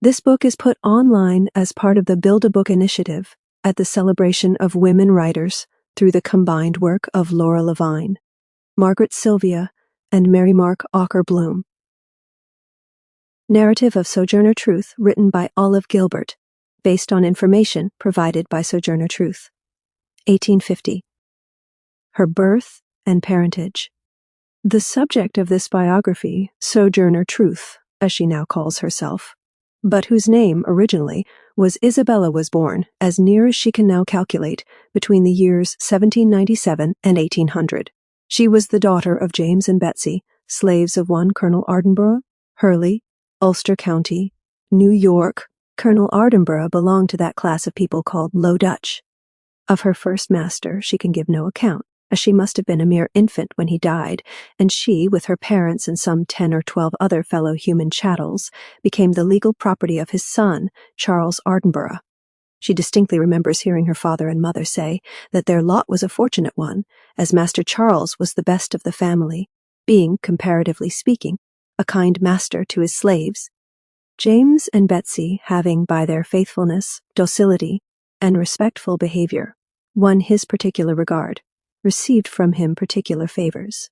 This book is put online as part of the Build a Book initiative at the celebration of women writers through the combined work of Laura Levine, Margaret Sylvia, and Mary Mark Ocker Bloom. Narrative of Sojourner Truth written by Olive Gilbert, based on information provided by Sojourner Truth. 1850. Her birth and parentage. The subject of this biography, Sojourner Truth, as she now calls herself, but whose name originally was Isabella, was born, as near as she can now calculate, between the years 1797 and 1800. She was the daughter of James and Betsy, slaves of one Colonel Ardinburgh, Hurley, Ulster County, New York. Colonel Ardinburgh belonged to that class of people called Low Dutch. Of her first master she can give no account, as she must have been a mere infant when he died, and she, with her parents and some 10 or 12 other fellow human chattels, became the legal property of his son, Charles Ardinburgh. She distinctly remembers hearing her father and mother say that their lot was a fortunate one, as Master Charles was the best of the family, being, comparatively speaking, a kind master to his slaves. James and Betsy, having, by their faithfulness, docility, and respectful behavior, won his particular regard, received from him particular favors,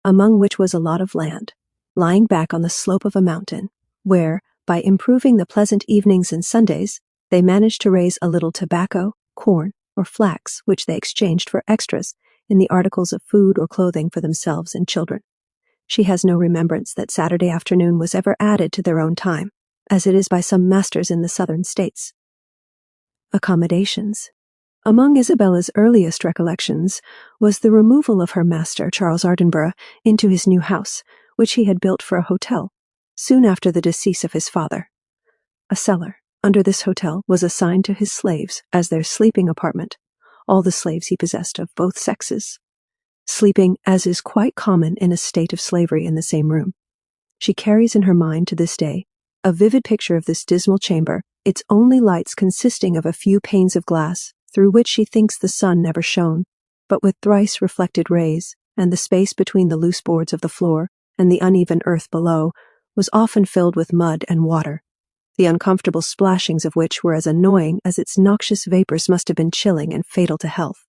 among which was a lot of land, lying back on the slope of a mountain, where, by improving the pleasant evenings and Sundays, they managed to raise a little tobacco, corn, or flax, which they exchanged for extras in the articles of food or clothing for themselves and children. She has no remembrance that Saturday afternoon was ever added to their own time, as it is by some masters in the southern states. Accommodations. Among Isabella's earliest recollections was the removal of her master, Charles Ardinburgh, into his new house, which he had built for a hotel, soon after the decease of his father. A cellar under this hotel was assigned to his slaves as their sleeping apartment, all the slaves he possessed of both sexes, sleeping, as is quite common in a state of slavery, in the same room. She carries in her mind to this day a vivid picture of this dismal chamber, its only lights consisting of a few panes of glass, through which she thinks the sun never shone, but with thrice reflected rays, and the space between the loose boards of the floor and the uneven earth below was often filled with mud and water, the uncomfortable splashings of which were as annoying as its noxious vapors must have been chilling and fatal to health.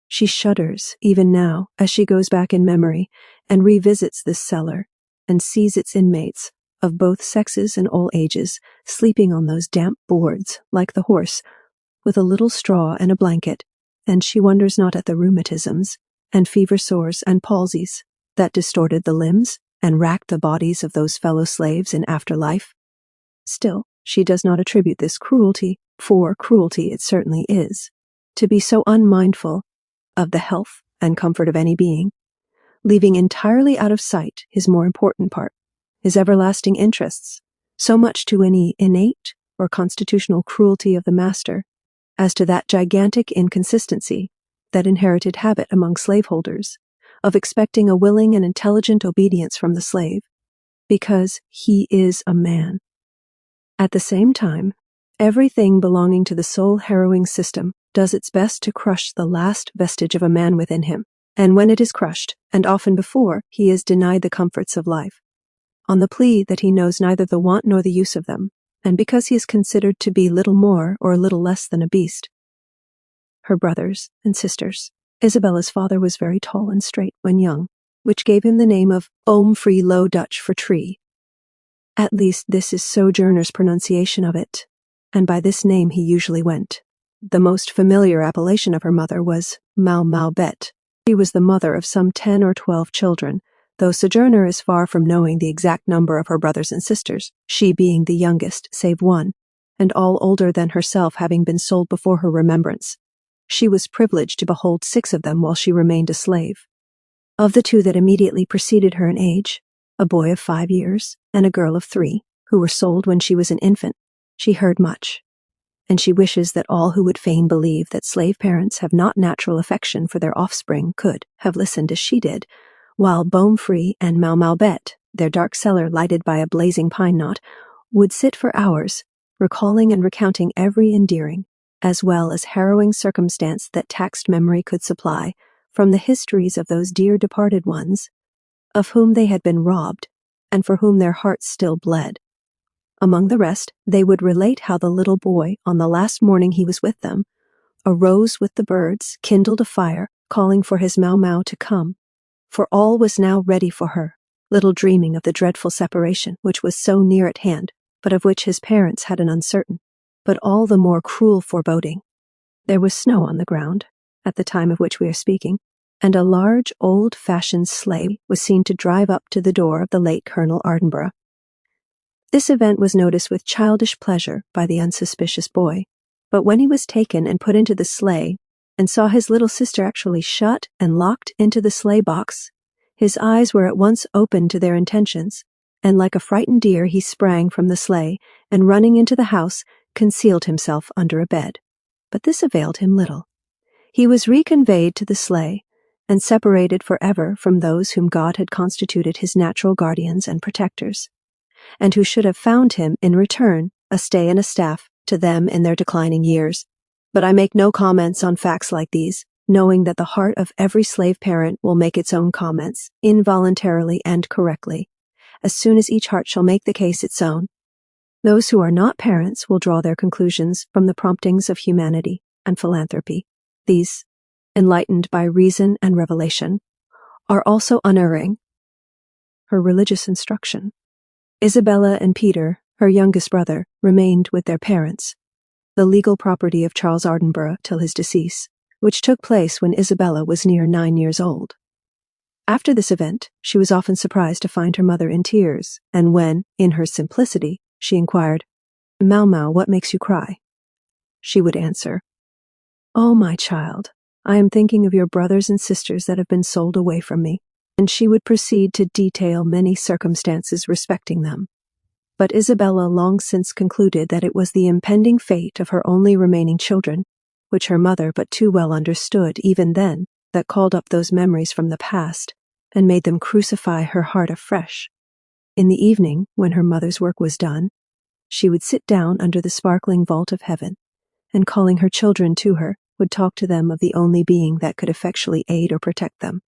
She shudders, even now, as she goes back in memory and revisits this cellar, and sees its inmates, of both sexes and all ages, sleeping on those damp boards, like the horse, with a little straw and a blanket, and she wonders not at the rheumatisms, and fever sores and palsies, that distorted the limbs and racked the bodies of those fellow slaves in after life. Still, she does not attribute this cruelty, for cruelty it certainly is, to be so unmindful of the health and comfort of any being, leaving entirely out of sight his more important part, his everlasting interests, so much to any innate or constitutional cruelty of the master, as to that gigantic inconsistency, that inherited habit among slaveholders, of expecting a willing and intelligent obedience from the slave, because he is a man. At the same time, everything belonging to the soul-harrowing system does its best to crush the last vestige of a man within him, and when it is crushed, and often before, he is denied the comforts of life, on the plea that he knows neither the want nor the use of them, and because he is considered to be little more or little less than a beast. Her brothers and sisters. Isabella's father was very tall and straight when young, which gave him the name of Oom Free Low Dutch for tree. At least this is Sojourner's pronunciation of it, and by this name he usually went. The most familiar appellation of her mother was Mau Mau Bet. She was the mother of some 10 or 12 children, though Sojourner is far from knowing the exact number of her brothers and sisters, she being the youngest, save one, and all older than herself, having been sold before her remembrance. She was privileged to behold 6 of them while she remained a slave. Of the 2 that immediately preceded her in age, a boy of 5 years and a girl of 3, who were sold when she was an infant, she heard much, and she wishes that all who would fain believe that slave parents have not natural affection for their offspring could have listened as she did, while Boomfree and Mau Mau Bet, their dark cellar lighted by a blazing pine knot, would sit for hours, recalling and recounting every endearing, as well as harrowing circumstance that taxed memory could supply, from the histories of those dear departed ones, of whom they had been robbed, and for whom their hearts still bled. Among the rest, they would relate how the little boy, on the last morning he was with them, arose with the birds, kindled a fire, calling for his Mau to come. For all was now ready for her, little dreaming of the dreadful separation which was so near at hand, but of which his parents had an uncertain, but all the more cruel foreboding. There was snow on the ground, at the time of which we are speaking, and a large old-fashioned sleigh was seen to drive up to the door of the late Colonel Ardinburgh. This event was noticed with childish pleasure by the unsuspicious boy, but when he was taken and put into the sleigh, and saw his little sister actually shut and locked into the sleigh box, his eyes were at once opened to their intentions, and like a frightened deer he sprang from the sleigh, and running into the house, concealed himself under a bed. But this availed him little. He was reconveyed to the sleigh, and separated forever from those whom God had constituted his natural guardians and protectors, and who should have found him, in return, a stay and a staff to them in their declining years. But I make no comments on facts like these, knowing that the heart of every slave parent will make its own comments, involuntarily and correctly, as soon as each heart shall make the case its own. Those who are not parents will draw their conclusions from the promptings of humanity and philanthropy. These, enlightened by reason and revelation, are also unerring. Her religious instruction. Isabella and Peter, her youngest brother, remained with their parents, the legal property of Charles Ardinburgh till his decease, which took place when Isabella was near 9 years old. After this event, she was often surprised to find her mother in tears, and when, in her simplicity, she inquired, "Mau, what makes you cry?" she would answer, "Oh, my child, I am thinking of your brothers and sisters that have been sold away from me," and she would proceed to detail many circumstances respecting them. But Isabella long since concluded that it was the impending fate of her only remaining children, which her mother but too well understood even then, that called up those memories from the past and made them crucify her heart afresh. In the evening, when her mother's work was done, she would sit down under the sparkling vault of heaven, and calling her children to her, would talk to them of the only being that could effectually aid or protect them.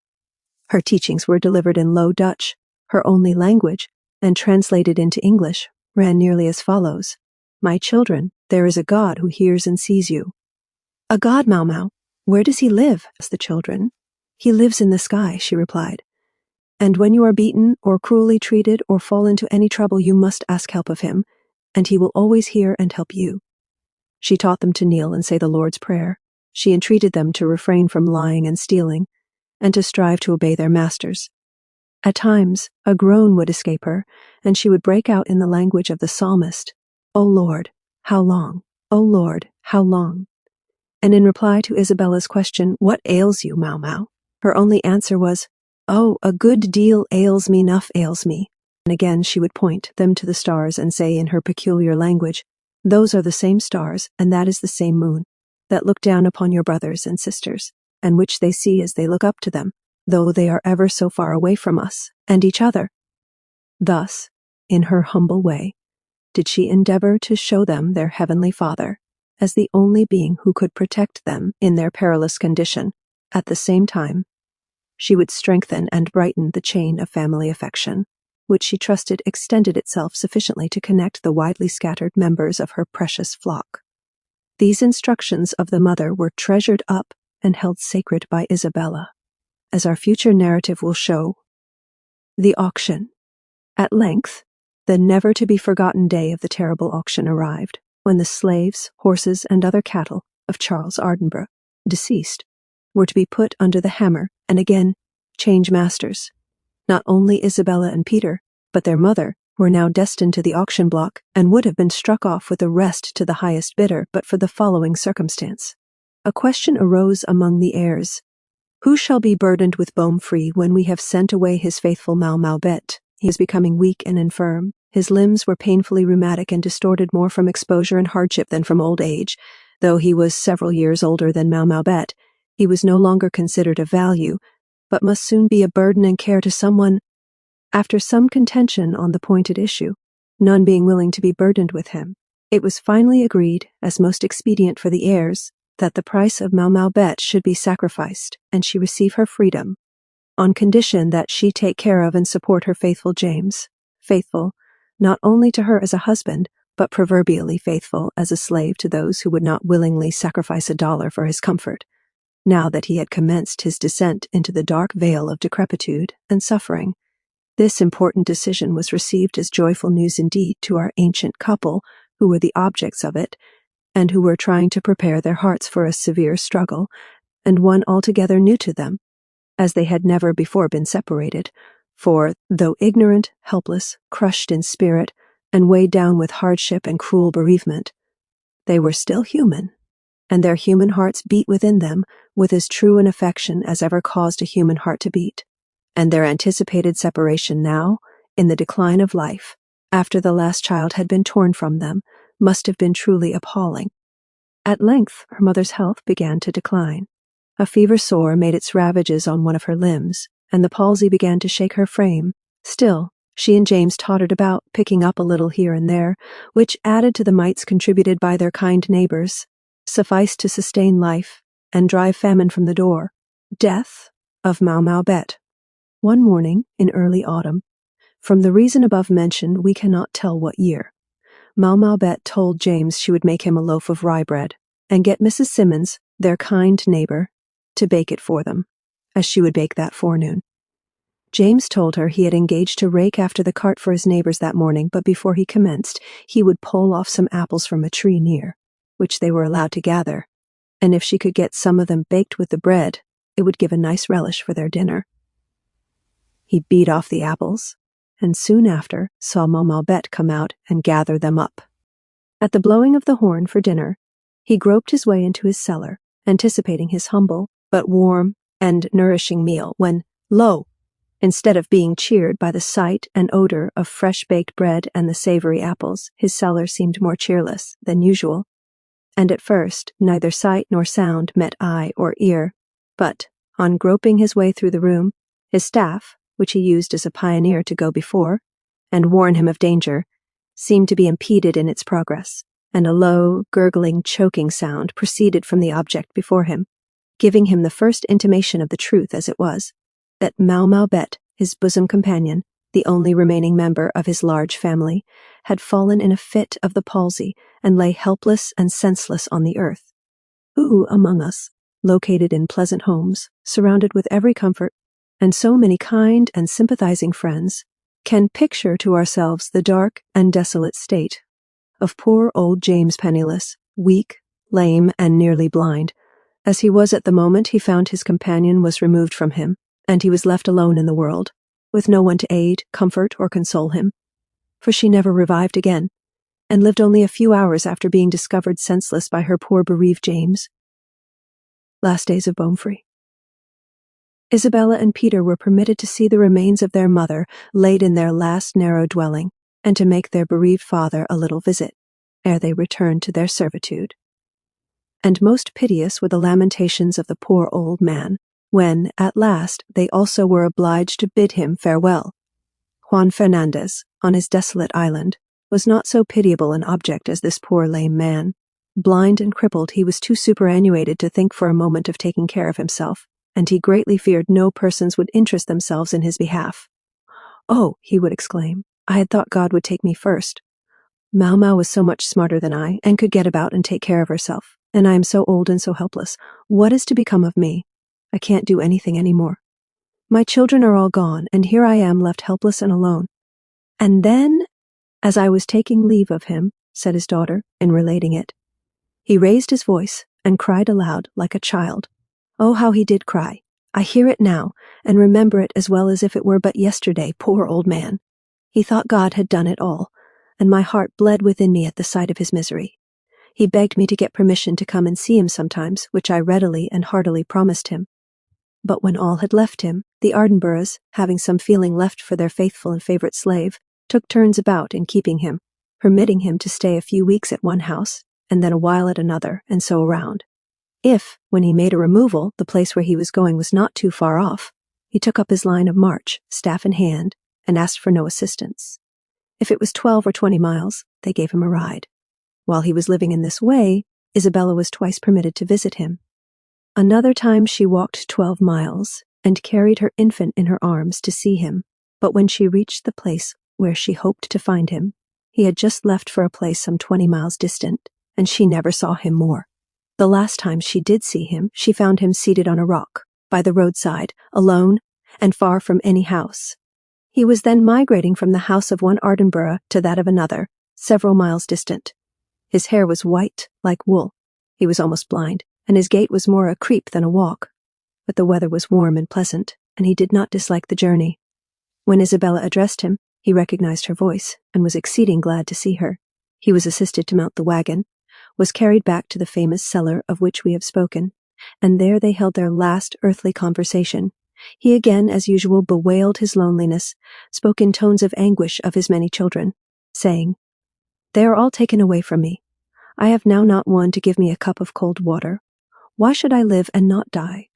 Her teachings were delivered in Low Dutch, her only language, and translated into English, ran nearly as follows: "My children, there is a God who hears and sees you." "A God, Mau? Where does he live?" asked the children. "He lives in the sky," she replied. "And when you are beaten, or cruelly treated, or fall into any trouble, you must ask help of him, and he will always hear and help you." She taught them to kneel and say the Lord's Prayer. She entreated them to refrain from lying and stealing, and to strive to obey their masters. At times, a groan would escape her, and she would break out in the language of the psalmist, "O Lord, how long? O Lord, how long?" And in reply to Isabella's question, "What ails you, Mau?" her only answer was, "Oh, a good deal ails me, enough ails me." And again she would point them to the stars and say in her peculiar language, "Those are the same stars, and that is the same moon, that look down upon your brothers and sisters, and which they see as they look up to them, though they are ever so far away from us, and each other." Thus, in her humble way, did she endeavor to show them their Heavenly Father as the only being who could protect them in their perilous condition. At the same time, she would strengthen and brighten the chain of family affection, which she trusted extended itself sufficiently to connect the widely scattered members of her precious flock. These instructions of the mother were treasured up and held sacred by Isabella, as our future narrative will show. The auction. At length, the never-to-be-forgotten day of the terrible auction arrived, when the slaves, horses, and other cattle of Charles Ardinburgh, deceased, were to be put under the hammer and again change masters. Not only Isabella and Peter, but their mother, were now destined to the auction block and would have been struck off with the rest to the highest bidder but for the following circumstance. A question arose among the heirs. Who shall be burdened with Beaumfrey when we have sent away his faithful Mau Bet? He was becoming weak and infirm. His limbs were painfully rheumatic and distorted more from exposure and hardship than from old age. Though he was several years older than Mau Bet, he was no longer considered of value, but must soon be a burden and care to someone. After some contention on the point at issue, none being willing to be burdened with him, it was finally agreed, as most expedient for the heirs, that the price of Mau Bet should be sacrificed, and she receive her freedom, on condition that she take care of and support her faithful James, faithful, not only to her as a husband, but proverbially faithful as a slave to those who would not willingly sacrifice $1 for his comfort, now that he had commenced his descent into the dark vale of decrepitude and suffering. This important decision was received as joyful news indeed to our ancient couple who were the objects of it, and who were trying to prepare their hearts for a severe struggle, and one altogether new to them, as they had never before been separated, for, though ignorant, helpless, crushed in spirit, and weighed down with hardship and cruel bereavement, they were still human, and their human hearts beat within them with as true an affection as ever caused a human heart to beat, and their anticipated separation now, in the decline of life, after the last child had been torn from them, must have been truly appalling. At length her mother's health began to decline. A fever sore made its ravages on one of her limbs, and the palsy began to shake her frame. Still, she and James tottered about, picking up a little here and there, which, added to the mites contributed by their kind neighbors, sufficed to sustain life and drive famine from the door. Death of Mau Bet. One morning in early autumn, from the reason above mentioned we cannot tell what year, Mau Bet told James she would make him a loaf of rye bread, and get Mrs. Simmons, their kind neighbor, to bake it for them, as she would bake that forenoon. James told her he had engaged to rake after the cart for his neighbors that morning, but before he commenced, he would pull off some apples from a tree near, which they were allowed to gather, and if she could get some of them baked with the bread, it would give a nice relish for their dinner. He beat off the apples, and soon after saw Mau Bet come out and gather them up. At the blowing of the horn for dinner, he groped his way into his cellar, anticipating his humble but warm and nourishing meal, when, lo! Instead of being cheered by the sight and odor of fresh-baked bread and the savory apples, his cellar seemed more cheerless than usual, and at first neither sight nor sound met eye or ear, but, on groping his way through the room, his staff, which he used as a pioneer to go before, and warn him of danger, seemed to be impeded in its progress, and a low, gurgling, choking sound proceeded from the object before him, giving him the first intimation of the truth as it was, that Mau Bet, his bosom companion, the only remaining member of his large family, had fallen in a fit of the palsy and lay helpless and senseless on the earth. Who among us, located in pleasant homes, surrounded with every comfort, and so many kind and sympathizing friends, can picture to ourselves the dark and desolate state of poor old James Penniless, weak, lame, and nearly blind, as he was at the moment he found his companion was removed from him, and he was left alone in the world, with no one to aid, comfort, or console him, for she never revived again, and lived only a few hours after being discovered senseless by her poor bereaved James. Last days of Bomefree. Isabella and Peter were permitted to see the remains of their mother laid in their last narrow dwelling, and to make their bereaved father a little visit, ere they returned to their servitude. And most piteous were the lamentations of the poor old man, when, at last, they also were obliged to bid him farewell. Juan Fernandez, on his desolate island, was not so pitiable an object as this poor lame man. Blind and crippled, he was too superannuated to think for a moment of taking care of himself, and he greatly feared no persons would interest themselves in his behalf. "Oh," he would exclaim, "I had thought God would take me first. Mau was so much smarter than I, and could get about and take care of herself, and I am so old and so helpless. What is to become of me? I can't do anything any more. My children are all gone, and here I am left helpless and alone." And then, as I was taking leave of him, said his daughter, in relating it, he raised his voice and cried aloud like a child. Oh, how he did cry! I hear it now, and remember it as well as if it were but yesterday, poor old man. He thought God had done it all, and my heart bled within me at the sight of his misery. He begged me to get permission to come and see him sometimes, which I readily and heartily promised him. But when all had left him, the Ardinburghs, having some feeling left for their faithful and favorite slave, took turns about in keeping him, permitting him to stay a few weeks at one house, and then a while at another, and so around. If, when he made a removal, the place where he was going was not too far off, he took up his line of march, staff in hand, and asked for no assistance. If it was 12 or 20 miles, they gave him a ride. While he was living in this way, Isabella was twice permitted to visit him. Another time she walked 12 miles, and carried her infant in her arms to see him, but when she reached the place where she hoped to find him. He had just left for a place some 20 miles distant, and she never saw him more. The last time she did see him, she found him seated on a rock, by the roadside, alone, and far from any house. He was then migrating from the house of one Ardinburgh to that of another, several miles distant. His hair was white, like wool. He was almost blind, and his gait was more a creep than a walk. But the weather was warm and pleasant, and he did not dislike the journey. When Isabella addressed him, he recognized her voice, and was exceeding glad to see her. He was assisted to mount the wagon, was carried back to the famous cellar of which we have spoken, and there they held their last earthly conversation. He again, as usual, bewailed his loneliness, spoke in tones of anguish of his many children, saying, "They are all taken away from me. I have now not one to give me a cup of cold water. Why should I live and not die?"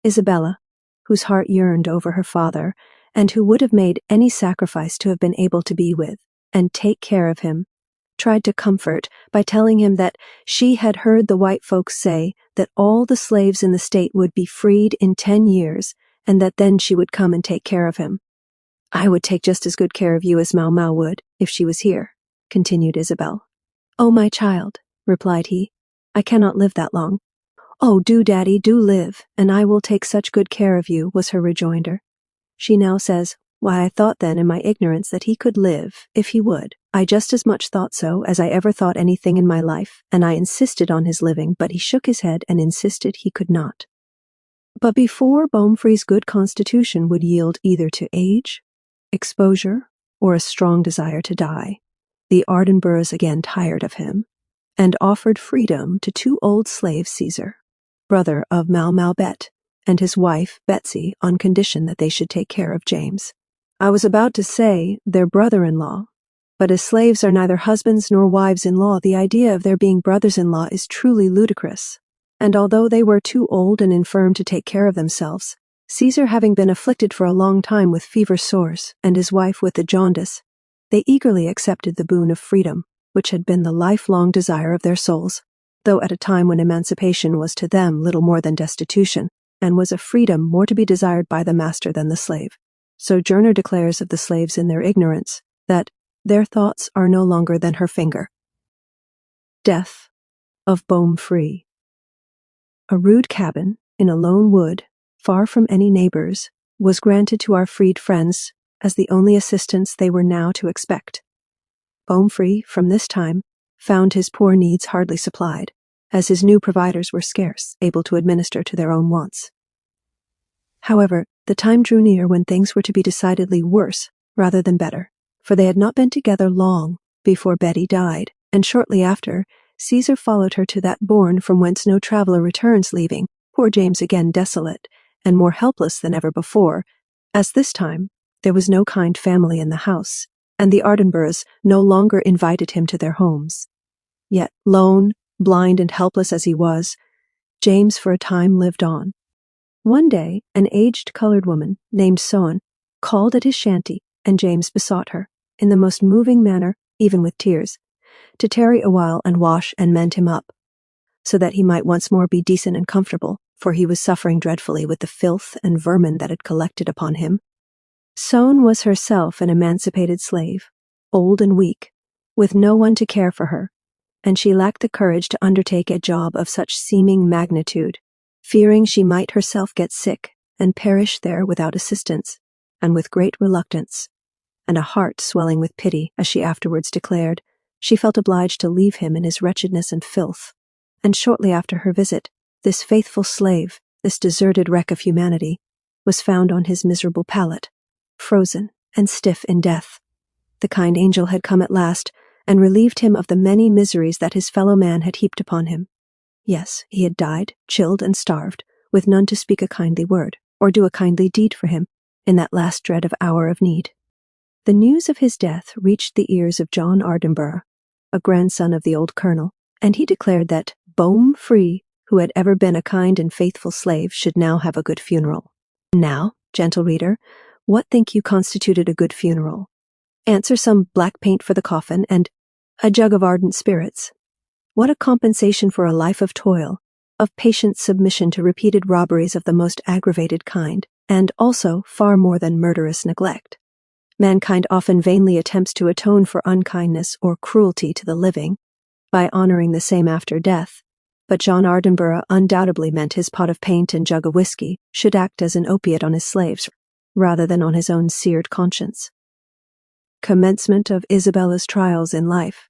Isabella, whose heart yearned over her father, and who would have made any sacrifice to have been able to be with and take care of him, tried to comfort by telling him that she had heard the white folks say that all the slaves in the state would be freed in 10 years, and that then she would come and take care of him. "I would take just as good care of you as Mau would, if she was here," continued Isabel. "Oh, my child," replied he, "I cannot live that long." "Oh, do, Daddy, do live, and I will take such good care of you," was her rejoinder. She now says, "Why, I thought then in my ignorance that he could live, if he would. I just as much thought so as I ever thought anything in my life, and I insisted on his living, but he shook his head and insisted he could not." But before Baumfried's good constitution would yield either to age, exposure, or a strong desire to die, the Ardinburghs again tired of him, and offered freedom to 2 old slaves, Caesar, brother of Mau Bet, and his wife, Betsy, on condition that they should take care of James. I was about to say their brother-in-law, but as slaves are neither husbands nor wives-in-law, the idea of their being brothers-in-law is truly ludicrous. And although they were too old and infirm to take care of themselves, Caesar having been afflicted for a long time with fever sores, and his wife with the jaundice, they eagerly accepted the boon of freedom, which had been the lifelong desire of their souls, though at a time when emancipation was to them little more than destitution, and was a freedom more to be desired by the master than the slave. Sojourner declares of the slaves in their ignorance that their thoughts are no longer than her finger. Death of Baumfried. A rude cabin in a lone wood, far from any neighbors, was granted to our freed friends as the only assistance they were now to expect. Baumfried, from this time, found his poor needs hardly supplied, as his new providers were scarce able to administer to their own wants. However, the time drew near when things were to be decidedly worse rather than better, for they had not been together long before Betty died, and shortly after, Caesar followed her to that bourne from whence no traveller returns, leaving poor James again desolate, and more helpless than ever before, as this time there was no kind family in the house, and the Ardinburghs no longer invited him to their homes. Yet, lone, blind, and helpless as he was, James for a time lived on. One day, an aged colored woman, named Sojourner, called at his shanty, and James besought her, in the most moving manner, even with tears, to tarry a while and wash and mend him up, so that he might once more be decent and comfortable, for he was suffering dreadfully with the filth and vermin that had collected upon him. Sojourner was herself an emancipated slave, old and weak, with no one to care for her, and she lacked the courage to undertake a job of such seeming magnitude, fearing she might herself get sick and perish there without assistance, and with great reluctance, and a heart swelling with pity, as she afterwards declared, she felt obliged to leave him in his wretchedness and filth. And shortly after her visit, this faithful slave, this deserted wreck of humanity, was found on his miserable pallet, frozen and stiff in death. The kind angel had come at last, and relieved him of the many miseries that his fellow man had heaped upon him. Yes, he had died, chilled and starved, with none to speak a kindly word, or do a kindly deed for him, in that last dread of hour of need. The news of his death reached the ears of John Ardinburgh, a grandson of the old colonel, and he declared that Baumfried, who had ever been a kind and faithful slave, should now have a good funeral. Now, gentle reader, what think you constituted a good funeral? Answer some black paint for the coffin, and a jug of ardent spirits. What a compensation for a life of toil, of patient submission to repeated robberies of the most aggravated kind, and also far more than murderous neglect. Mankind often vainly attempts to atone for unkindness or cruelty to the living by honoring the same after death, but John Ardinburgh undoubtedly meant his pot of paint and jug of whiskey should act as an opiate on his slaves rather than on his own seared conscience. Commencement of Isabella's trials in life.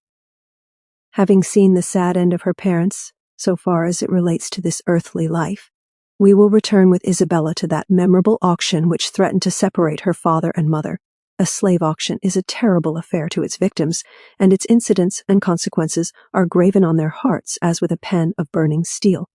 Having seen the sad end of her parents, so far as it relates to this earthly life, we will return with Isabella to that memorable auction which threatened to separate her father and mother. A slave auction is a terrible affair to its victims, and its incidents and consequences are graven on their hearts as with a pen of burning steel.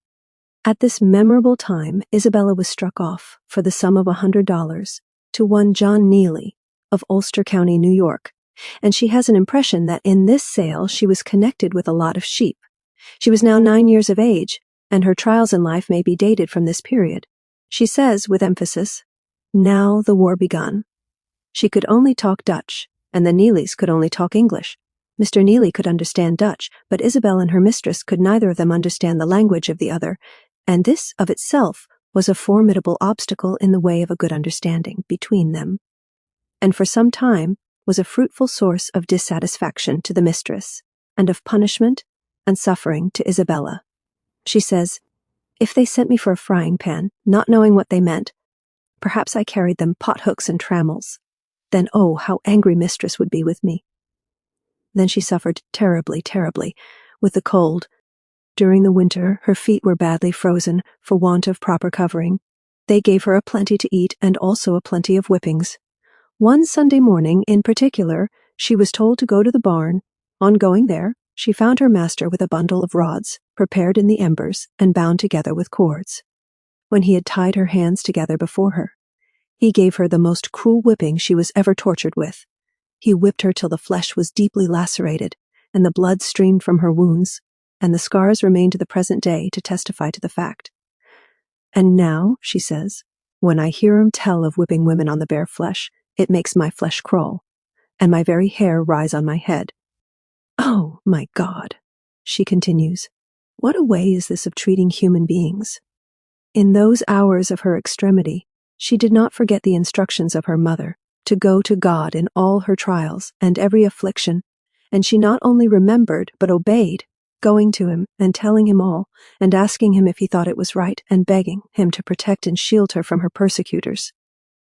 At this memorable time, Isabella was struck off for the sum of $100 to one John Neely of Ulster County, New York, and she has an impression that in this sale she was connected with a lot of sheep. She was now 9 years of age, and her trials in life may be dated from this period. She says, with emphasis, "Now the war begun." She could only talk Dutch, and the Neelys could only talk English. Mr. Neely could understand Dutch, but Isabel and her mistress could neither of them understand the language of the other, and this of itself was a formidable obstacle in the way of a good understanding between them, and for some time was a fruitful source of dissatisfaction to the mistress, and of punishment and suffering to Isabella. She says, "If they sent me for a frying pan, not knowing what they meant, perhaps I carried them pot-hooks and trammels. Then, oh, how angry mistress would be with me." Then she suffered terribly, terribly with the cold. During the winter, her feet were badly frozen for want of proper covering. They gave her a plenty to eat and also a plenty of whippings. One Sunday morning, in particular, she was told to go to the barn. On going there, she found her master with a bundle of rods, prepared in the embers and bound together with cords. When he had tied her hands together before her, he gave her the most cruel whipping she was ever tortured with. He whipped her till the flesh was deeply lacerated, and the blood streamed from her wounds, and the scars remain to the present day to testify to the fact. "And now," she says, "when I hear him tell of whipping women on the bare flesh, it makes my flesh crawl, and my very hair rise on my head. Oh, my God," she continues, "what a way is this of treating human beings?" In those hours of her extremity, she did not forget the instructions of her mother to go to God in all her trials and every affliction, and she not only remembered but obeyed, going to him and telling him all, and asking him if he thought it was right, and begging him to protect and shield her from her persecutors.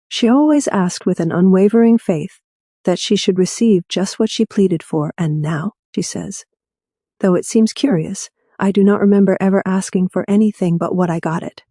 She always asked with an unwavering faith that she should receive just what she pleaded for, and now, she says, "Though it seems curious, I do not remember ever asking for anything but what I got it.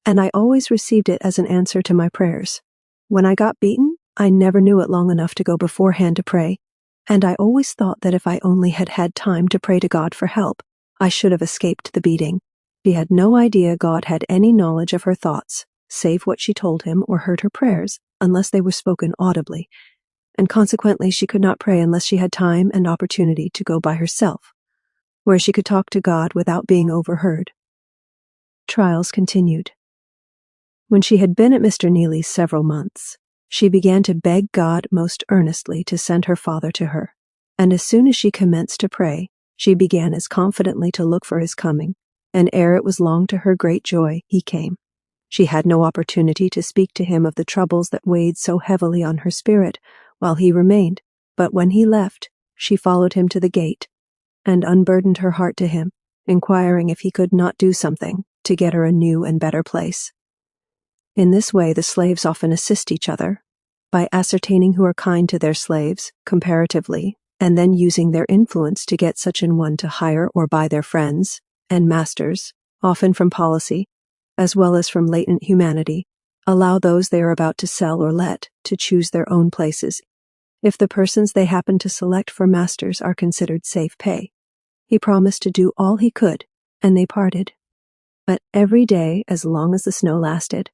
And I always received it as an answer to my prayers. When I got beaten, I never knew it long enough to go beforehand to pray, and I always thought that if I only had had time to pray to God for help, I should have escaped the beating." She had no idea God had any knowledge of her thoughts, save what she told him, or heard her prayers, unless they were spoken audibly, and consequently she could not pray unless she had time and opportunity to go by herself, where she could talk to God without being overheard. Trials continued. When she had been at Mr. Neely's several months, she began to beg God most earnestly to send her father to her, and as soon as she commenced to pray, she began as confidently to look for his coming, and ere it was long to her great joy, he came. She had no opportunity to speak to him of the troubles that weighed so heavily on her spirit while he remained, but when he left, she followed him to the gate, and unburdened her heart to him, inquiring if he could not do something to get her a new and better place. In this way the slaves often assist each other, by ascertaining who are kind to their slaves, comparatively, and then using their influence to get such an one to hire or buy their friends, and masters, often from policy, as well as from latent humanity, allow those they are about to sell or let to choose their own places, if the persons they happen to select for masters are considered safe pay. He promised to do all he could, and they parted. But every day, as long as the snow lasted,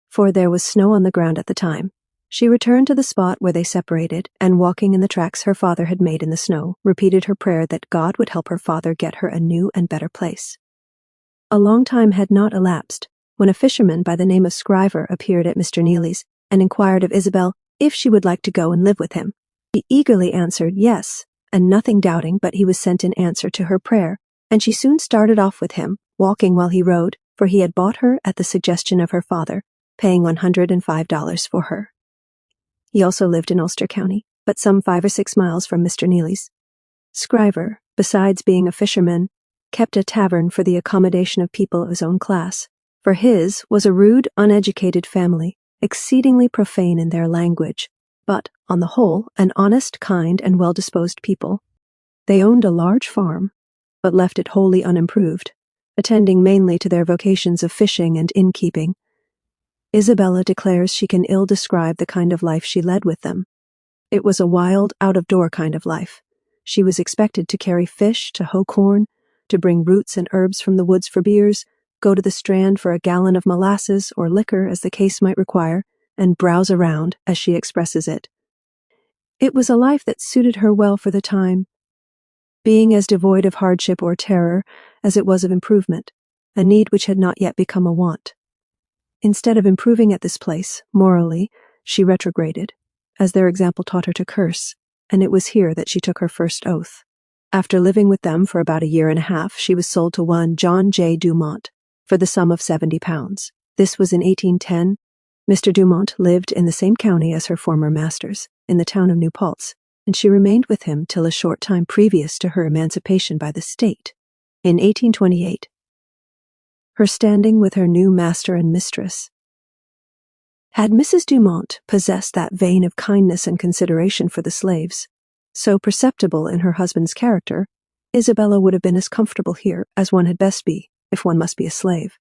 for there was snow on the ground at the time, she returned to the spot where they separated, and walking in the tracks her father had made in the snow, repeated her prayer that God would help her father get her a new and better place. A long time had not elapsed when a fisherman by the name of Scriver appeared at Mr. Neely's and inquired of Isabel if she would like to go and live with him. She eagerly answered yes, and nothing doubting but he was sent in answer to her prayer, and she soon started off with him, walking while he rode, for he had bought her at the suggestion of her father, paying $105 for her. He also lived in Ulster County, but some 5 or 6 miles from Mr. Neely's. Scriver, besides being a fisherman, kept a tavern for the accommodation of people of his own class, for his was a rude, uneducated family, exceedingly profane in their language, but, on the whole, an honest, kind, and well-disposed people. They owned a large farm, but left it wholly unimproved, attending mainly to their vocations of fishing and innkeeping. Isabella declares she can ill describe the kind of life she led with them. It was a wild, out-of-door kind of life. She was expected to carry fish, to hoe corn, to bring roots and herbs from the woods for beers, go to the Strand for a gallon of molasses or liquor as the case might require, and browse around, as she expresses it. It was a life that suited her well for the time, being as devoid of hardship or terror as it was of improvement, a need which had not yet become a want. Instead of improving at this place, morally, she retrograded, as their example taught her to curse, and it was here that she took her first oath. After living with them for about a year and a half, she was sold to one John J. Dumont for the sum of £70. This was in 1810. Mr. Dumont lived in the same county as her former masters, in the town of New Paltz, and she remained with him till a short time previous to her emancipation by the state, in 1828. Her standing with her new master and mistress. Had Mrs. Dumont possessed that vein of kindness and consideration for the slaves, so perceptible in her husband's character, Isabella would have been as comfortable here as one had best be, if one must be a slave.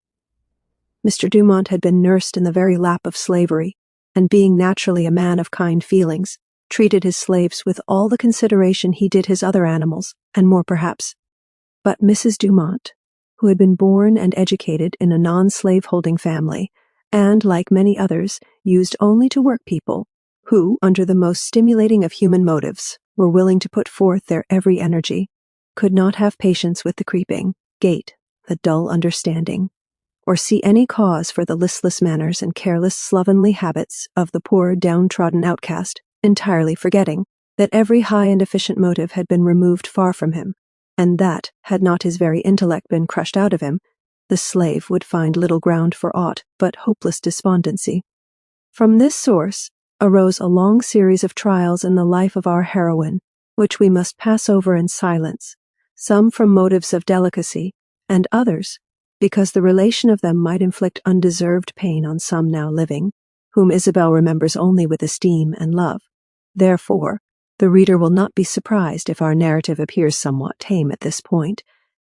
Mr. Dumont had been nursed in the very lap of slavery, and being naturally a man of kind feelings, treated his slaves with all the consideration he did his other animals, and more perhaps. But Mrs. Dumont, who had been born and educated in a non-slave-holding family, and, like many others, used only to work people, who, under the most stimulating of human motives, were willing to put forth their every energy, could not have patience with the creeping gait, the dull understanding, or see any cause for the listless manners and careless, slovenly habits of the poor, downtrodden outcast, entirely forgetting that every high and efficient motive had been removed far from him, and that, had not his very intellect been crushed out of him, the slave would find little ground for aught but hopeless despondency. From this source arose a long series of trials in the life of our heroine, which we must pass over in silence, some from motives of delicacy, and others because the relation of them might inflict undeserved pain on some now living, whom Isabel remembers only with esteem and love. Therefore, the reader will not be surprised if our narrative appears somewhat tame at this point,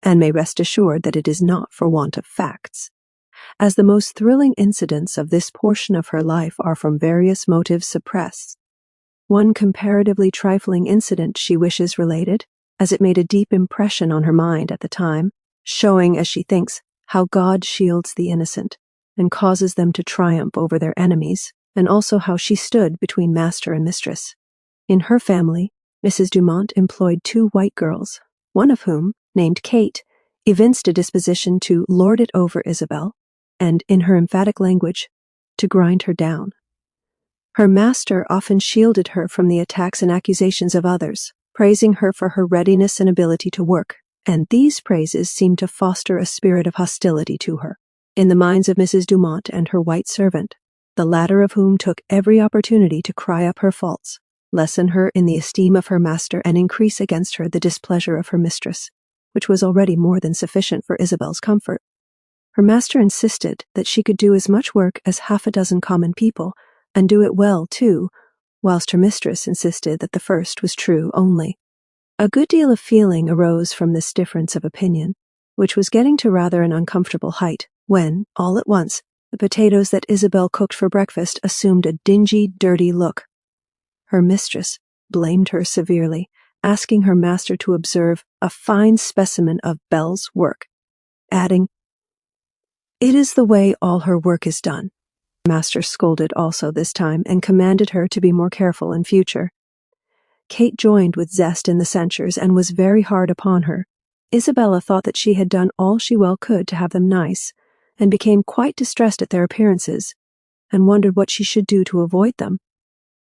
and may rest assured that it is not for want of facts, as the most thrilling incidents of this portion of her life are from various motives suppressed. One comparatively trifling incident she wishes related, as it made a deep impression on her mind at the time, showing, as she thinks, how God shields the innocent, and causes them to triumph over their enemies, and also how she stood between master and mistress. In her family, Mrs. Dumont employed 2 white girls, one of whom, named Kate, evinced a disposition to lord it over Isabel, and, in her emphatic language, to grind her down. Her master often shielded her from the attacks and accusations of others, praising her for her readiness and ability to work, and these praises seemed to foster a spirit of hostility to her, in the minds of Mrs. Dumont and her white servant, the latter of whom took every opportunity to cry up her faults, lessen her in the esteem of her master, and increase against her the displeasure of her mistress, which was already more than sufficient for Isabel's comfort. Her master insisted that she could do as much work as 6 common people, and do it well, too, whilst her mistress insisted that the first was true only. A good deal of feeling arose from this difference of opinion, which was getting to rather an uncomfortable height, when, all at once, the potatoes that Isabel cooked for breakfast assumed a dingy, dirty look. Her mistress blamed her severely, asking her master to observe a fine specimen of Belle's work, adding, "It is the way all her work is done." Her master scolded also this time, and commanded her to be more careful in future. Kate joined with zest in the censures, and was very hard upon her. Isabella thought that she had done all she well could to have them nice, and became quite distressed at their appearances, and wondered what she should do to avoid them.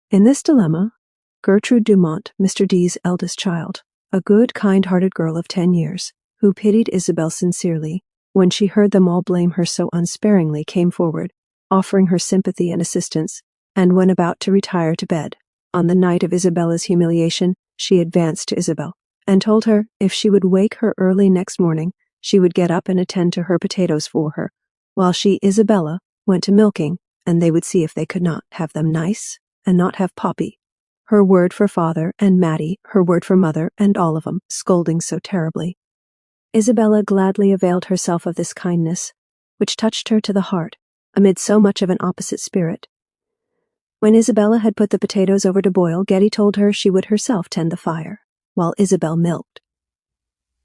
In this dilemma, Gertrude Dumont, Mr. D's eldest child, a good, kind-hearted girl of 10 years, who pitied Isabel sincerely, when she heard them all blame her so unsparingly, came forward, offering her sympathy and assistance, and when about to retire to bed. On the night of Isabella's humiliation, she advanced to Isabel and told her if she would wake her early next morning, she would get up and attend to her potatoes for her, while she, Isabella, went to milking, and they would see if they could not have them nice and not have Poppy, her word for father, and Mattie, her word for mother, and all of them, scolding so terribly. Isabella gladly availed herself of this kindness, which touched her to the heart, amid so much of an opposite spirit. When Isabella had put the potatoes over to boil, Getty told her she would herself tend the fire, while Isabel milked.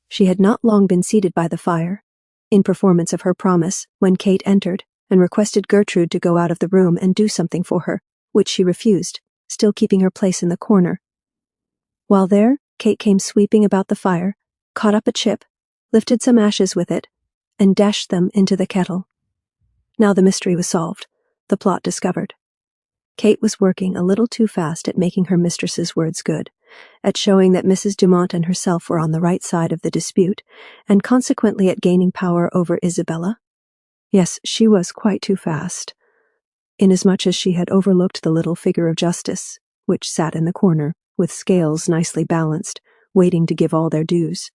She had not long been seated by the fire, in performance of her promise, when Kate entered and requested Gertrude to go out of the room and do something for her, which she refused, still keeping her place in the corner. While there, Kate came sweeping about the fire, caught up a chip, lifted some ashes with it, and dashed them into the kettle. Now the mystery was solved, the plot discovered. Kate was working a little too fast at making her mistress's words good, at showing that Mrs. Dumont and herself were on the right side of the dispute, and consequently at gaining power over Isabella. Yes, she was quite too fast, inasmuch as she had overlooked the little figure of justice, which sat in the corner, with scales nicely balanced, waiting to give all their dues.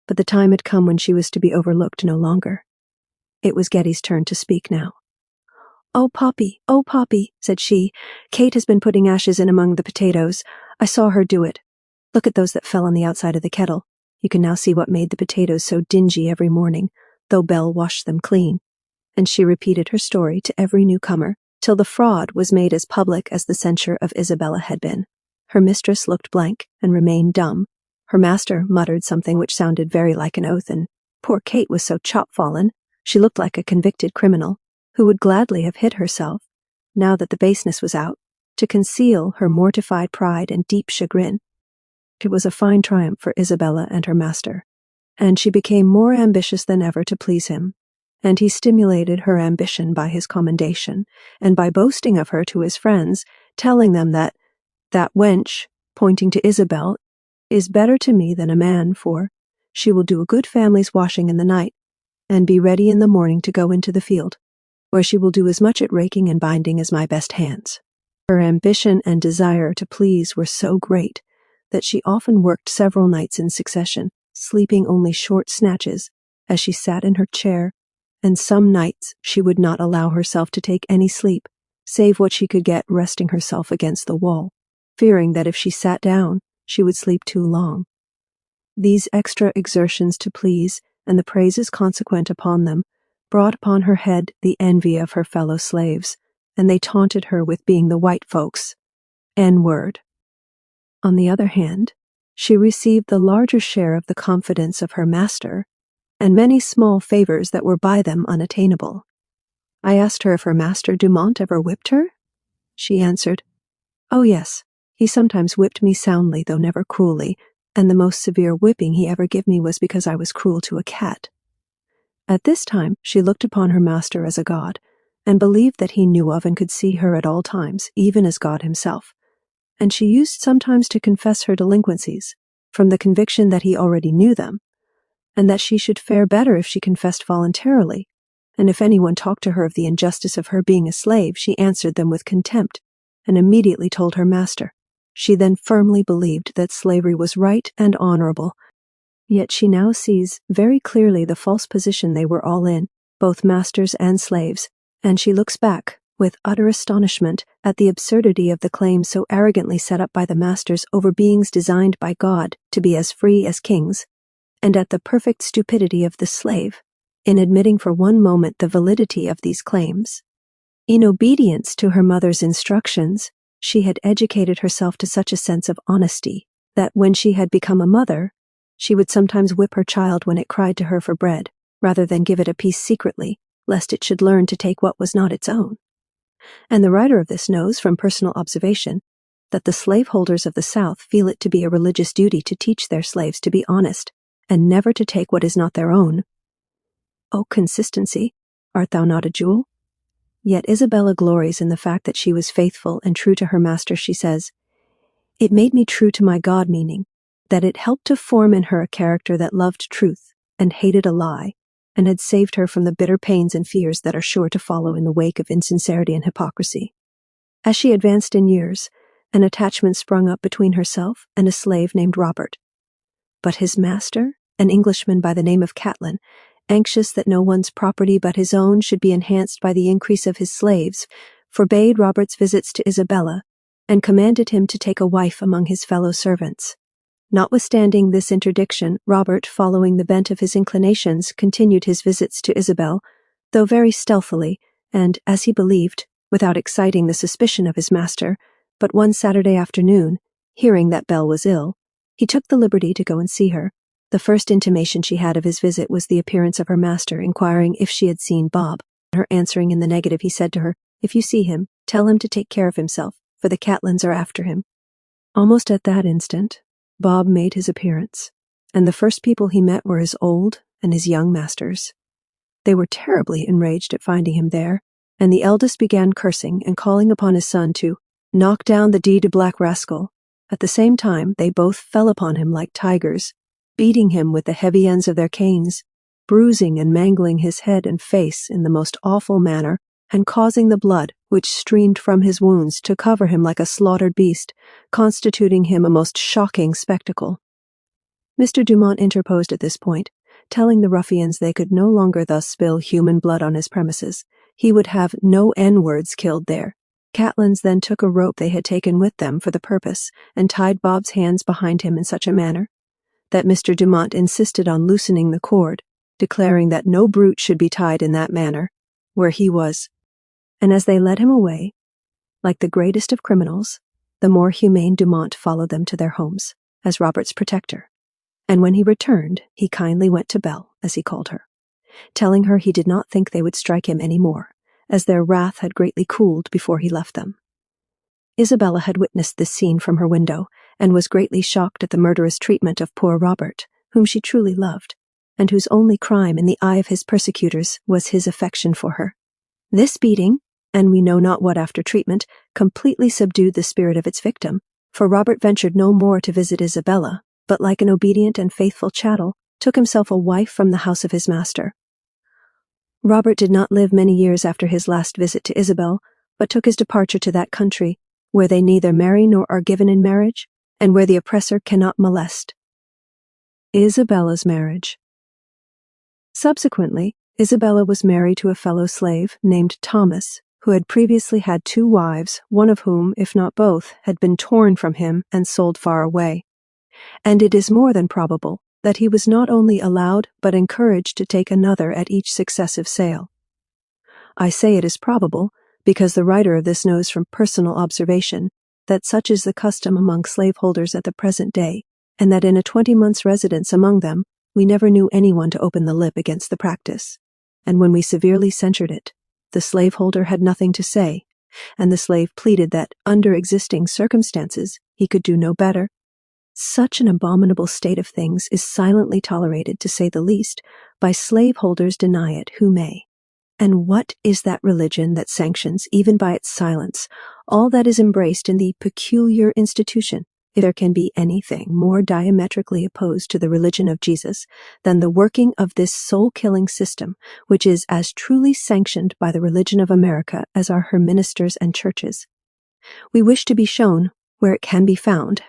But the time had come when she was to be overlooked no longer. It was Getty's turn to speak now. Oh, Poppy, said she. Kate has been putting ashes in among the potatoes. I saw her do it. Look at those that fell on the outside of the kettle. You can now see what made the potatoes so dingy every morning, though Belle washed them clean. And she repeated her story to every newcomer, till the fraud was made as public as the censure of Isabella had been. Her mistress looked blank and remained dumb. Her master muttered something which sounded very like an oath, and poor Kate was so chop-fallen, she looked like a convicted criminal, who would gladly have hid herself, now that the baseness was out, to conceal her mortified pride and deep chagrin. It was a fine triumph for Isabella and her master, and she became more ambitious than ever to please him, and he stimulated her ambition by his commendation, and by boasting of her to his friends, telling them that wench, pointing to Isabel, is better to me than a man, for she will do a good family's washing in the night, and be ready in the morning to go into the field, where she will do as much at raking and binding as my best hands. Her ambition and desire to please were so great that she often worked several nights in succession, sleeping only short snatches as she sat in her chair, and some nights she would not allow herself to take any sleep, save what she could get resting herself against the wall, fearing that if she sat down, she would sleep too long. These extra exertions to please, and the praises consequent upon them, brought upon her head the envy of her fellow slaves, and they taunted her with being the white folks' N-word. On the other hand, she received the larger share of the confidence of her master, and many small favors that were by them unattainable. I asked her if her master Dumont ever whipped her. She answered, "Oh yes, he sometimes whipped me soundly, though never cruelly, and the most severe whipping he ever gave me was because I was cruel to a cat." At this time she looked upon her master as a god, and believed that he knew of and could see her at all times, even as God himself, and she used sometimes to confess her delinquencies, from the conviction that he already knew them, and that she should fare better if she confessed voluntarily, and if anyone talked to her of the injustice of her being a slave, she answered them with contempt, and immediately told her master. She then firmly believed that slavery was right and honorable, yet she now sees very clearly the false position they were all in, both masters and slaves, and she looks back with utter astonishment at the absurdity of the claim so arrogantly set up by the masters over beings designed by God to be as free as kings, and at the perfect stupidity of the slave in admitting for one moment the validity of these claims. In obedience to her mother's instructions, she had educated herself to such a sense of honesty that when she had become a mother, she would sometimes whip her child when it cried to her for bread, rather than give it a piece secretly, lest it should learn to take what was not its own. And the writer of this knows, from personal observation, that the slaveholders of the South feel it to be a religious duty to teach their slaves to be honest, and never to take what is not their own. O consistency, art thou not a jewel? Yet Isabella glories in the fact that she was faithful and true to her master. She says, "It made me true to my God," meaning that it helped to form in her a character that loved truth and hated a lie, and had saved her from the bitter pains and fears that are sure to follow in the wake of insincerity and hypocrisy. As she advanced in years, an attachment sprung up between herself and a slave named Robert. But his master, an Englishman by the name of Catlin, anxious that no one's property but his own should be enhanced by the increase of his slaves, forbade Robert's visits to Isabella, and commanded him to take a wife among his fellow servants. Notwithstanding this interdiction, Robert, following the bent of his inclinations, continued his visits to Isabel, though very stealthily, and, as he believed, without exciting the suspicion of his master. But one Saturday afternoon, hearing that Belle was ill, he took the liberty to go and see her. The first intimation she had of his visit was the appearance of her master, inquiring if she had seen Bob. Her answering in the negative, he said to her, "If you see him, tell him to take care of himself, for the Catlins are after him." Almost at that instant, Bob made his appearance, and the first people he met were his old and his young masters. They were terribly enraged at finding him there, and the eldest began cursing and calling upon his son to knock down the black rascal. At the same time, they both fell upon him like tigers, beating him with the heavy ends of their canes, bruising and mangling his head and face in the most awful manner, and causing the blood, which streamed from his wounds, to cover him like a slaughtered beast, constituting him a most shocking spectacle. Mr. Dumont interposed at this point, telling the ruffians they could no longer thus spill human blood on his premises. He would have no N-words killed there. Catlins then took a rope they had taken with them for the purpose, and tied Bob's hands behind him in such a manner that Mr. Dumont insisted on loosening the cord, declaring that no brute should be tied in that manner, where he was. And as they led him away, like the greatest of criminals, the more humane Dumont followed them to their homes, as Robert's protector. And when he returned, he kindly went to Belle, as he called her, telling her he did not think they would strike him any more, as their wrath had greatly cooled before he left them. Isabella had witnessed this scene from her window, and was greatly shocked at the murderous treatment of poor Robert, whom she truly loved, and whose only crime in the eye of his persecutors was his affection for her. This beating, and we know not what after treatment, completely subdued the spirit of its victim, for Robert ventured no more to visit Isabella, but like an obedient and faithful chattel, took himself a wife from the house of his master. Robert did not live many years after his last visit to Isabel, but took his departure to that country, where they neither marry nor are given in marriage, and where the oppressor cannot molest. Isabella's marriage. Subsequently, Isabella was married to a fellow slave named Thomas, who had previously had 2 wives, one of whom, if not both, had been torn from him and sold far away. And it is more than probable that he was not only allowed but encouraged to take another at each successive sale. I say it is probable because the writer of this knows from personal observation that such is the custom among slaveholders at the present day, and that in a 20 months' residence among them, we never knew anyone to open the lip against the practice, and when we severely censured it, the slaveholder had nothing to say, and the slave pleaded that, under existing circumstances, he could do no better. Such an abominable state of things is silently tolerated, to say the least, by slaveholders deny it who may. And what is that religion that sanctions, even by its silence, all that is embraced in the peculiar institution, if there can be anything more diametrically opposed to the religion of Jesus than the working of this soul-killing system, which is as truly sanctioned by the religion of America as are her ministers and churches? We wish to be shown where it can be found.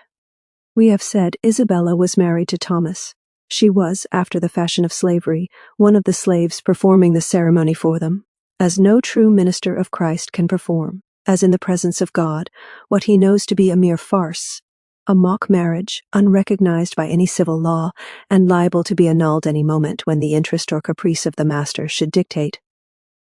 We have said Isabella was married to Thomas. She was, after the fashion of slavery, one of the slaves performing the ceremony for them, as no true minister of Christ can perform, as in the presence of God, what he knows to be a mere farce, a mock marriage, unrecognized by any civil law, and liable to be annulled any moment when the interest or caprice of the master should dictate.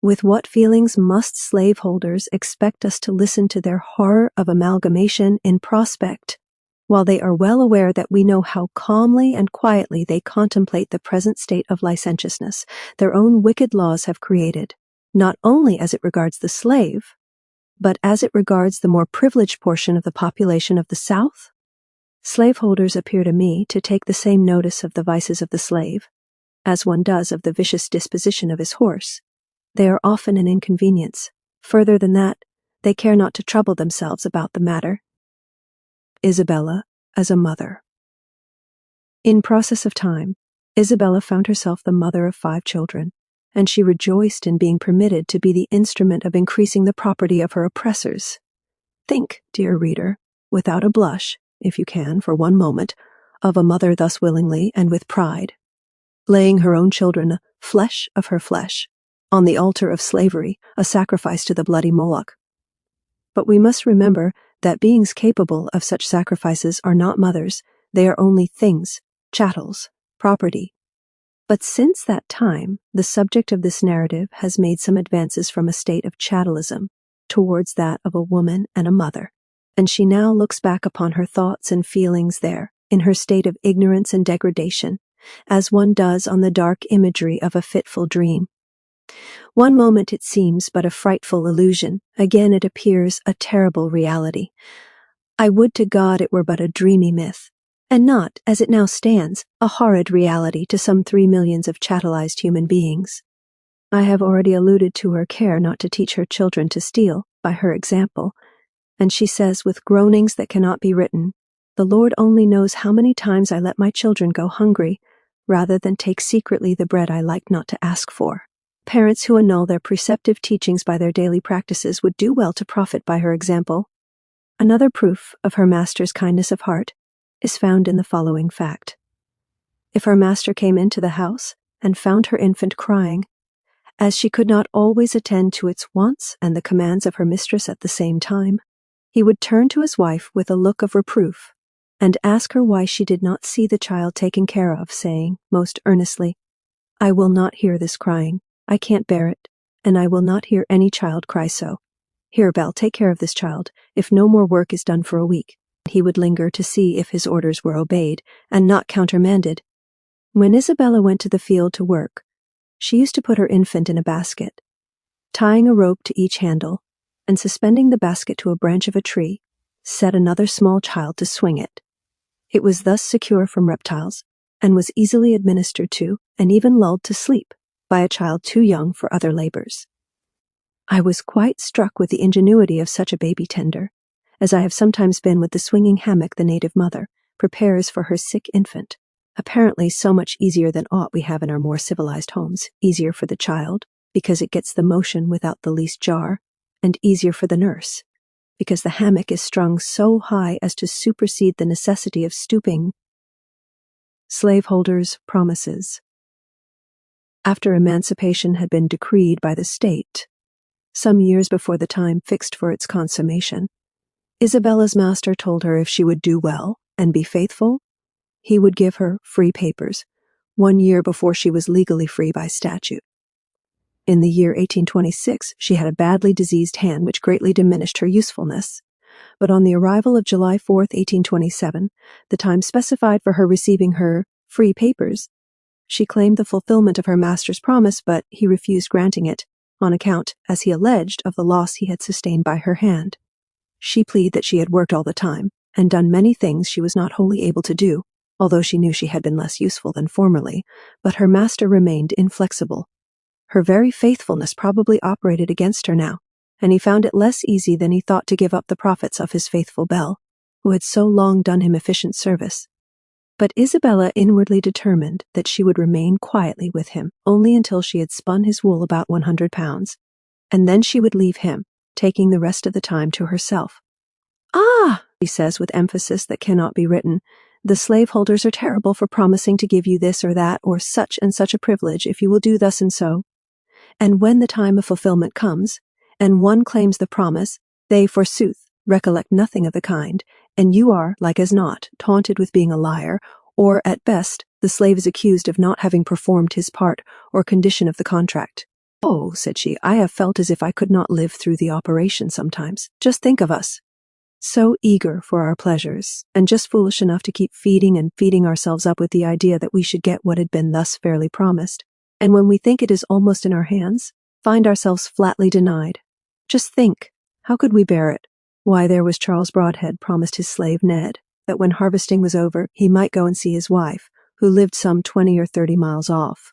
With what feelings must slaveholders expect us to listen to their horror of amalgamation in prospect, while they are well aware that we know how calmly and quietly they contemplate the present state of licentiousness their own wicked laws have created, not only as it regards the slave, but as it regards the more privileged portion of the population of the South? Slaveholders appear to me to take the same notice of the vices of the slave, as one does of the vicious disposition of his horse. They are often an inconvenience. Further than that, they care not to trouble themselves about the matter. Isabella as a mother. In process of time, Isabella found herself the mother of 5 children, and she rejoiced in being permitted to be the instrument of increasing the property of her oppressors. Think, dear reader, without a blush, if you can, for one moment, of a mother thus willingly and with pride, laying her own children, flesh of her flesh, on the altar of slavery, a sacrifice to the bloody Moloch. But we must remember that beings capable of such sacrifices are not mothers, they are only things, chattels, property. But since that time, the subject of this narrative has made some advances from a state of chattelism towards that of a woman and a mother, and she now looks back upon her thoughts and feelings there, in her state of ignorance and degradation, as one does on the dark imagery of a fitful dream. One moment it seems but a frightful illusion, again it appears a terrible reality. I would to God it were but a dreamy myth, and not, as it now stands, a horrid reality to some 3 millions of chattelized human beings. I have already alluded to her care not to teach her children to steal, by her example, and she says with groanings that cannot be written, "The Lord only knows how many times I let my children go hungry, rather than take secretly the bread I like not to ask for." Parents who annul their preceptive teachings by their daily practices would do well to profit by her example. Another proof of her master's kindness of heart is found in the following fact. If her master came into the house and found her infant crying, as she could not always attend to its wants and the commands of her mistress at the same time, he would turn to his wife with a look of reproof, and ask her why she did not see the child taken care of, saying, most earnestly, "I will not hear this crying. I can't bear it, and I will not hear any child cry so. Here, Belle, take care of this child, if no more work is done for a week." He would linger to see if his orders were obeyed, and not countermanded. When Isabella went to the field to work, she used to put her infant in a basket, tying a rope to each handle, and suspending the basket to a branch of a tree, set another small child to swing it. It was thus secure from reptiles, and was easily administered to, and even lulled to sleep, by a child too young for other labors. I was quite struck with the ingenuity of such a baby tender, as I have sometimes been with the swinging hammock the native mother prepares for her sick infant, apparently so much easier than aught we have in our more civilized homes, easier for the child, because it gets the motion without the least jar, and easier for the nurse, because the hammock is strung so high as to supersede the necessity of stooping. Slaveholders' promises. After emancipation had been decreed by the state, some years before the time fixed for its consummation, Isabella's master told her if she would do well and be faithful, he would give her free papers, 1 year before she was legally free by statute. In the year 1826, she had a badly diseased hand which greatly diminished her usefulness, but on the arrival of July 4th, 1827, the time specified for her receiving her free papers, she claimed the fulfillment of her master's promise, but he refused granting it, on account, as he alleged, of the loss he had sustained by her hand. She pleaded that she had worked all the time, and done many things she was not wholly able to do, although she knew she had been less useful than formerly, but her master remained inflexible. Her very faithfulness probably operated against her now, and he found it less easy than he thought to give up the profits of his faithful Belle, who had so long done him efficient service. But Isabella inwardly determined that she would remain quietly with him only until she had spun his wool about 100 pounds, and then she would leave him, taking the rest of the time to herself. "Ah," she says with emphasis that cannot be written, "the slaveholders are terrible for promising to give you this or that or such and such a privilege if you will do thus and so. And when the time of fulfillment comes, and one claims the promise, they, forsooth, recollect nothing of the kind, and you are, like as not, taunted with being a liar, or, at best, the slave is accused of not having performed his part or condition of the contract. Oh," said she, "I have felt as if I could not live through the operation sometimes. Just think of us, so eager for our pleasures, and just foolish enough to keep feeding and feeding ourselves up with the idea that we should get what had been thus fairly promised, and when we think it is almost in our hands, find ourselves flatly denied. Just think, how could we bear it? Why, there was Charles Broadhead promised his slave Ned that when harvesting was over he might go and see his wife, who lived some 20 or 30 miles off.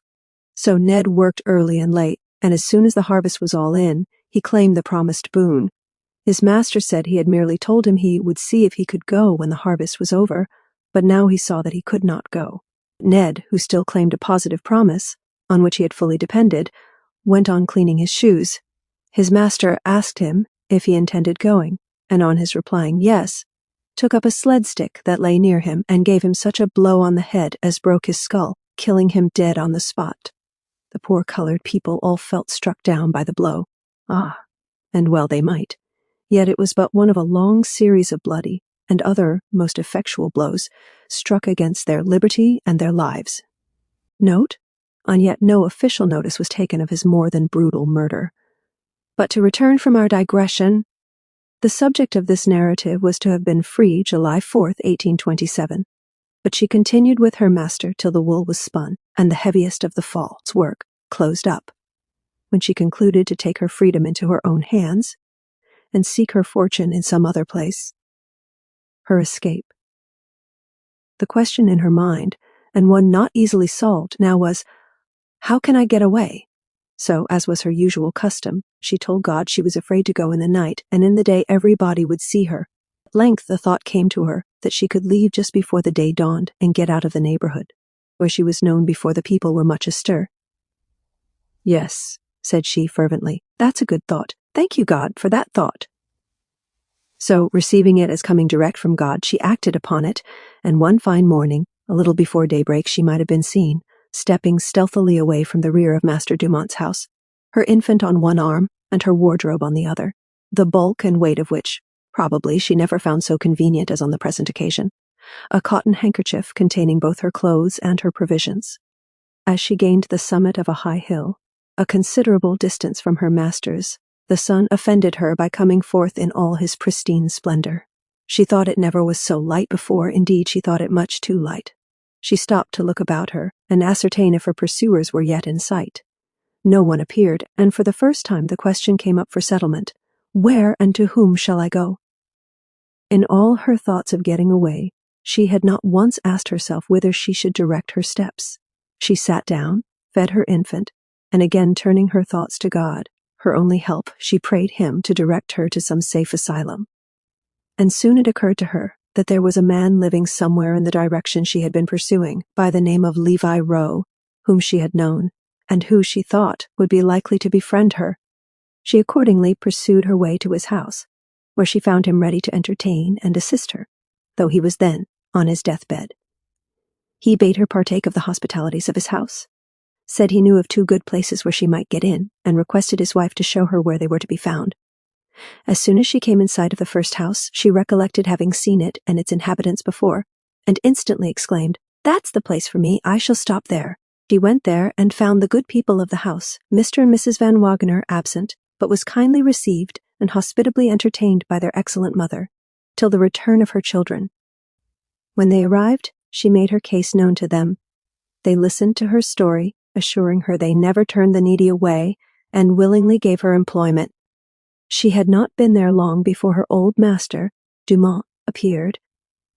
So Ned worked early and late, and as soon as the harvest was all in, he claimed the promised boon. His master said he had merely told him he would see if he could go when the harvest was over, but now he saw that he could not go. Ned, who still claimed a positive promise, on which he had fully depended, went on cleaning his shoes. His master asked him if he intended going, and on his replying yes, took up a sled stick that lay near him and gave him such a blow on the head as broke his skull, killing him dead on the spot. The poor colored people all felt struck down by the blow. Ah, and well they might. Yet it was but one of a long series of bloody and other most effectual blows struck against their liberty and their lives. Note, and yet no official notice was taken of his more than brutal murder. But to return from our digression, the subject of this narrative was to have been free July 4th, 1827, but she continued with her master till the wool was spun and the heaviest of the fall's work closed up, when she concluded to take her freedom into her own hands and seek her fortune in some other place. Her escape. The question in her mind, and one not easily solved now, was, how can I get away? So, as was her usual custom, she told God she was afraid to go in the night, and in the day everybody would see her. At length the thought came to her that she could leave just before the day dawned and get out of the neighborhood, where she was known before the people were much astir. Yes, said she fervently, that's a good thought. Thank you, God, for that thought. So, receiving it as coming direct from God, she acted upon it, and one fine morning, a little before daybreak, she might have been seen, stepping stealthily away from the rear of Master Dumont's house, her infant on one arm and her wardrobe on the other, the bulk and weight of which, probably, she never found so convenient as on the present occasion, a cotton handkerchief containing both her clothes and her provisions. As she gained the summit of a high hill, a considerable distance from her master's, the sun offended her by coming forth in all his pristine splendor. She thought it never was so light before, indeed she thought it much too light. She stopped to look about her and ascertain if her pursuers were yet in sight. No one appeared, and for the first time the question came up for settlement, where and to whom shall I go? In all her thoughts of getting away, she had not once asked herself whither she should direct her steps. She sat down, fed her infant, and again turning her thoughts to God, her only help, she prayed him to direct her to some safe asylum. And soon it occurred to her that there was a man living somewhere in the direction she had been pursuing, by the name of Levi Rowe, whom she had known, and who, she thought, would be likely to befriend her. She accordingly pursued her way to his house, where she found him ready to entertain and assist her, though he was then on his deathbed. He bade her partake of the hospitalities of his house, said he knew of 2 good places where she might get in, and requested his wife to show her where they were to be found. As soon as she came in sight of the first house, she recollected having seen it and its inhabitants before, and instantly exclaimed, "That's the place for me, I shall stop there." She went there and found the good people of the house, Mr. and Mrs. Van Wagner, absent, but was kindly received and hospitably entertained by their excellent mother, till the return of her children. When they arrived, she made her case known to them. They listened to her story, assuring her they never turned the needy away, and willingly gave her employment. She had not been there long before her old master, Dumont, appeared,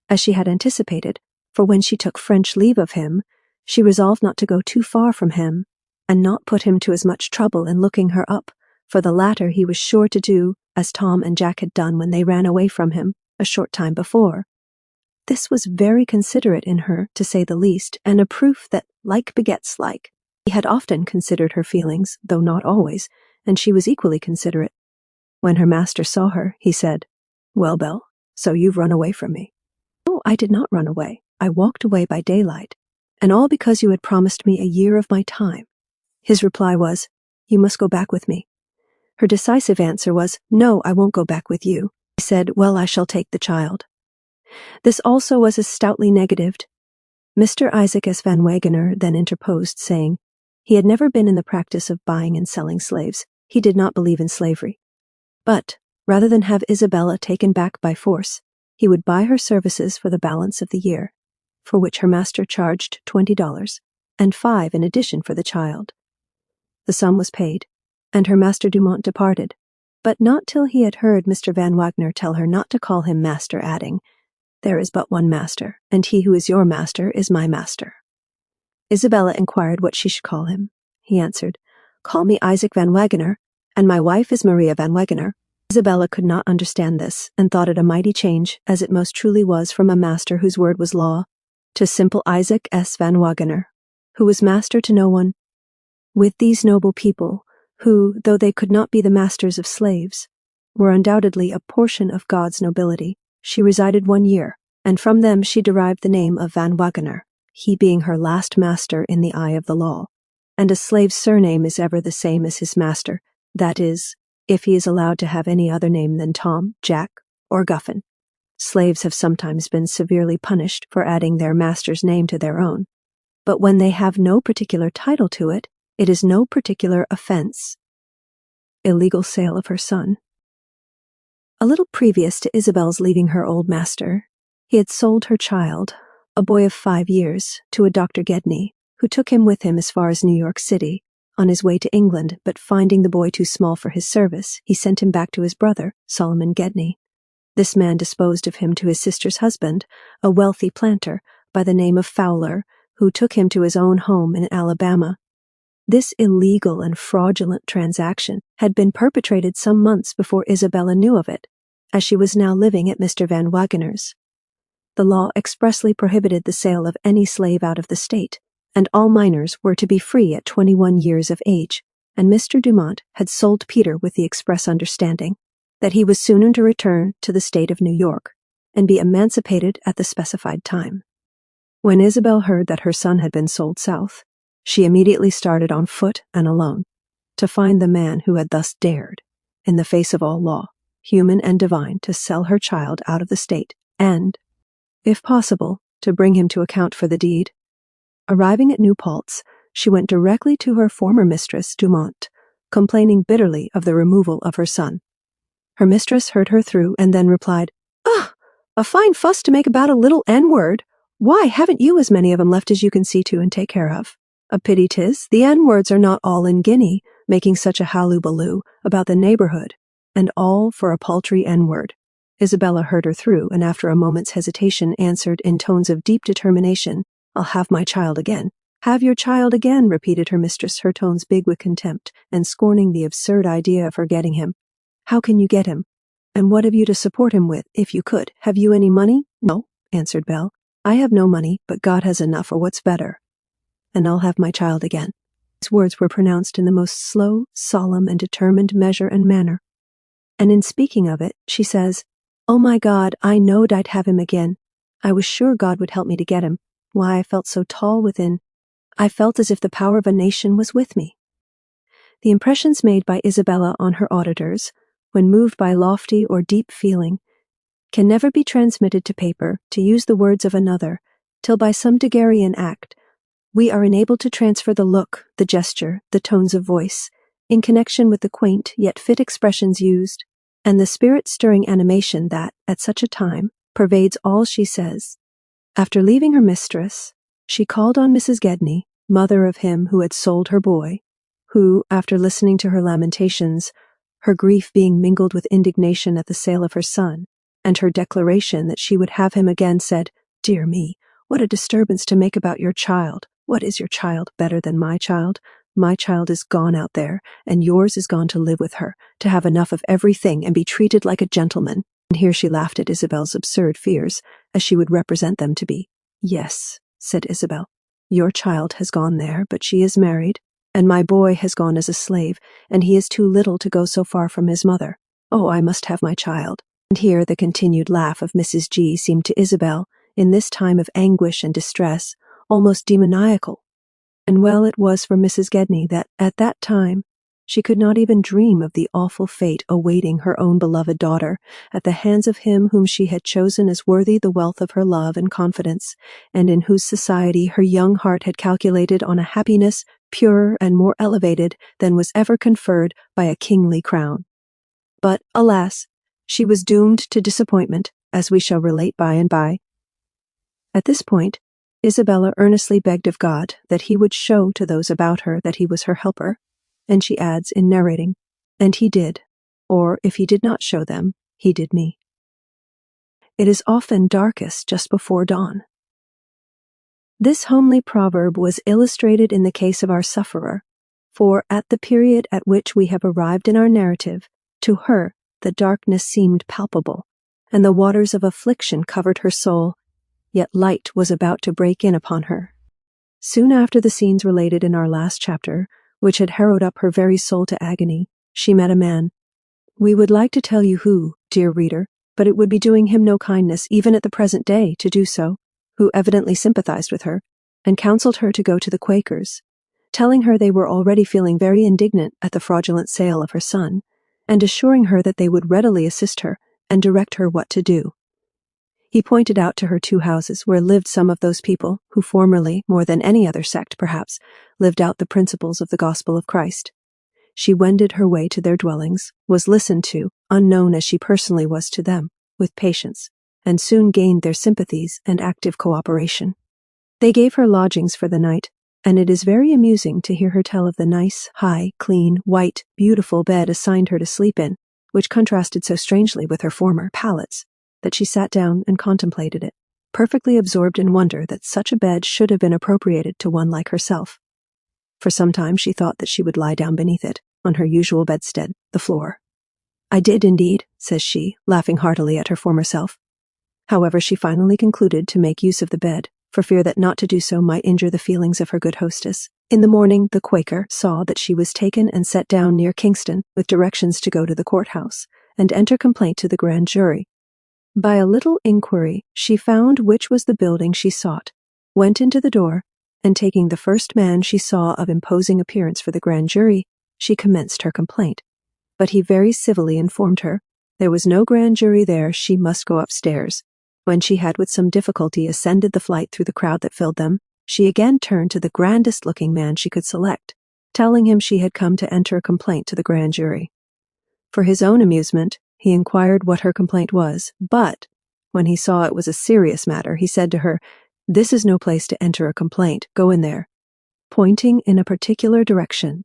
as she had anticipated, for when she took French leave of him, she resolved not to go too far from him, and not put him to as much trouble in looking her up, for the latter he was sure to do as Tom and Jack had done when they ran away from him a short time before. This was very considerate in her, to say the least, and a proof that like begets like. He had often considered her feelings, though not always, and she was equally considerate. When her master saw her, he said, "Well, Belle, so you've run away from me." "No, I did not run away. I walked away by daylight, and all because you had promised me a year of my time." His reply was, "You must go back with me." Her decisive answer was, "No, I won't go back with you." He said, "Well, I shall take the child." This also was as stoutly negatived. Mr. Isaac S. Van Wagener then interposed, saying, he had never been in the practice of buying and selling slaves. He did not believe in slavery. But, rather than have Isabella taken back by force, he would buy her services for the balance of the year, for which her master charged $20, and $5 in addition for the child. The sum was paid, and her master Dumont departed, but not till he had heard Mr. Van Wagner tell her not to call him master, adding, "There is but one master, and he who is your master is my master." Isabella inquired what she should call him. He answered, "Call me Isaac Van Wagener, and my wife is Maria Van Wagener." Isabella could not understand this, and thought it a mighty change, as it most truly was, from a master whose word was law, to simple Isaac S. Van Wagener, who was master to no one. With these noble people, who, though they could not be the masters of slaves, were undoubtedly a portion of God's nobility. She resided 1 year, and from them she derived the name of Van Wagener, he being her last master in the eye of the law. And a slave's surname is ever the same as his master, that is, if he is allowed to have any other name than Tom, Jack, or Guffin. Slaves have sometimes been severely punished for adding their master's name to their own, but when they have no particular title to it, it is no particular offense. Illegal sale of her son. A little previous to Isabel's leaving her old master, he had sold her child, a boy of 5 years, to a Dr. Gedney, who took him with him as far as New York City, on his way to England, but finding the boy too small for his service, he sent him back to his brother, Solomon Gedney. This man disposed of him to his sister's husband, a wealthy planter by the name of Fowler, who took him to his own home in Alabama. This illegal and fraudulent transaction had been perpetrated some months before Isabella knew of it, as she was now living at Mr. Van Wagener's. The law expressly prohibited the sale of any slave out of the state, and all minors were to be free at 21 years of age, and Mr. Dumont had sold Peter with the express understanding that he was soon to return to the state of New York and be emancipated at the specified time. When Isabel heard that her son had been sold south, she immediately started on foot and alone to find the man who had thus dared, in the face of all law, human and divine, to sell her child out of the state and, if possible, to bring him to account for the deed. Arriving at New Paltz, she went directly to her former mistress, Dumont, complaining bitterly of the removal of her son. Her mistress heard her through and then replied, "Ah, a fine fuss to make about a little N-word. Why, haven't you as many of 'em left as you can see to and take care of? A pity 'tis, the N-words are not all in Guinea, making such a halloo-baloo about the neighborhood, and all for a paltry N-word." Isabella heard her through, and after a moment's hesitation answered in tones of deep determination, "I'll have my child again." "Have your child again," repeated her mistress, her tones big with contempt, and scorning the absurd idea of her getting him. "How can you get him? And what have you to support him with, if you could? Have you any money?" "No," answered Belle. "I have no money, but God has enough, or what's better. And I'll have my child again." These words were pronounced in the most slow, solemn, and determined measure and manner. And in speaking of it, she says, "Oh my God, I knowed I'd have him again. I was sure God would help me to get him. Why, I felt so tall within. I felt as if the power of a nation was with me." The impressions made by Isabella on her auditors, when moved by lofty or deep feeling, can never be transmitted to paper, to use the words of another, till by some Daguerrean act we are enabled to transfer the look, the gesture, the tones of voice, in connection with the quaint yet fit expressions used, and the spirit-stirring animation that, at such a time, pervades all she says. After leaving her mistress, she called on Mrs. Gedney, mother of him who had sold her boy, who, after listening to her lamentations, her grief being mingled with indignation at the sale of her son, and her declaration that she would have him again, said, "Dear me, what a disturbance to make about your child. What is your child better than my child? My child is gone out there, and yours is gone to live with her, to have enough of everything and be treated like a gentleman." And here she laughed at Isabel's absurd fears, as she would represent them to be. "Yes," said Isabel, "your child has gone there, but she is married, and my boy has gone as a slave, and he is too little to go so far from his mother. Oh, I must have my child." And here the continued laugh of Mrs. G. seemed to Isabel, in this time of anguish and distress, almost demoniacal. And well it was for Mrs. Gedney that, at that time, she could not even dream of the awful fate awaiting her own beloved daughter at the hands of him whom she had chosen as worthy the wealth of her love and confidence, and in whose society her young heart had calculated on a happiness purer and more elevated than was ever conferred by a kingly crown. But, alas, she was doomed to disappointment, as we shall relate by and by. At this point, Isabella earnestly begged of God that he would show to those about her that he was her helper, and she adds in narrating, "And he did, or if he did not show them, he did me." It is often darkest just before dawn. This homely proverb was illustrated in the case of our sufferer, for at the period at which we have arrived in our narrative, to her the darkness seemed palpable, and the waters of affliction covered her soul, yet light was about to break in upon her. Soon after the scenes related in our last chapter, which had harrowed up her very soul to agony, she met a man, We would like to tell you who, dear reader, but it would be doing him no kindness even at the present day to do so, who evidently sympathized with her, and counseled her to go to the Quakers, telling her they were already feeling very indignant at the fraudulent sale of her son, and assuring her that they would readily assist her and direct her what to do. He pointed out to her 2 houses where lived some of those people who formerly, more than any other sect perhaps, lived out the principles of the gospel of Christ. She wended her way to their dwellings, was listened to, unknown as she personally was to them, with patience, and soon gained their sympathies and active cooperation. They gave her lodgings for the night, and it is very amusing to hear her tell of the nice, high, clean, white, beautiful bed assigned her to sleep in, which contrasted so strangely with her former pallets, that she sat down and contemplated it, perfectly absorbed in wonder that such a bed should have been appropriated to one like herself. For some time she thought that she would lie down beneath it, on her usual bedstead, the floor. I did indeed, says she, laughing heartily at her former self. However, she finally concluded to make use of the bed, for fear that not to do so might injure the feelings of her good hostess. In the morning, the Quaker saw that she was taken and set down near Kingston, with directions to go to the courthouse, and enter complaint to the grand jury. By a little inquiry, she found which was the building she sought, went into the door, and taking the first man she saw of imposing appearance for the grand jury, she commenced her complaint. But he very civilly informed her there was no grand jury there, she must go upstairs. When she had with some difficulty ascended the flight through the crowd that filled them, she again turned to the grandest-looking man she could select, telling him she had come to enter a complaint to the grand jury. For his own amusement, he inquired what her complaint was, but when he saw it was a serious matter, he said to her, "This is no place to enter a complaint, go in there," pointing in a particular direction.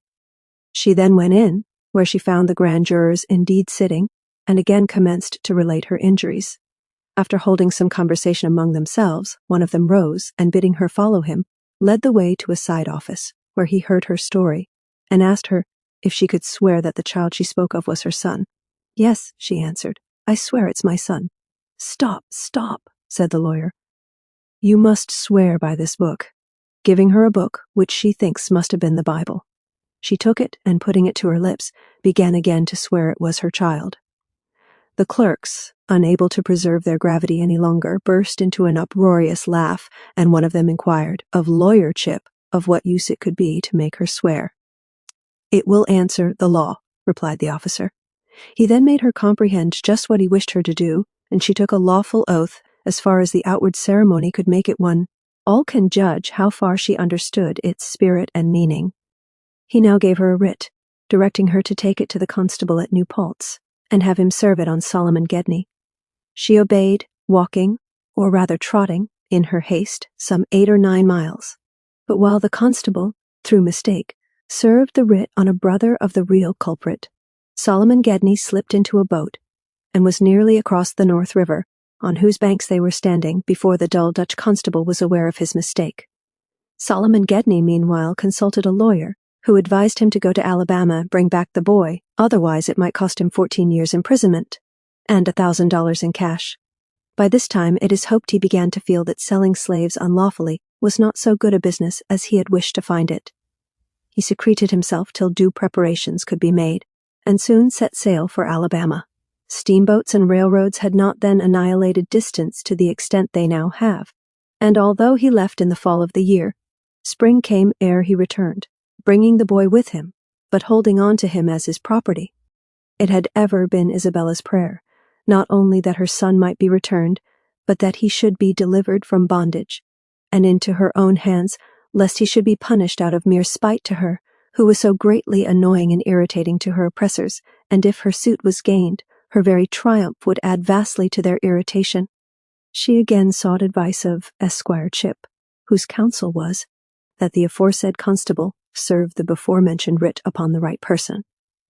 She then went in, where she found the grand jurors indeed sitting, and again commenced to relate her injuries. After holding some conversation among themselves, one of them rose, and bidding her follow him, led the way to a side office, where he heard her story, and asked her if she could swear that the child she spoke of was her son. "Yes," she answered, "I swear it's my son." "Stop, stop," said the lawyer. "You must swear by this book," giving her a book which she thinks must have been the Bible. She took it, and putting it to her lips, began again to swear it was her child. The clerks, unable to preserve their gravity any longer, burst into an uproarious laugh, and one of them inquired of Lawyer Chip of what use it could be to make her swear. "It will answer the law," replied the officer. He then made her comprehend just what he wished her to do, and she took a lawful oath, as far as the outward ceremony could make it one. All can judge how far she understood its spirit and meaning. He now gave her a writ, directing her to take it to the constable at New Paltz, and have him serve it on Solomon Gedney. She obeyed, walking, or rather trotting, in her haste, some 8 or 9 miles. But while the constable, through mistake, served the writ on a brother of the real culprit, Solomon Gedney slipped into a boat, and was nearly across the North River, on whose banks they were standing, before the dull Dutch constable was aware of his mistake. Solomon Gedney, meanwhile, consulted a lawyer, who advised him to go to Alabama, bring back the boy, otherwise it might cost him 14 years' imprisonment, and $1,000 in cash. By this time it is hoped he began to feel that selling slaves unlawfully was not so good a business as he had wished to find it. He secreted himself till due preparations could be made, and soon set sail for Alabama. Steamboats and railroads had not then annihilated distance to the extent they now have, and although he left in the fall of the year, spring came ere he returned, bringing the boy with him, but holding on to him as his property. It had ever been Isabella's prayer, not only that her son might be returned, but that he should be delivered from bondage, and into her own hands, lest he should be punished out of mere spite to her, who was so greatly annoying and irritating to her oppressors, and if her suit was gained, her very triumph would add vastly to their irritation. She again sought advice of Esquire Chip, whose counsel was that the aforesaid constable serve the before-mentioned writ upon the right person.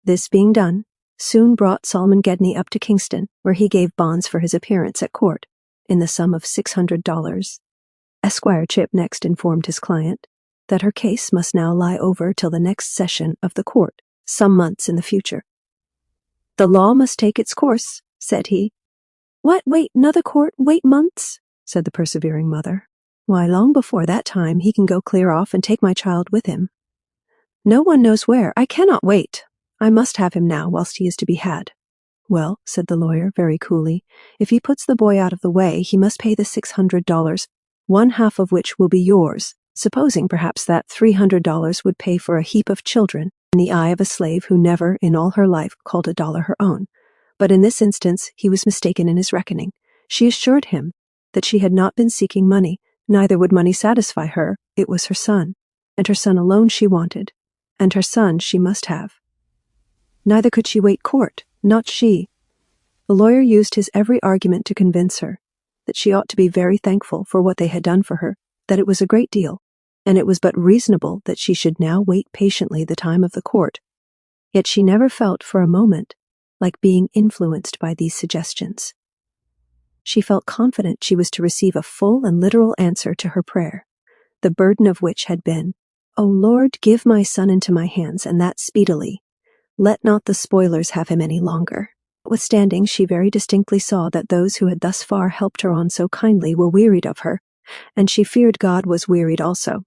This being done, soon brought Solomon Gedney up to Kingston, where he gave bonds for his appearance at court, in the sum of $600. Esquire Chip next informed his client that her case must now lie over till the next session of the court, some months in the future. "The law must take its course," said he. "What, wait another court, wait months?" said the persevering mother. "Why, long before that time he can go clear off and take my child with him. No one knows where. I cannot wait. I must have him now whilst he is to be had." "Well," said the lawyer very coolly, "if he puts the boy out of the way, he must pay the $600, one half of which will be yours, supposing perhaps that $300 would pay for a heap of children in the eye of a slave who never in all her life called a dollar her own." But in this instance he was mistaken in his reckoning. She assured him that she had not been seeking money, neither would money satisfy her. It was her son, and her son alone she wanted, and her son she must have. Neither could she wait court, not she. The lawyer used his every argument to convince her that she ought to be very thankful for what they had done for her, that it was a great deal, and it was but reasonable that she should now wait patiently the time of the court. Yet she never felt for a moment like being influenced by these suggestions. She felt confident she was to receive a full and literal answer to her prayer, the burden of which had been, "O Lord, give my son into my hands, and that speedily. Let not the spoilers have him any longer." Notwithstanding, she very distinctly saw that those who had thus far helped her on so kindly were wearied of her, and she feared God was wearied also.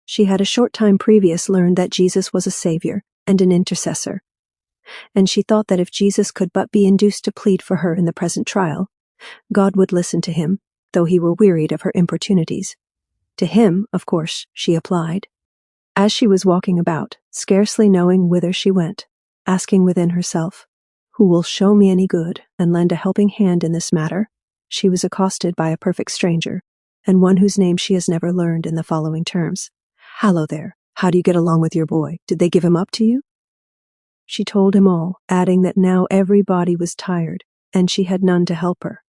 She had a short time previous learned that Jesus was a Savior and an intercessor, and she thought that if Jesus could but be induced to plead for her in the present trial, God would listen to him, though he were wearied of her importunities. To him, of course, she applied. As she was walking about, scarcely knowing whither she went, asking within herself, "Who will show me any good and lend a helping hand in this matter?" she was accosted by a perfect stranger, and one whose name she has never learned, in the following terms: "Hallo there, how do you get along with your boy? Did they give him up to you?" She told him all, adding that now everybody was tired, and she had none to help her.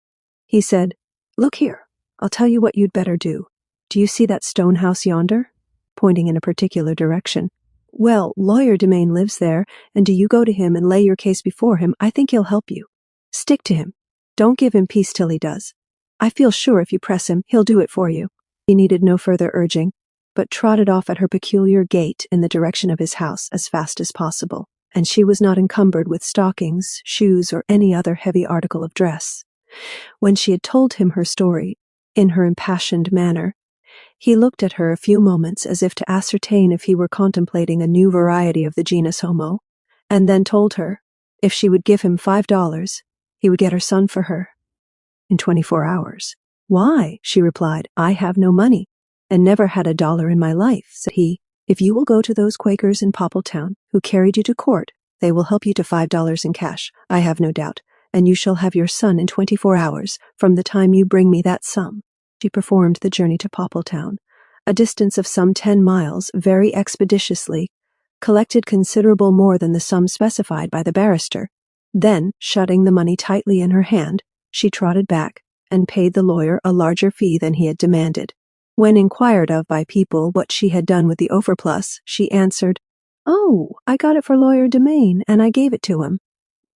He said, "Look here, I'll tell you what you'd better do. Do you see that stone house yonder?" pointing in a particular direction. "Well, Lawyer Demain lives there, and do you go to him and lay your case before him. I think he'll help you. Stick to him. Don't give him peace till he does. I feel sure if you press him, he'll do it for you." He needed no further urging, but trotted off at her peculiar gait in the direction of his house as fast as possible, and she was not encumbered with stockings, shoes, or any other heavy article of dress. When she had told him her story, in her impassioned manner, he looked at her a few moments as if to ascertain if he were contemplating a new variety of the genus homo, and then told her, if she would give him $5, he would get her son for her in 24 hours. "Why?" she replied. "I have no money, and never had a dollar in my life," said he. "If you will go to those Quakers in Poppletown who carried you to court, they will help you to $5 in cash, I have no doubt, and you shall have your son in 24 hours from the time you bring me that sum." She performed the journey to Poppletown, a distance of some 10 miles, very expeditiously, collected considerable more than the sum specified by the barrister. Then, shutting the money tightly in her hand, she trotted back and paid the lawyer a larger fee than he had demanded. When inquired of by people what she had done with the overplus, she answered, "Oh, I got it for Lawyer Demain, and I gave it to him."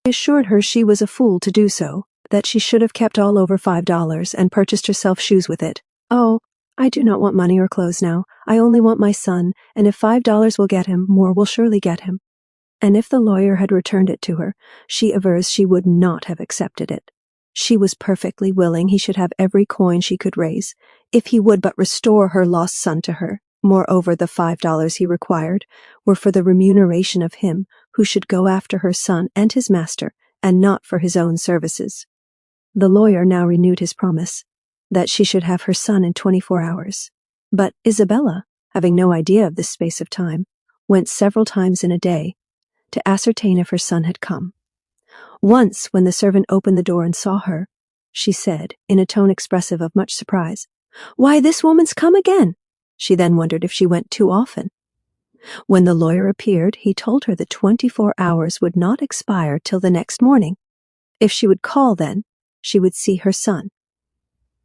He assured her she was a fool to do so, that she should have kept all over $5 and purchased herself shoes with it. "Oh, I do not want money or clothes now. I only want my son, and if $5 will get him, more will surely get him." And if the lawyer had returned it to her, she avers she would not have accepted it. She was perfectly willing he should have every coin she could raise, if he would but restore her lost son to her. Moreover, the $5 he required were for the remuneration of him who should go after her son and his master, and not for his own services. The lawyer now renewed his promise that she should have her son in 24 hours. But Isabella, having no idea of this space of time, went several times in a day to ascertain if her son had come. Once, when the servant opened the door and saw her, she said, in a tone expressive of much surprise, "Why, this woman's come again." She then wondered if she went too often. When the lawyer appeared, he told her the 24 hours would not expire till the next morning. If she would call then, she would see her son.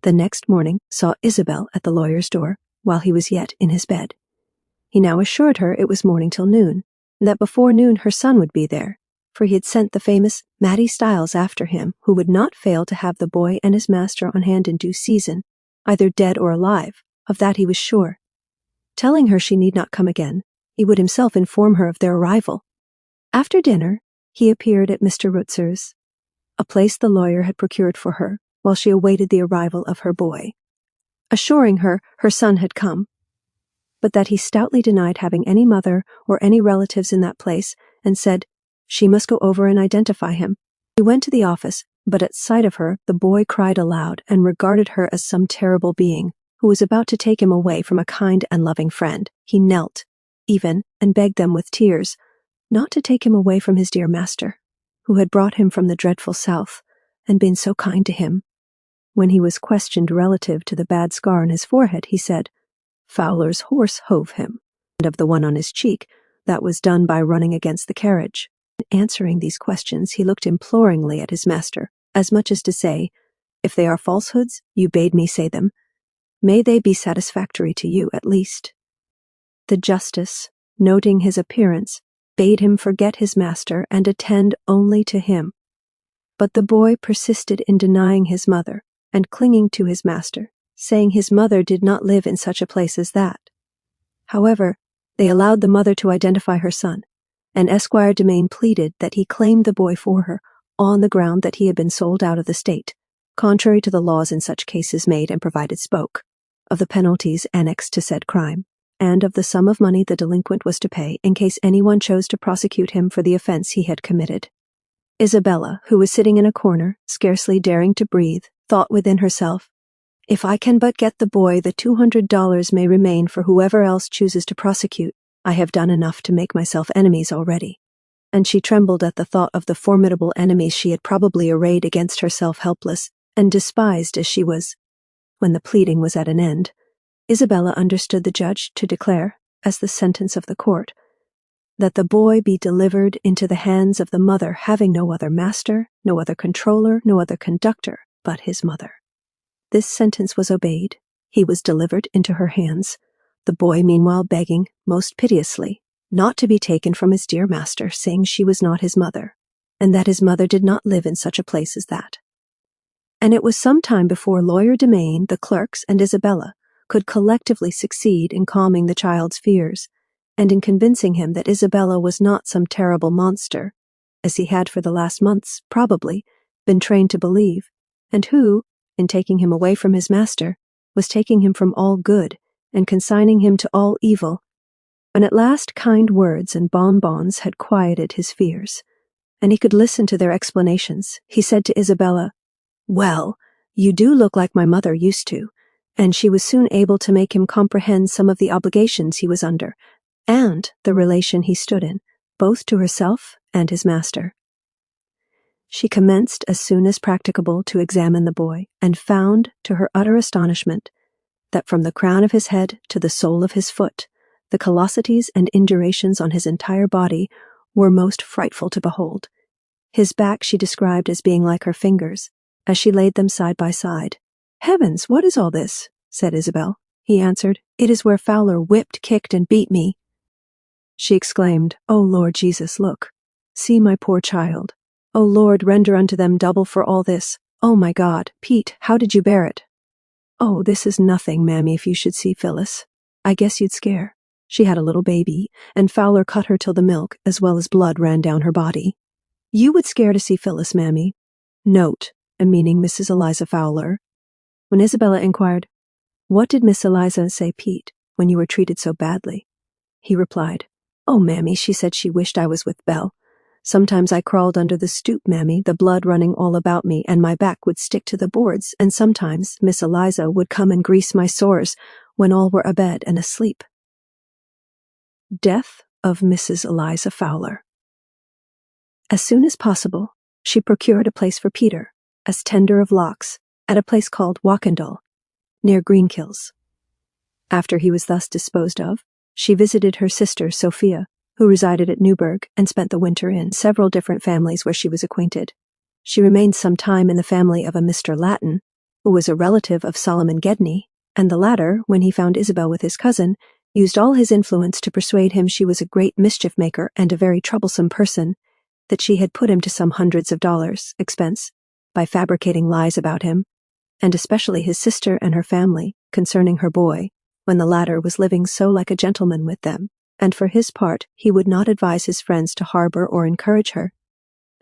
The next morning saw Isabel at the lawyer's door, while he was yet in his bed. He now assured her it was morning till noon, and that before noon her son would be there, for he had sent the famous Mattie Stiles after him, who would not fail to have the boy and his master on hand in due season, either dead or alive. Of that he was sure. Telling her she need not come again, he would himself inform her of their arrival. After dinner, he appeared at Mr. Rutzer's, a place the lawyer had procured for her, while she awaited the arrival of her boy, assuring her her son had come, but that he stoutly denied having any mother or any relatives in that place, and said she must go over and identify him. He went to the office, but at sight of her, the boy cried aloud and regarded her as some terrible being who was about to take him away from a kind and loving friend. He knelt, even, and begged them with tears, not to take him away from his dear master, who had brought him from the dreadful South and been so kind to him. When he was questioned relative to the bad scar on his forehead, he said, "Fowler's horse hove him," and of the one on his cheek, that was done by running against the carriage. Answering these questions, he looked imploringly at his master, as much as to say, "If they are falsehoods, you bade me say them. May they be satisfactory to you, at least." The justice, noting his appearance, bade him forget his master and attend only to him. But the boy persisted in denying his mother and clinging to his master, saying his mother did not live in such a place as that. However, they allowed the mother to identify her son, and Esquire Demain pleaded that he claimed the boy for her on the ground that he had been sold out of the state, contrary to the laws in such cases made and provided spoke of the penalties annexed to said crime, and of the sum of money the delinquent was to pay in case anyone chose to prosecute him for the offense he had committed. Isabella, who was sitting in a corner, scarcely daring to breathe, thought within herself, "If I can but get the boy, the $200 may remain for whoever else chooses to prosecute. I have done enough to make myself enemies already." And she trembled at the thought of the formidable enemies she had probably arrayed against herself, helpless and despised as she was. When the pleading was at an end, Isabella understood the judge to declare, as the sentence of the court, that the boy be delivered into the hands of the mother, having no other master, no other controller, no other conductor but his mother. This sentence was obeyed. He was delivered into her hands, the boy meanwhile begging, most piteously, not to be taken from his dear master, saying she was not his mother, and that his mother did not live in such a place as that. And it was some time before Lawyer Demain, the clerks, and Isabella could collectively succeed in calming the child's fears, and in convincing him that Isabella was not some terrible monster, as he had for the last months, probably, been trained to believe, and who, in taking him away from his master, was taking him from all good and consigning him to all evil. When at last kind words and bonbons had quieted his fears, and he could listen to their explanations, he said to Isabella, "Well, you do look like my mother used to," and she was soon able to make him comprehend some of the obligations he was under, and the relation he stood in, both to herself and his master. She commenced as soon as practicable to examine the boy, and found, to her utter astonishment, that from the crown of his head to the sole of his foot, the callosities and indurations on his entire body were most frightful to behold. His back she described as being like her fingers, as she laid them side by side. "Heavens, what is all this?" said Isabel. He answered, "It is where Fowler whipped, kicked, and beat me." She exclaimed, "O Lord Jesus, look. See my poor child. O Lord, render unto them double for all this. Oh my God, Pete, how did you bear it?" "Oh, this is nothing, Mammy, if you should see Phyllis. I guess you'd scare. She had a little baby, and Fowler cut her till the milk, as well as blood, ran down her body. You would scare to see Phyllis, Mammy." Note, meaning Mrs. Eliza Fowler. When Isabella inquired, "What did Miss Eliza say, Pete, when you were treated so badly?" he replied, "Oh, Mammy, she said she wished I was with Belle. Sometimes I crawled under the stoop, Mammy, the blood running all about me, and my back would stick to the boards, and sometimes Miss Eliza would come and grease my sores when all were abed and asleep." Death of Mrs. Eliza Fowler. As soon as possible, she procured a place for Peter, as tender of locks, at a place called Wakendall, near Greenkills. After he was thus disposed of, she visited her sister, Sophia, who resided at Newburgh, and spent the winter in several different families where she was acquainted. She remained some time in the family of a Mr. Latin, who was a relative of Solomon Gedney, and the latter, when he found Isabel with his cousin, used all his influence to persuade him she was a great mischief-maker and a very troublesome person, that she had put him to some hundreds of dollars' expense by fabricating lies about him, and especially his sister and her family, concerning her boy, when the latter was living so like a gentleman with them, and for his part he would not advise his friends to harbor or encourage her.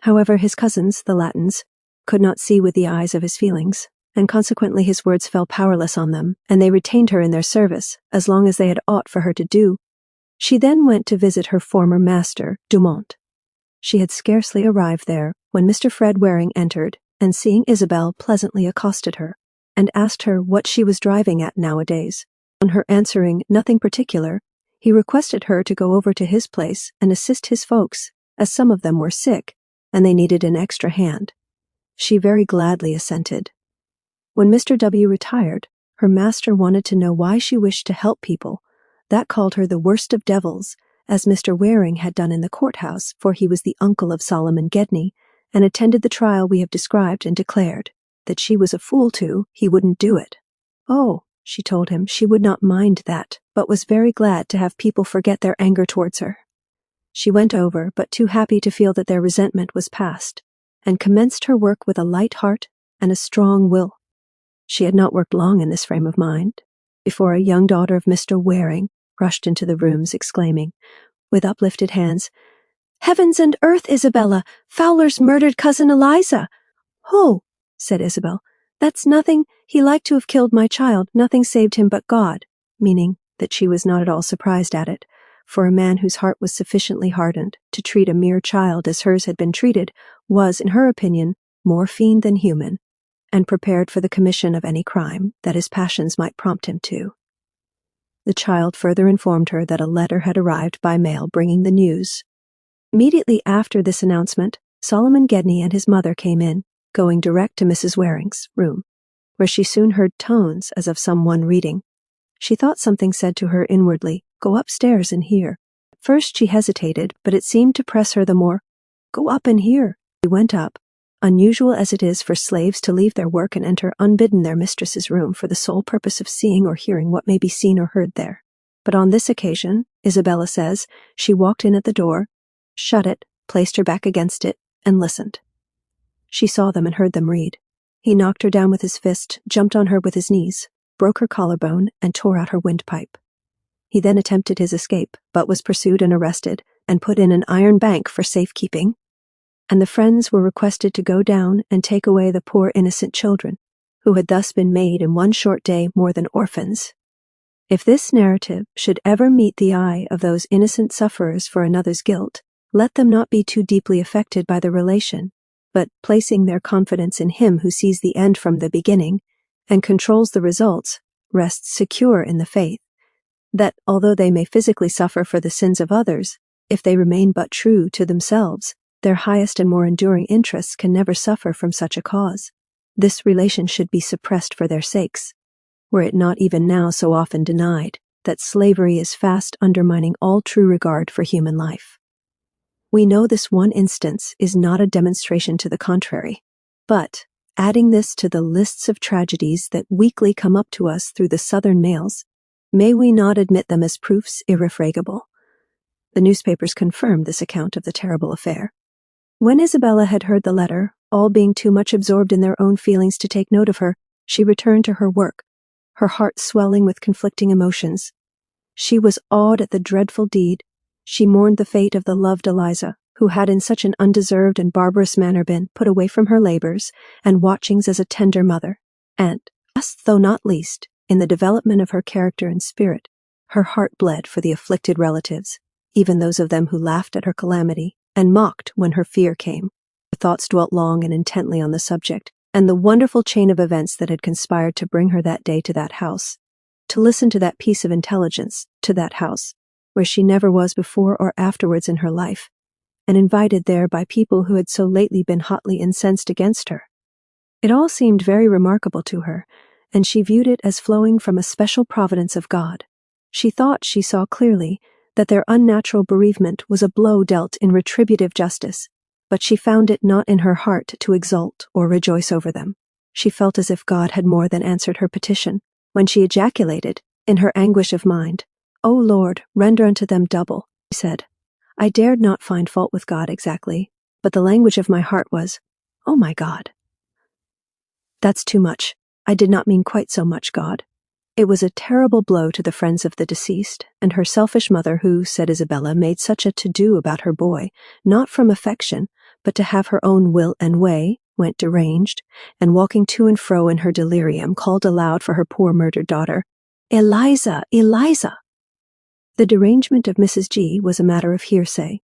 However, his cousins, the Latins, could not see with the eyes of his feelings, and consequently his words fell powerless on them, and they retained her in their service as long as they had aught for her to do. She then went to visit her former master, Dumont, She had scarcely arrived there when Mr. Fred Waring entered, and seeing Isabel pleasantly accosted her, and asked her what she was driving at nowadays. On her answering nothing particular, he requested her to go over to his place and assist his folks, as some of them were sick, and they needed an extra hand. She very gladly assented. When Mr. W. retired, her master wanted to know why she wished to help people. That called her the worst of devils, as Mr. Waring had done in the courthouse, for he was the uncle of Solomon Gedney, and attended the trial we have described, and declared that she was a fool he wouldn't do it. Oh, she told him she would not mind that, but was very glad to have people forget their anger towards her. She went over, but too happy to feel that their resentment was past, and commenced her work with a light heart and a strong will. She had not worked long in this frame of mind, before a young daughter of Mr. Waring rushed into the rooms, exclaiming, with uplifted hands, "Heavens and earth, Isabella! Fowler's murdered cousin Eliza!" "Oh," said Isabel, "that's nothing. He liked to have killed my child. Nothing saved him but God," meaning that she was not at all surprised at it, for a man whose heart was sufficiently hardened to treat a mere child as hers had been treated was, in her opinion, more fiend than human, and prepared for the commission of any crime that his passions might prompt him to. The child further informed her that a letter had arrived by mail bringing the news. Immediately after this announcement, Solomon Gedney and his mother came in, going direct to Mrs. Waring's room, where she soon heard tones as of someone reading. She thought something said to her inwardly, "Go upstairs and hear." At first she hesitated, but it seemed to press her the more. "Go up and hear." She went up, unusual as it is for slaves to leave their work and enter unbidden their mistress's room for the sole purpose of seeing or hearing what may be seen or heard there. But on this occasion, Isabella says, she walked in at the door, shut it, placed her back against it, and listened. She saw them and heard them read. He knocked her down with his fist, jumped on her with his knees, broke her collarbone, and tore out her windpipe. He then attempted his escape, but was pursued and arrested, and put in an iron bank for safekeeping, and the friends were requested to go down and take away the poor innocent children, who had thus been made in one short day more than orphans. If this narrative should ever meet the eye of those innocent sufferers for another's guilt, let them not be too deeply affected by the relation, but placing their confidence in Him who sees the end from the beginning and controls the results, rest secure in the faith that, although they may physically suffer for the sins of others, if they remain but true to themselves, their highest and more enduring interests can never suffer from such a cause. This relation should be suppressed for their sakes, were it not even now so often denied that slavery is fast undermining all true regard for human life. We know this one instance is not a demonstration to the contrary, but, adding this to the lists of tragedies that weekly come up to us through the Southern mails, may we not admit them as proofs irrefragable? The newspapers confirmed this account of the terrible affair. When Isabella had heard the letter, all being too much absorbed in their own feelings to take note of her, she returned to her work, her heart swelling with conflicting emotions. She was awed at the dreadful deed. She mourned the fate of the loved Eliza, who had in such an undeserved and barbarous manner been put away from her labors and watchings as a tender mother, and, last though not least, in the development of her character and spirit, her heart bled for the afflicted relatives, even those of them who laughed at her calamity and mocked when her fear came. Her thoughts dwelt long and intently on the subject, and the wonderful chain of events that had conspired to bring her that day to that house, to listen to that piece of intelligence, to that house, where she never was before or afterwards in her life, and invited there by people who had so lately been hotly incensed against her. It all seemed very remarkable to her, and she viewed it as flowing from a special providence of God. She thought she saw clearly that their unnatural bereavement was a blow dealt in retributive justice, but she found it not in her heart to exult or rejoice over them. She felt as if God had more than answered her petition, when she ejaculated, in her anguish of mind, "O Lord, render unto them double." She said, "I dared not find fault with God exactly, but the language of my heart was, 'Oh my God, that's too much. I did not mean quite so much, God.'" It was a terrible blow to the friends of the deceased, and her selfish mother who, said Isabella, made such a to-do about her boy, not from affection, but to have her own will and way, went deranged, and walking to and fro in her delirium, called aloud for her poor murdered daughter, "Eliza, Eliza!" The derangement of Mrs. G. was a matter of hearsay,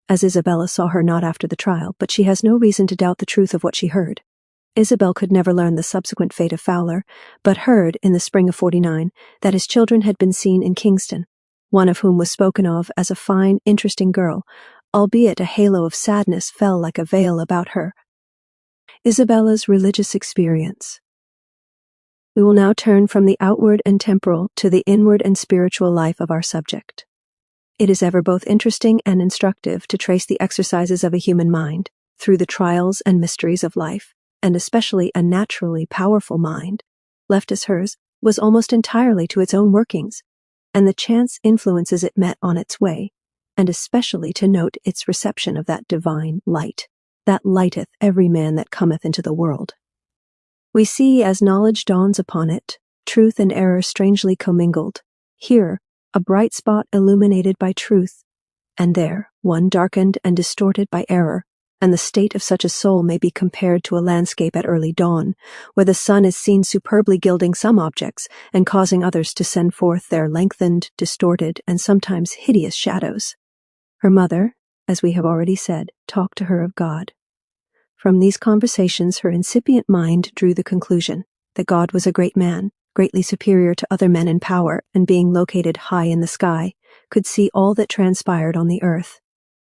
as Isabella saw her not after the trial, but she has no reason to doubt the truth of what she heard. Isabel could never learn the subsequent fate of Fowler, but heard, in the spring of '49, that his children had been seen in Kingston, one of whom was spoken of as a fine, interesting girl, albeit a halo of sadness fell like a veil about her. Isabella's religious experience. We will now turn from the outward and temporal to the inward and spiritual life of our subject. It is ever both interesting and instructive to trace the exercises of a human mind through the trials and mysteries of life, and especially a naturally powerful mind, left as hers, was almost entirely to its own workings, and the chance influences it met on its way, and especially to note its reception of that divine light, that lighteth every man that cometh into the world. We see, as knowledge dawns upon it, truth and error strangely commingled, here a bright spot illuminated by truth, and there one darkened and distorted by error, and the state of such a soul may be compared to a landscape at early dawn, where the sun is seen superbly gilding some objects and causing others to send forth their lengthened, distorted, and sometimes hideous shadows. Her mother, as we have already said, talked to her of God. From these conversations her incipient mind drew the conclusion that God was a great man, greatly superior to other men in power, and being located high in the sky, could see all that transpired on the earth.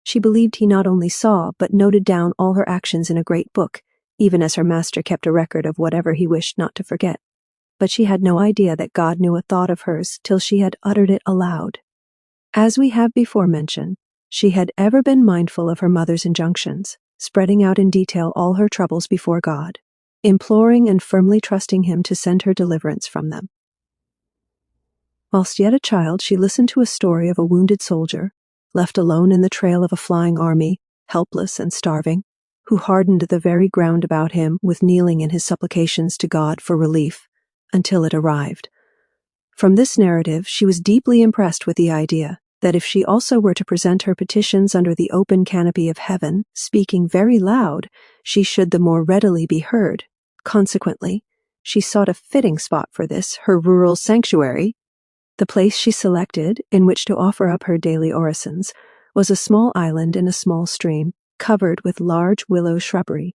She believed he not only saw, but noted down all her actions in a great book, even as her master kept a record of whatever he wished not to forget. But she had no idea that God knew a thought of hers till she had uttered it aloud. As we have before mentioned, she had ever been mindful of her mother's injunctions, spreading out in detail all her troubles before God, imploring and firmly trusting him to send her deliverance from them. Whilst yet a child, she listened to a story of a wounded soldier, left alone in the trail of a flying army, helpless and starving, who hardened the very ground about him with kneeling in his supplications to God for relief, until it arrived. From this narrative, she was deeply impressed with the idea that if she also were to present her petitions under the open canopy of heaven, speaking very loud, she should the more readily be heard. Consequently, she sought a fitting spot for this, her rural sanctuary. The place she selected, in which to offer up her daily orisons, was a small island in a small stream, covered with large willow shrubbery,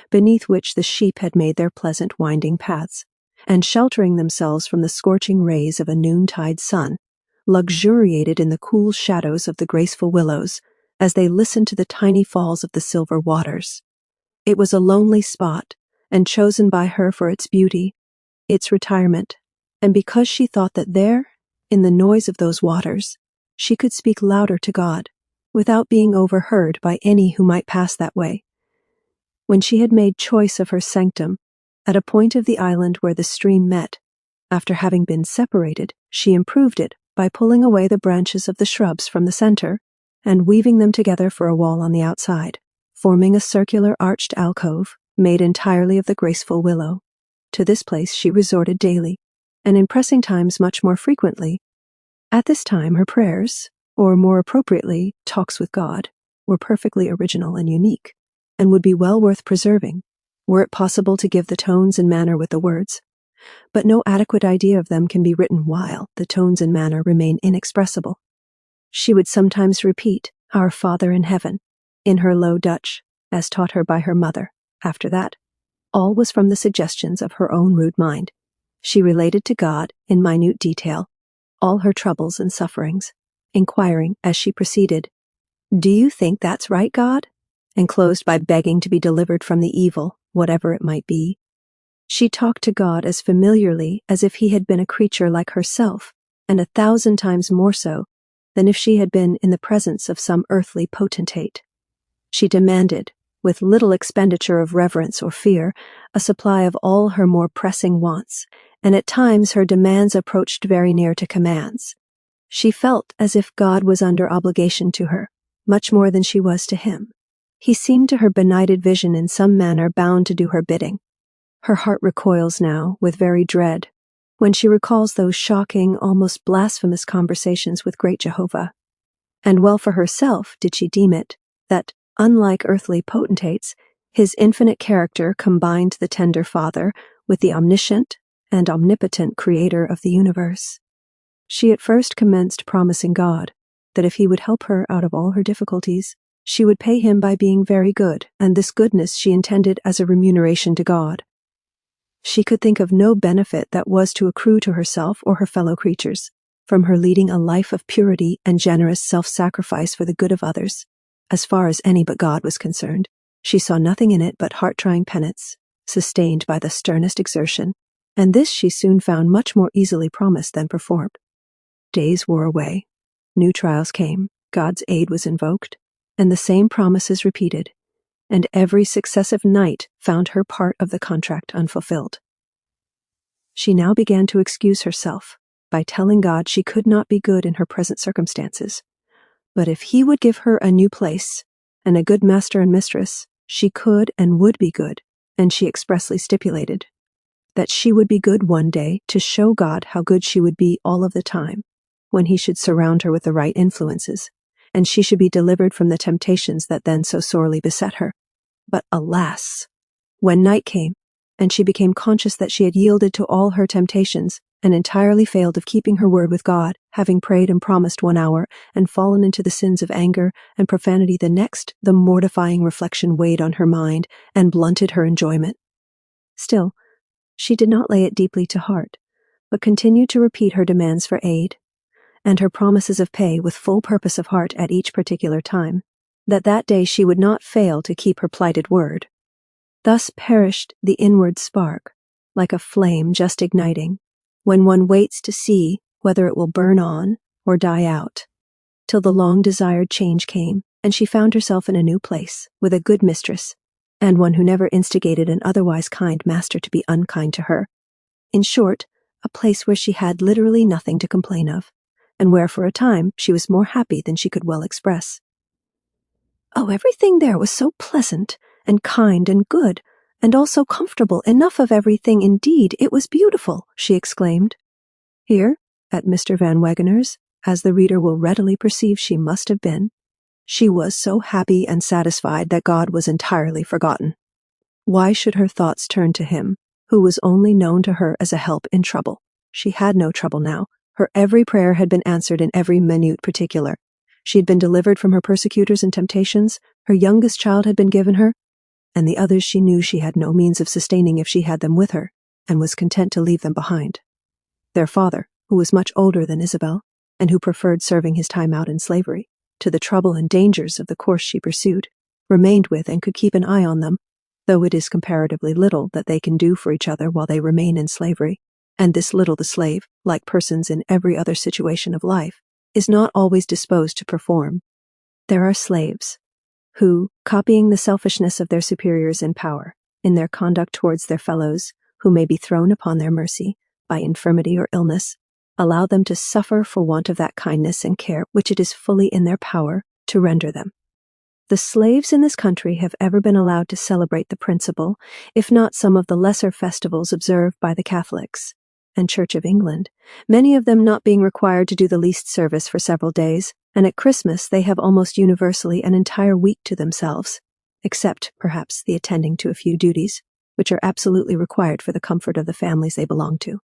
beneath which the sheep had made their pleasant winding paths, and sheltering themselves from the scorching rays of a noontide sun, luxuriated in the cool shadows of the graceful willows as they listened to the tiny falls of the silver waters. It was a lonely spot, and chosen by her for its beauty, its retirement, and because she thought that there, in the noise of those waters, she could speak louder to God, without being overheard by any who might pass that way. When she had made choice of her sanctum, at a point of the island where the stream met, after having been separated, she improved it by pulling away the branches of the shrubs from the center and weaving them together for a wall on the outside, forming a circular arched alcove made entirely of the graceful willow. To this place she resorted daily, and in pressing times much more frequently. At this time her prayers, or more appropriately, talks with God, were perfectly original and unique, and would be well worth preserving, were it possible to give the tones and manner with the words. But no adequate idea of them can be written while the tones and manner remain inexpressible. She would sometimes repeat, "Our Father in heaven," in her Low Dutch, as taught her by her mother. After that, all was from the suggestions of her own rude mind. She related to God, in minute detail, all her troubles and sufferings, inquiring, as she proceeded, "Do you think that's right, God?" and closed by begging to be delivered from the evil, whatever it might be. She talked to God as familiarly as if he had been a creature like herself, and 1,000 times more so than if she had been in the presence of some earthly potentate. She demanded, with little expenditure of reverence or fear, a supply of all her more pressing wants, and at times her demands approached very near to commands. She felt as if God was under obligation to her, much more than she was to him. He seemed to her benighted vision in some manner bound to do her bidding. Her heart recoils now, with very dread, when she recalls those shocking, almost blasphemous conversations with great Jehovah. And well for herself did she deem it, that, unlike earthly potentates, his infinite character combined the tender Father with the omniscient and omnipotent Creator of the universe. She at first commenced promising God that if he would help her out of all her difficulties, She would pay him by being very good, and this goodness she intended as a remuneration to God. She could think of no benefit that was to accrue to herself or her fellow creatures, from her leading a life of purity and generous self-sacrifice for the good of others. As far as any but God was concerned, she saw nothing in it but heart-trying penance, sustained by the sternest exertion, and this she soon found much more easily promised than performed. Days wore away. New trials came, God's aid was invoked, and the same promises repeated, and every successive night found her part of the contract unfulfilled. She now began to excuse herself by telling God she could not be good in her present circumstances, but if he would give her a new place and a good master and mistress, she could and would be good, and she expressly stipulated that she would be good one day to show God how good she would be all of the time, when he should surround her with the right influences, and she should be delivered from the temptations that then so sorely beset her. But alas, when night came, and she became conscious that she had yielded to all her temptations, and entirely failed of keeping her word with God, having prayed and promised 1 hour, and fallen into the sins of anger and profanity the next, the mortifying reflection weighed on her mind and blunted her enjoyment. Still, she did not lay it deeply to heart, but continued to repeat her demands for aid, and her promises of pay with full purpose of heart at each particular time, that day she would not fail to keep her plighted word. Thus perished the inward spark, like a flame just igniting, when one waits to see whether it will burn on or die out, till the long-desired change came, and she found herself in a new place, with a good mistress, and one who never instigated an otherwise kind master to be unkind to her. In short, a place where she had literally nothing to complain of, and where for a time she was more happy than she could well express. Oh, everything there was so pleasant, and kind and good, and all so comfortable, enough of everything indeed, it was beautiful, she exclaimed. Here, at Mr. Van Wagener's, as the reader will readily perceive she must have been, she was so happy and satisfied that God was entirely forgotten. Why should her thoughts turn to him, who was only known to her as a help in trouble? She had no trouble now. Her every prayer had been answered in every minute particular. She had been delivered from her persecutors and temptations, her youngest child had been given her, and the others she knew she had no means of sustaining if she had them with her, and was content to leave them behind. Their father, who was much older than Isabel, and who preferred serving his time out in slavery to the trouble and dangers of the course she pursued, remained with and could keep an eye on them, though it is comparatively little that they can do for each other while they remain in slavery, and this little the slave, like persons in every other situation of life, is not always disposed to perform. There are slaves who, copying the selfishness of their superiors in power, in their conduct towards their fellows, who may be thrown upon their mercy by infirmity or illness, allow them to suffer for want of that kindness and care which it is fully in their power to render them. The slaves in this country have ever been allowed to celebrate the principal, if not some of the lesser festivals observed by the Catholics and Church of England, many of them not being required to do the least service for several days, and at Christmas they have almost universally an entire week to themselves, except, perhaps, the attending to a few duties, which are absolutely required for the comfort of the families they belong to.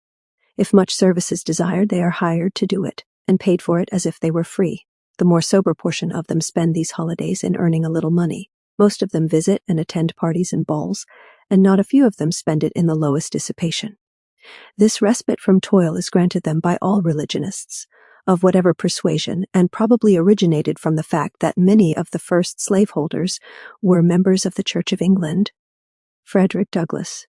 If much service is desired, they are hired to do it, and paid for it as if they were free. The more sober portion of them spend these holidays in earning a little money. Most of them visit and attend parties and balls, and not a few of them spend it in the lowest dissipation. This respite from toil is granted them by all religionists, of whatever persuasion, and probably originated from the fact that many of the first slaveholders were members of the Church of England. Frederick Douglass,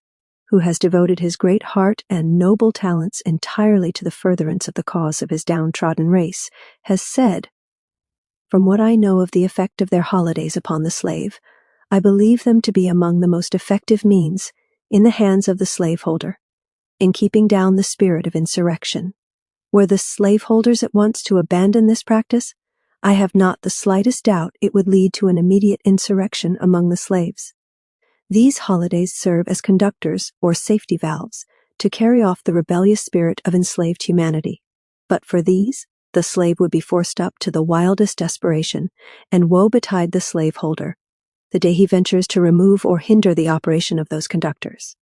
who has devoted his great heart and noble talents entirely to the furtherance of the cause of his downtrodden race, has said, "From what I know of the effect of their holidays upon the slave, I believe them to be among the most effective means, in the hands of the slaveholder, in keeping down the spirit of insurrection. Were the slaveholders at once to abandon this practice, I have not the slightest doubt it would lead to an immediate insurrection among the slaves. These holidays serve as conductors or safety valves to carry off the rebellious spirit of enslaved humanity. But for these, the slave would be forced up to the wildest desperation, and woe betide the slaveholder the day he ventures to remove or hinder the operation of those conductors.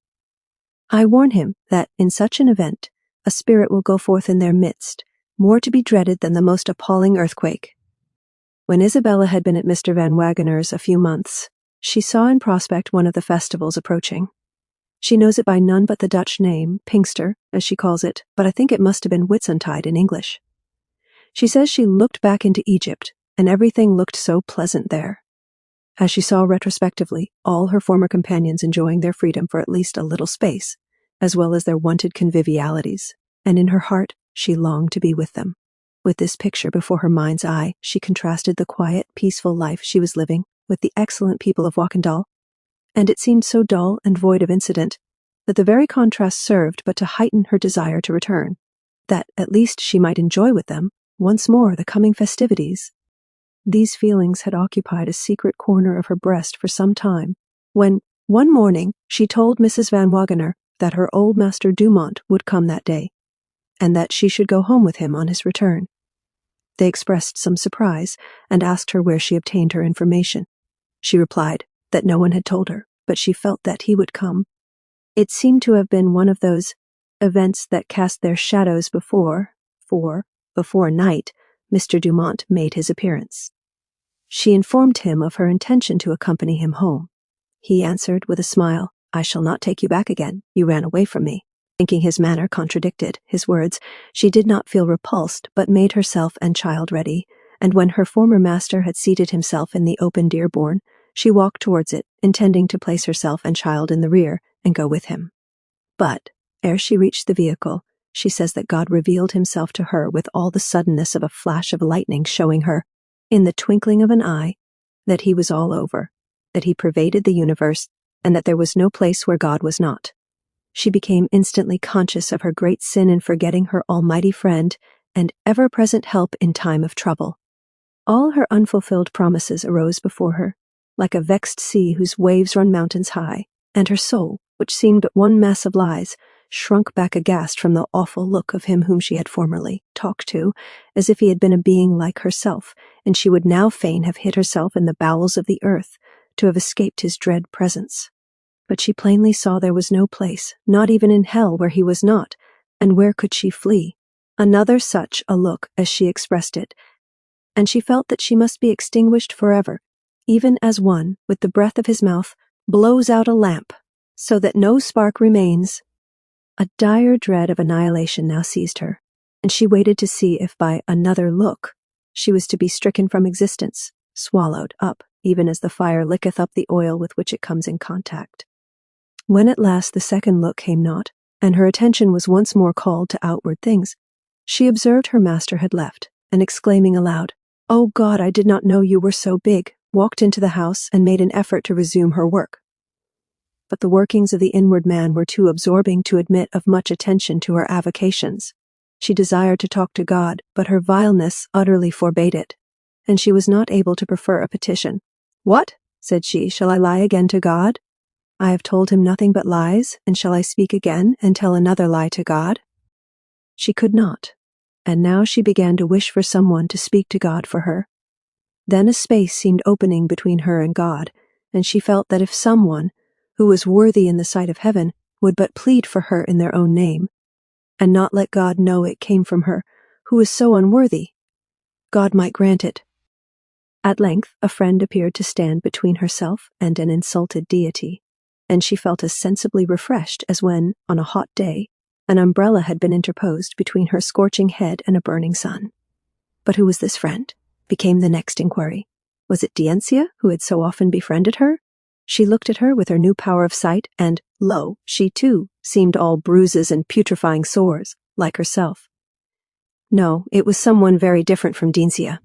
I warn him that, in such an event, a spirit will go forth in their midst, more to be dreaded than the most appalling earthquake, When Isabella had been at Mr. Van Wagener's a few months, she saw in prospect one of the festivals approaching. She knows it by none but the Dutch name, Pinkster, as she calls it, but I think it must have been Whitsuntide in English. She says she looked back into Egypt, and everything looked so pleasant there. As she saw retrospectively all her former companions enjoying their freedom for at least a little space, as well as their wonted convivialities, and in her heart she longed to be with them. With this picture before her mind's eye, she contrasted the quiet, peaceful life she was living with the excellent people of Wakendal, and it seemed so dull and void of incident that the very contrast served but to heighten her desire to return, that at least she might enjoy with them once more the coming festivities. These feelings had occupied a secret corner of her breast for some time, when, one morning, she told Mrs. Van Wagener that her old master Dumont would come that day, and that she should go home with him on his return. They expressed some surprise, and asked her where she obtained her information. She replied that no one had told her, but she felt that he would come. It seemed to have been one of those events that cast their shadows before night, Mr. Dumont made his appearance. She informed him of her intention to accompany him home. He answered with a smile, "I shall not take you back again. You ran away from me." Thinking his manner contradicted his words, she did not feel repulsed, but made herself and child ready, and when her former master had seated himself in the open Dearborn, she walked towards it, intending to place herself and child in the rear and go with him. But, ere she reached the vehicle, she says that God revealed himself to her with all the suddenness of a flash of lightning, showing her, in the twinkling of an eye, that he was all over, that he pervaded the universe, and that there was no place where God was not. She became instantly conscious of her great sin in forgetting her almighty friend and ever-present help in time of trouble. All her unfulfilled promises arose before her, like a vexed sea whose waves run mountains high, and her soul, which seemed but one mass of lies, shrunk back aghast from the awful look of him whom she had formerly talked to, as if he had been a being like herself, and she would now fain have hid herself in the bowels of the earth, to have escaped his dread presence. But she plainly saw there was no place, not even in hell, where he was not, and where could she flee? Another such a look, as she expressed it, and she felt that she must be extinguished forever, even as one, with the breath of his mouth, blows out a lamp, so that no spark remains. A dire dread of annihilation now seized her, and she waited to see if by another look she was to be stricken from existence, swallowed up, even as the fire licketh up the oil with which it comes in contact. When at last the second look came not, and her attention was once more called to outward things, she observed her master had left, and exclaiming aloud, "Oh God, I did not know you were so big," walked into the house and made an effort to resume her work. But the workings of the inward man were too absorbing to admit of much attention to her avocations. She desired to talk to God, but her vileness utterly forbade it, and she was not able to prefer a petition. "What?" said she, "shall I lie again to God? I have told him nothing but lies, and shall I speak again and tell another lie to God?" She could not, and now she began to wish for someone to speak to God for her. Then a space seemed opening between her and God, and she felt that if someone, who was worthy in the sight of heaven, would but plead for her in their own name, and not let God know it came from her, who was so unworthy, God might grant it. At length a friend appeared to stand between herself and an insulted deity, and she felt as sensibly refreshed as when, on a hot day, an umbrella had been interposed between her scorching head and a burning sun. But who was this friend? Became the next inquiry. Was it Diencia, who had so often befriended her? She looked at her with her new power of sight, and, lo, she too seemed all bruises and putrefying sores, like herself. No, it was someone very different from Diencia.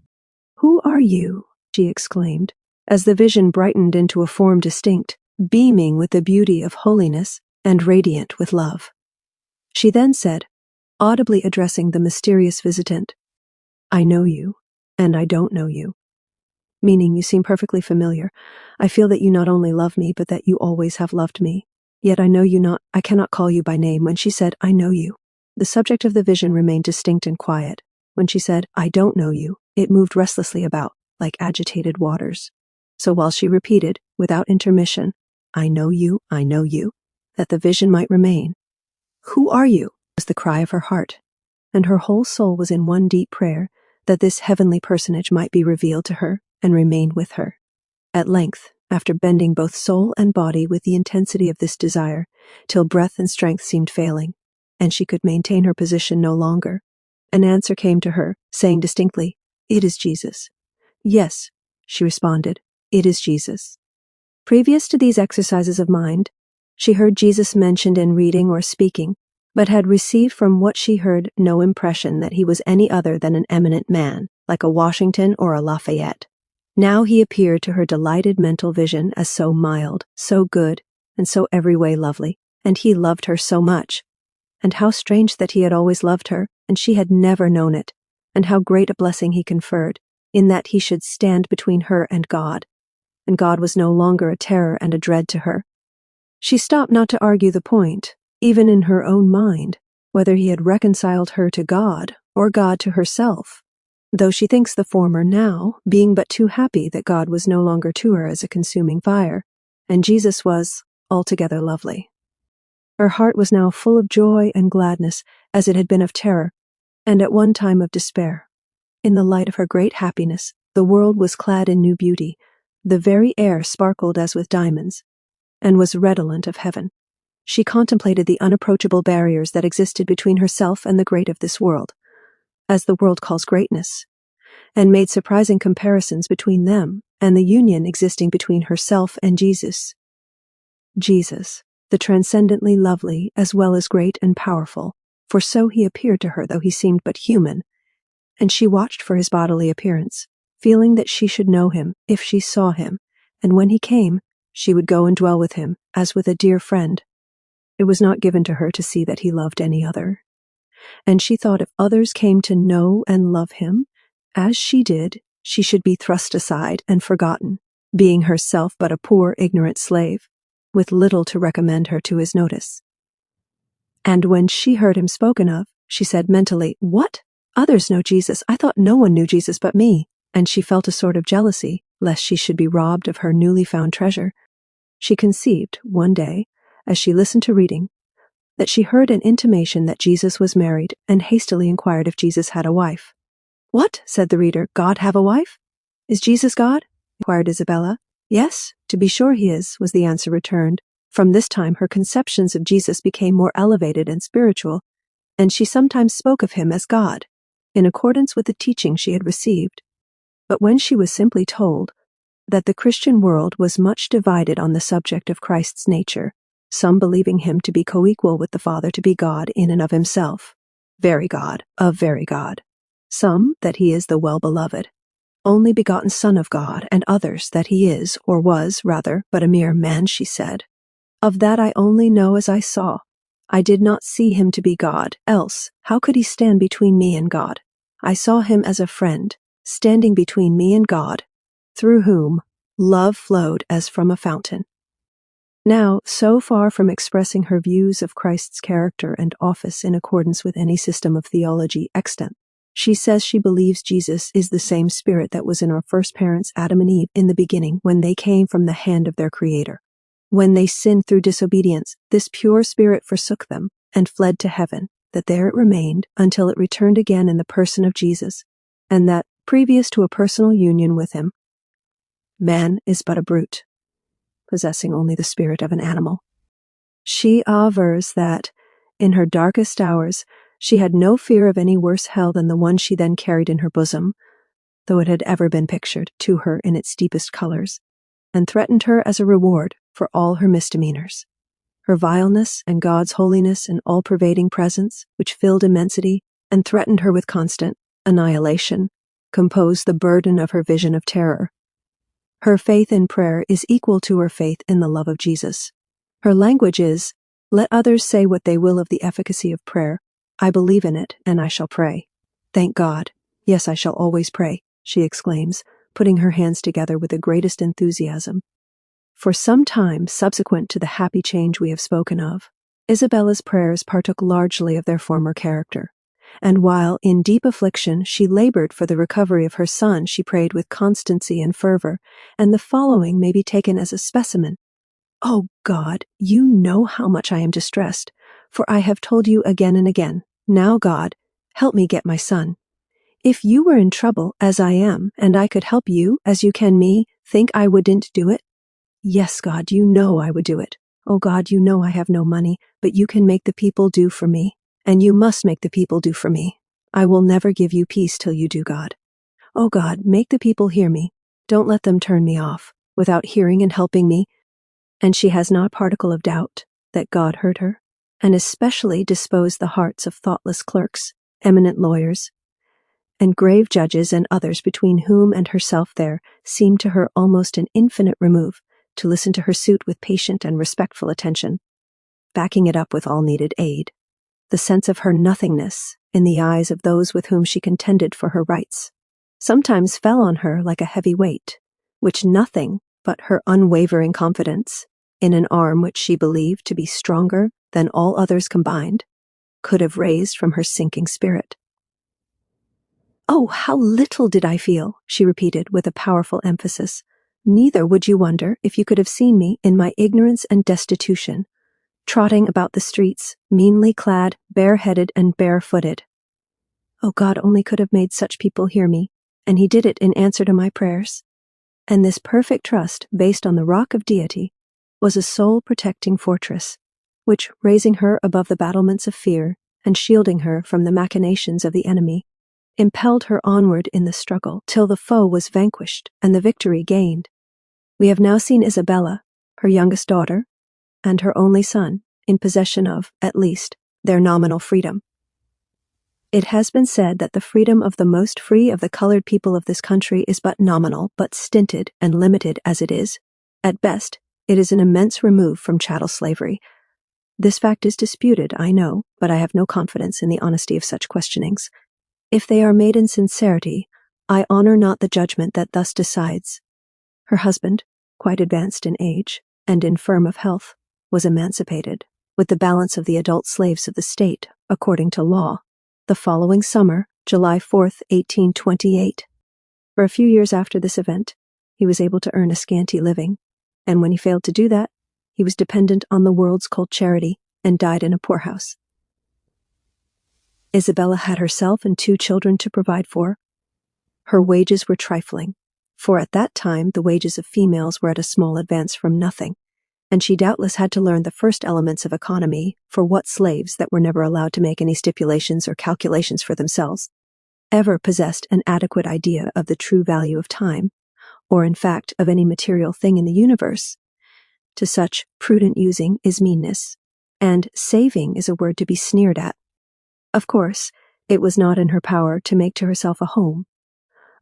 "Who are you?" she exclaimed, as the vision brightened into a form distinct, beaming with the beauty of holiness and radiant with love. She then said, audibly addressing the mysterious visitant, "I know you, and I don't know you," meaning you seem perfectly familiar. "I feel that you not only love me, but that you always have loved me. Yet I know you not, I cannot call you by name." When she said, "I know you," the subject of the vision remained distinct and quiet. When she said, "I don't know you," it moved restlessly about, like agitated waters. So while she repeated, without intermission, "I know you, that the vision might remain. "Who are you?" was the cry of her heart, and her whole soul was in one deep prayer, that this heavenly personage might be revealed to her and remain with her. At length, after bending both soul and body with the intensity of this desire, till breath and strength seemed failing, and she could maintain her position no longer, an answer came to her, saying distinctly, "It is Jesus." "Yes," she responded, "it is Jesus." Previous to these exercises of mind, she heard Jesus mentioned in reading or speaking, but had received from what she heard no impression that he was any other than an eminent man, like a Washington or a Lafayette. Now he appeared to her delighted mental vision as so mild, so good, and so every way lovely, and he loved her so much. And how strange that he had always loved her, and she had never known it, and how great a blessing he conferred, in that he should stand between her and God was no longer a terror and a dread to her. She stopped not to argue the point, even in her own mind, whether he had reconciled her to God or God to herself, though she thinks the former now, being but too happy that God was no longer to her as a consuming fire, and Jesus was altogether lovely. Her heart was now full of joy and gladness, as it had been of terror, and at one time of despair. In the light of her great happiness, the world was clad in new beauty, the very air sparkled as with diamonds, and was redolent of heaven. She contemplated the unapproachable barriers that existed between herself and the great of this world, as the world calls greatness, and made surprising comparisons between them and the union existing between herself and Jesus. Jesus, the transcendently lovely as well as great and powerful, for so he appeared to her though he seemed but human, and she watched for his bodily appearance, feeling that she should know him if she saw him, and when he came, she would go and dwell with him as with a dear friend. It was not given to her to see that he loved any other, and she thought if others came to know and love him, as she did, she should be thrust aside and forgotten, being herself but a poor, ignorant slave, with little to recommend her to his notice. And when she heard him spoken of, she said mentally, "What? Others know Jesus? I thought no one knew Jesus but me." And she felt a sort of jealousy, lest she should be robbed of her newly found treasure. She conceived, one day, as she listened to reading, that she heard an intimation that Jesus was married, and hastily inquired if Jesus had a wife. "What?" said the reader, "God have a wife? Is Jesus God?" inquired Isabella. "Yes, to be sure he is," was the answer returned. From this time her conceptions of Jesus became more elevated and spiritual, and she sometimes spoke of him as God, in accordance with the teaching she had received. But when she was simply told that the Christian world was much divided on the subject of Christ's nature, some believing him to be co-equal with the Father, to be God in and of himself, very God, of very God, some that he is the well-beloved, only begotten Son of God, and others that he is, or was, rather, but a mere man, she said. "Of that I only know as I saw. I did not see him to be God, else how could he stand between me and God? I saw him as a friend, standing between me and God, through whom love flowed as from a fountain." Now, so far from expressing her views of Christ's character and office in accordance with any system of theology extant, she says she believes Jesus is the same Spirit that was in our first parents, Adam and Eve, in the beginning, when they came from the hand of their Creator. When they sinned through disobedience, this pure Spirit forsook them and fled to heaven, that there it remained until it returned again in the person of Jesus, and that, previous to a personal union with him, man is but a brute, possessing only the spirit of an animal. She avers that, in her darkest hours, she had no fear of any worse hell than the one she then carried in her bosom, though it had ever been pictured to her in its deepest colors, and threatened her as a reward for all her misdemeanors. Her vileness and God's holiness and all-pervading presence, which filled immensity and threatened her with constant annihilation, composed the burden of her vision of terror. Her faith in prayer is equal to her faith in the love of Jesus. Her language is, "Let others say what they will of the efficacy of prayer. I believe in it, and I shall pray. Thank God. Yes, I shall always pray," she exclaims, putting her hands together with the greatest enthusiasm. For some time subsequent to the happy change we have spoken of, Isabella's prayers partook largely of their former character, and while in deep affliction she labored for the recovery of her son, she prayed with constancy and fervor, and the following may be taken as a specimen. "O God, you know how much I am distressed, for I have told you again and again, now God, help me get my son. If you were in trouble, as I am, and I could help you, as you can me, think I wouldn't do it? Yes, God, you know I would do it. Oh God, you know I have no money, but you can make the people do for me. And you must make the people do for me. I will never give you peace till you do, God. Oh God, make the people hear me. Don't let them turn me off, without hearing and helping me. And she has not a particle of doubt that God heard her, and especially disposed the hearts of thoughtless clerks, eminent lawyers, and grave judges and others between whom and herself there seemed to her almost an infinite remove, to listen to her suit with patient and respectful attention, backing it up with all needed aid. The sense of her nothingness in the eyes of those with whom she contended for her rights sometimes fell on her like a heavy weight, which nothing but her unwavering confidence in an arm which she believed to be stronger than all others combined could have raised from her sinking spirit. Oh, how little did I feel, she repeated with a powerful emphasis. Neither would you wonder if you could have seen me in my ignorance and destitution, trotting about the streets, meanly clad, bareheaded and barefooted. Oh, God only could have made such people hear me, and he did it in answer to my prayers. And this perfect trust, based on the rock of deity, was a soul-protecting fortress, which, raising her above the battlements of fear and shielding her from the machinations of the enemy, impelled her onward in the struggle till the foe was vanquished and the victory gained. We have now seen Isabella, her youngest daughter, and her only son, in possession of, at least, their nominal freedom. It has been said that the freedom of the most free of the colored people of this country is but nominal, but stinted and limited as it is. At best, it is an immense remove from chattel slavery. This fact is disputed, I know, but I have no confidence in the honesty of such questionings. If they are made in sincerity, I honor not the judgment that thus decides. Her husband, quite advanced in age and infirm of health, was emancipated, with the balance of the adult slaves of the state, according to law, the following summer, July 4th, 1828. For a few years after this event, he was able to earn a scanty living, and when he failed to do that, he was dependent on the world's cold charity and died in a poorhouse. Isabella had herself and 2 children to provide for. Her wages were trifling, for at that time the wages of females were at a small advance from nothing, and she doubtless had to learn the first elements of economy, for what slaves that were never allowed to make any stipulations or calculations for themselves ever possessed an adequate idea of the true value of time, or in fact of any material thing in the universe. To such, prudent using is meanness, and saving is a word to be sneered at. Of course, it was not in her power to make to herself a home,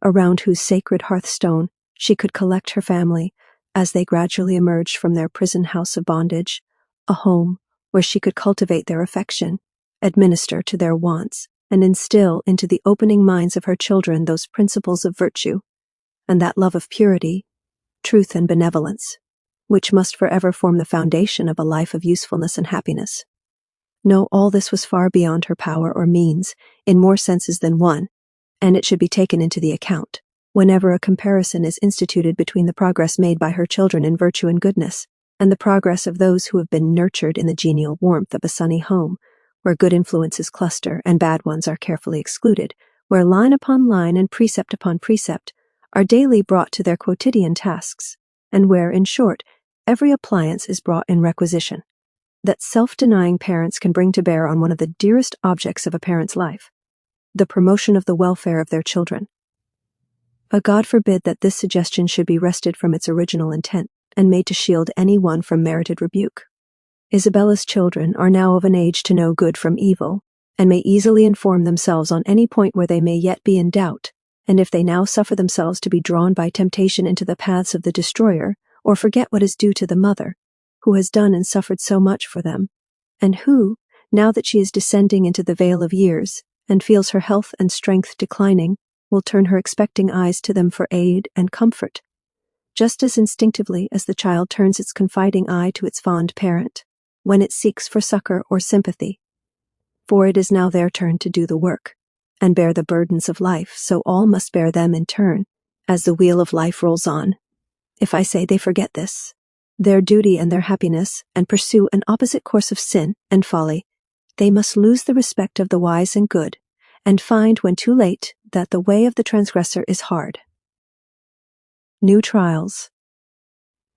around whose sacred hearthstone she could collect her family as they gradually emerged from their prison house of bondage, a home where she could cultivate their affection, administer to their wants, and instill into the opening minds of her children those principles of virtue, and that love of purity, truth, and benevolence, which must forever form the foundation of a life of usefulness and happiness. No, all this was far beyond her power or means, in more senses than one, and it should be taken into the account whenever a comparison is instituted between the progress made by her children in virtue and goodness, and the progress of those who have been nurtured in the genial warmth of a sunny home, where good influences cluster and bad ones are carefully excluded, where line upon line and precept upon precept are daily brought to their quotidian tasks, and where, in short, every appliance is brought in requisition, that self-denying parents can bring to bear on one of the dearest objects of a parent's life, the promotion of the welfare of their children. But God forbid that this suggestion should be wrested from its original intent and made to shield any one from merited rebuke. Isabella's children are now of an age to know good from evil, and may easily inform themselves on any point where they may yet be in doubt, and if they now suffer themselves to be drawn by temptation into the paths of the destroyer, or forget what is due to the mother, who has done and suffered so much for them, and who, now that she is descending into the vale of years, and feels her health and strength declining, will turn her expecting eyes to them for aid and comfort, just as instinctively as the child turns its confiding eye to its fond parent, when it seeks for succor or sympathy. For it is now their turn to do the work, and bear the burdens of life, so all must bear them in turn, as the wheel of life rolls on. If I say they forget this, their duty and their happiness, and pursue an opposite course of sin and folly, they must lose the respect of the wise and good, and find when too late that the way of the transgressor is hard. New trials.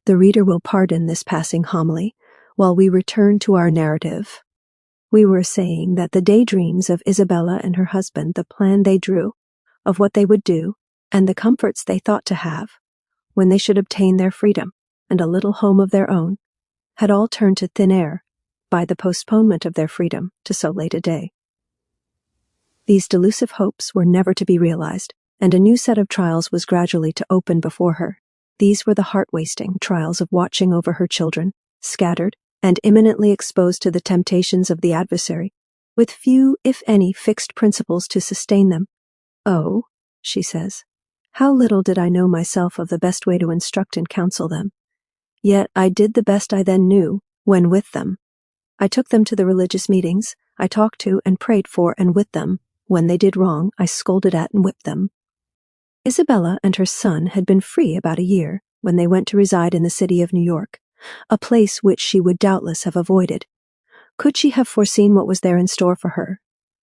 The reader will pardon this passing homily while we return to our narrative. We were saying that the daydreams of Isabella and her husband, the plan they drew of what they would do, and the comforts they thought to have when they should obtain their freedom and a little home of their own, had all turned to thin air by the postponement of their freedom to so late a day. These delusive hopes were never to be realized, and a new set of trials was gradually to open before her. These were the heart-wasting trials of watching over her children, scattered and imminently exposed to the temptations of the adversary, with few, if any, fixed principles to sustain them. "Oh," she says, "how little did I know myself of the best way to instruct and counsel them. Yet I did the best I then knew, when with them. I took them to the religious meetings, I talked to and prayed for and with them. When they did wrong, I scolded at and whipped them." Isabella and her son had been free about a year when they went to reside in the city of New York, a place which she would doubtless have avoided. Could she have foreseen what was there in store for her?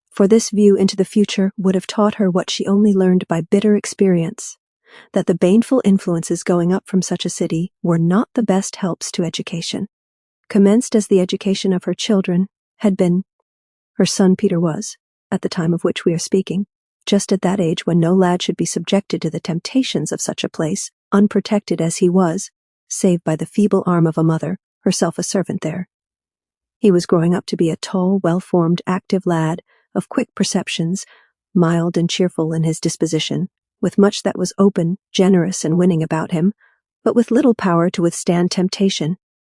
For this view into the future would have taught her what she only learned by bitter experience, that the baneful influences going up from such a city were not the best helps to education. Commenced as the education of her children had been, her son Peter was, at the time of which we are speaking, just at that age when no lad should be subjected to the temptations of such a place, unprotected as he was, save by the feeble arm of a mother, herself a servant there. He was growing up to be a tall, well-formed, active lad, of quick perceptions, mild and cheerful in his disposition, with much that was open, generous, and winning about him, but with little power to withstand temptation,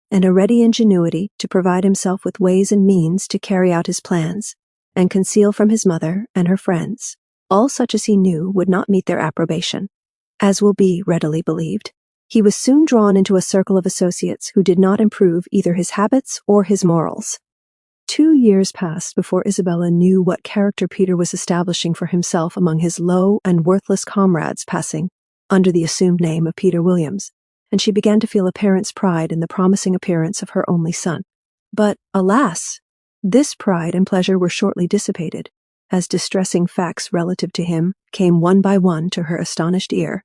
and a ready ingenuity to provide himself with ways and means to carry out his plans, and conceal from his mother and her friends all such as he knew would not meet their approbation. As will be readily believed, he was soon drawn into a circle of associates who did not improve either his habits or his morals. 2 years passed before Isabella knew what character Peter was establishing for himself among his low and worthless comrades passing under the assumed name of Peter Williams, and she began to feel a parent's pride in the promising appearance of her only son. But, alas, this pride and pleasure were shortly dissipated, as distressing facts relative to him came one by one to her astonished ear.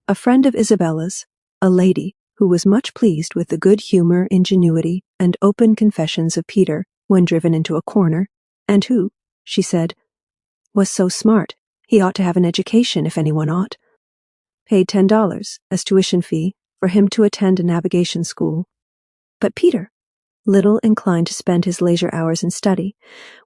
A friend of Isabella's, a lady who was much pleased with the good humor, ingenuity, and open confessions of Peter when driven into a corner, and who, she said, was so smart, he ought to have an education if anyone ought, paid $10 as tuition fee for him to attend a navigation school. But Peter, little inclined to spend his leisure hours in study,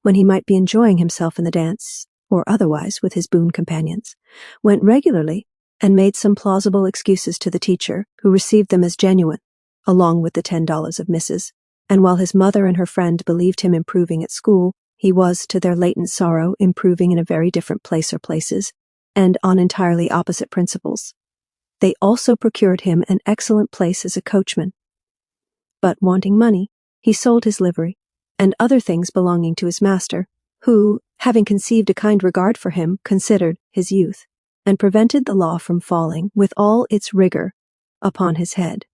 when he might be enjoying himself in the dance, or otherwise with his boon companions, went regularly and made some plausible excuses to the teacher, who received them as genuine, along with the $10 of misses, and while his mother and her friend believed him improving at school, he was, to their latent sorrow, improving in a very different place or places, and on entirely opposite principles. They also procured him an excellent place as a coachman. But wanting money, he sold his livery, and other things belonging to his master, who, having conceived a kind regard for him, considered his youth, and prevented the law from falling, with all its rigor, upon his head.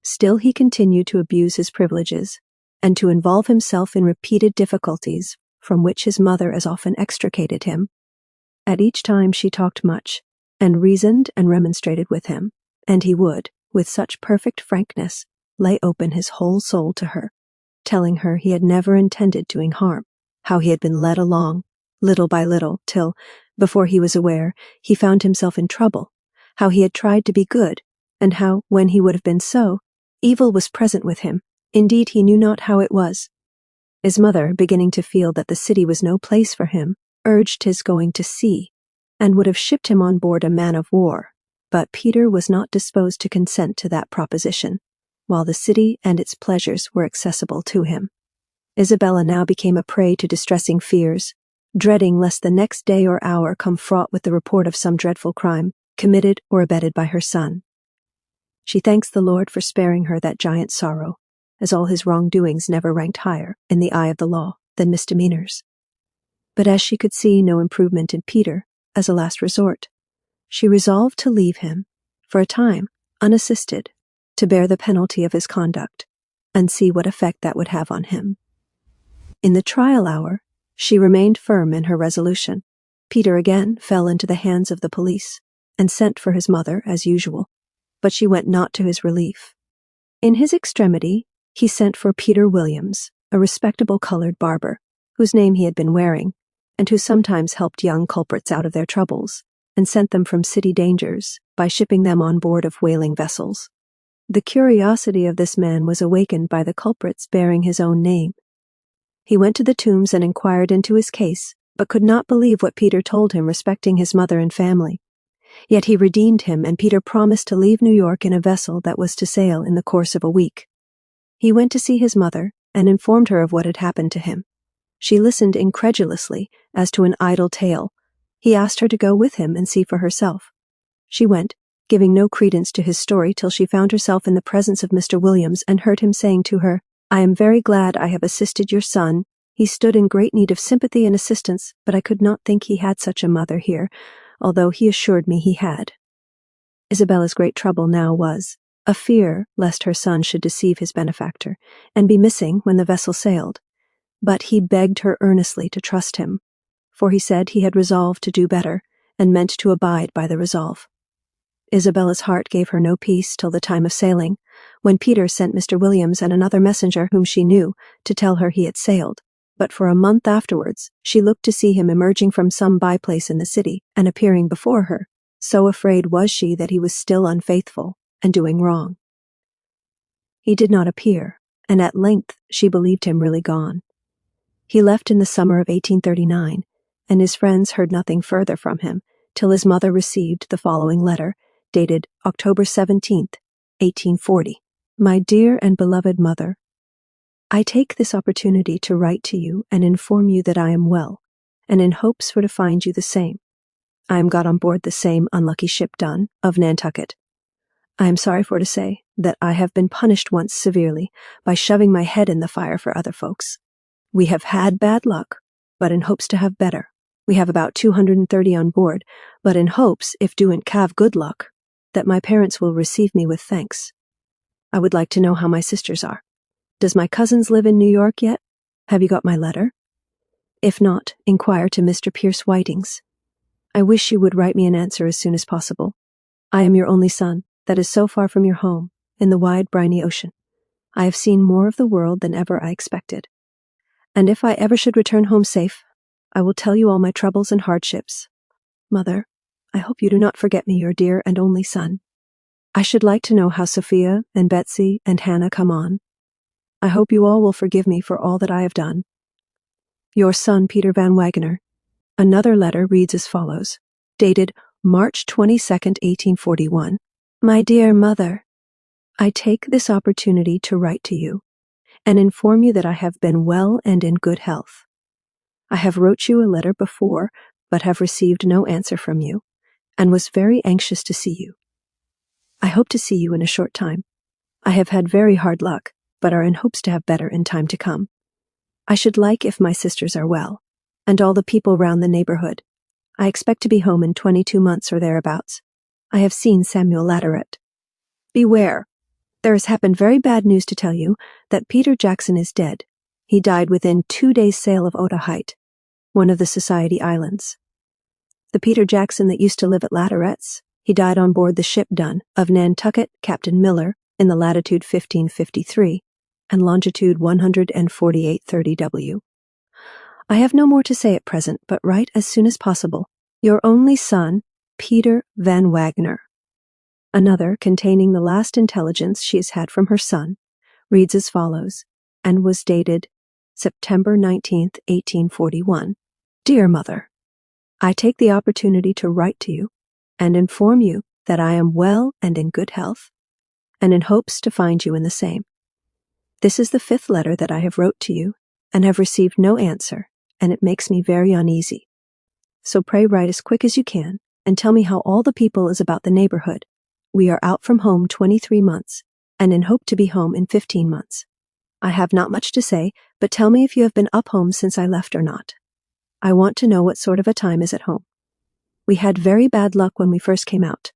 Still he continued to abuse his privileges, and to involve himself in repeated difficulties, from which his mother as often extricated him. At each time she talked much, and reasoned and remonstrated with him, and he would, with such perfect frankness, lay open his whole soul to her, telling her he had never intended doing harm, how he had been led along, little by little, till, before he was aware, he found himself in trouble, how he had tried to be good, and how, when he would have been so, evil was present with him, indeed he knew not how it was. His mother, beginning to feel that the city was no place for him, urged his going to sea, and would have shipped him on board a man of war, but Peter was not disposed to consent to that proposition, while the city and its pleasures were accessible to him. Isabella now became a prey to distressing fears, dreading lest the next day or hour come fraught with the report of some dreadful crime, committed or abetted by her son. She thanks the Lord for sparing her that giant sorrow, as all his wrongdoings never ranked higher, in the eye of the law, than misdemeanors. But as she could see no improvement in Peter, as a last resort, she resolved to leave him, for a time, unassisted, to bear the penalty of his conduct, and see what effect that would have on him. In the trial hour, She remained firm in her resolution. Peter again fell into the hands of the police and sent for his mother as usual, but she went not to his relief. In his extremity, he sent for Peter Williams, a respectable colored barber, whose name he had been wearing, and who sometimes helped young culprits out of their troubles, and sent them from city dangers by shipping them on board of whaling vessels. The curiosity of this man was awakened by the culprits bearing his own name. He went to the Tombs and inquired into his case, but could not believe what Peter told him respecting his mother and family. Yet he redeemed him, and Peter promised to leave New York in a vessel that was to sail in the course of a week. He went to see his mother and informed her of what had happened to him. She listened incredulously, as to an idle tale. He asked her to go with him and see for herself. She went, giving no credence to his story till she found herself in the presence of Mr. Williams and heard him saying to her, "I am very glad I have assisted your son. He stood in great need of sympathy and assistance, but I could not think he had such a mother here, although he assured me he had." Isabella's great trouble now was a fear lest her son should deceive his benefactor and be missing when the vessel sailed. But he begged her earnestly to trust him, for he said he had resolved to do better and meant to abide by the resolve. Isabella's heart gave her no peace till the time of sailing, when Peter sent Mr. Williams and another messenger whom she knew to tell her he had sailed. But for a month afterwards, she looked to see him emerging from some by-place in the city and appearing before her. So afraid was she that he was still unfaithful and doing wrong. He did not appear, and at length she believed him really gone. He left in the summer of 1839, and his friends heard nothing further from him till his mother received the following letter, dated October 17th, 1840. My dear and beloved mother, I take this opportunity to write to you and inform you that I am well, and in hopes for to find you the same. I am got on board the same unlucky ship done, of Nantucket. I am sorry for to say that I have been punished once severely by shoving my head in the fire for other folks. We have had bad luck, but in hopes to have better. We have about 230 on board, but in hopes, if do'nt have good luck, that my parents will receive me with thanks. I would like to know how my sisters are. Does my cousins live in New York yet? Have you got my letter? If not, inquire to Mr. Pierce Whiting's. I wish you would write me an answer as soon as possible. I am your only son, that is so far from your home, in the wide briny ocean. I have seen more of the world than ever I expected. And if I ever should return home safe, I will tell you all my troubles and hardships. Mother, I hope you do not forget me, your dear and only son. I should like to know how Sophia and Betsy and Hannah come on. I hope you all will forgive me for all that I have done. Your son, Peter Van Wagner. Another letter reads as follows, dated March 22nd, 1841. My dear mother, I take this opportunity to write to you and inform you that I have been well and in good health. I have wrote you a letter before, but have received no answer from you, and was very anxious to see you. I hope to see you in a short time. I have had very hard luck, but are in hopes to have better in time to come. I should like if my sisters are well, and all the people round the neighborhood. I expect to be home in 22 months or thereabouts. I have seen Samuel Lateret. Beware! There has happened very bad news to tell you that Peter Jackson is dead. He died within 2 days' sail of Otaheite, one of the Society Islands. The Peter Jackson that used to live at Lateret's, he died on board the ship Done of Nantucket, Captain Miller, in the latitude 1553 and longitude 14830 W. I have no more to say at present, but write as soon as possible. Your only son, Peter Van Wagner. Another, containing the last intelligence she has had from her son, reads as follows, and was dated September 19th, 1841. Dear Mother, I take the opportunity to write to you and inform you that I am well and in good health, and in hopes to find you in the same. This is the 5th letter that I have wrote to you, and have received no answer, and it makes me very uneasy. So pray write as quick as you can, and tell me how all the people is about the neighborhood. We are out from home 23 months, and in hope to be home in 15 months. I have not much to say, but tell me if you have been up home since I left or not. I want to know what sort of a time is at home. We had very bad luck when we first came out,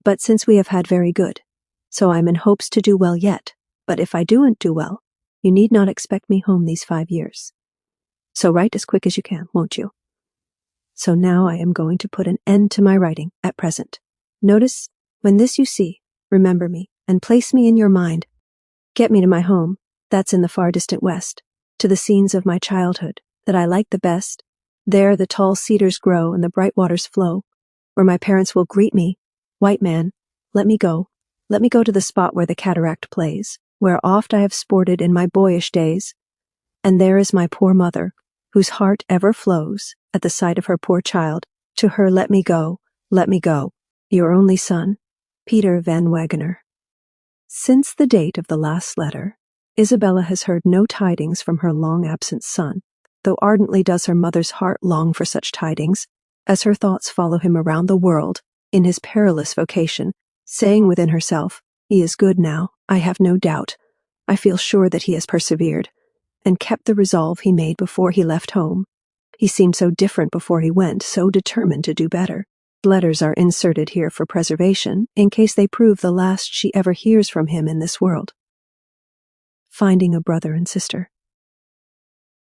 but since we have had very good. So I am in hopes to do well yet, but if I do'nt do well, you need not expect me home these 5 years. So write as quick as you can, won't you? So now I am going to put an end to my writing at present. Notice, when this you see, remember me, and place me in your mind. Get me to my home, that's in the far distant west, to the scenes of my childhood, that I like the best. There the tall cedars grow and the bright waters flow, where my parents will greet me. White man, let me go to the spot where the cataract plays, where oft I have sported in my boyish days. And there is my poor mother, whose heart ever flows, at the sight of her poor child. To her let me go, your only son, Peter Van Wagener. Since the date of the last letter, Isabella has heard no tidings from her long-absent son, though ardently does her mother's heart long for such tidings, as her thoughts follow him around the world in his perilous vocation, saying within herself, "He is good now, I have no doubt. I feel sure that he has persevered, and kept the resolve he made before he left home. He seemed so different before he went, so determined to do better." Letters are inserted here for preservation, in case they prove the last she ever hears from him in this world. Finding a brother and sister.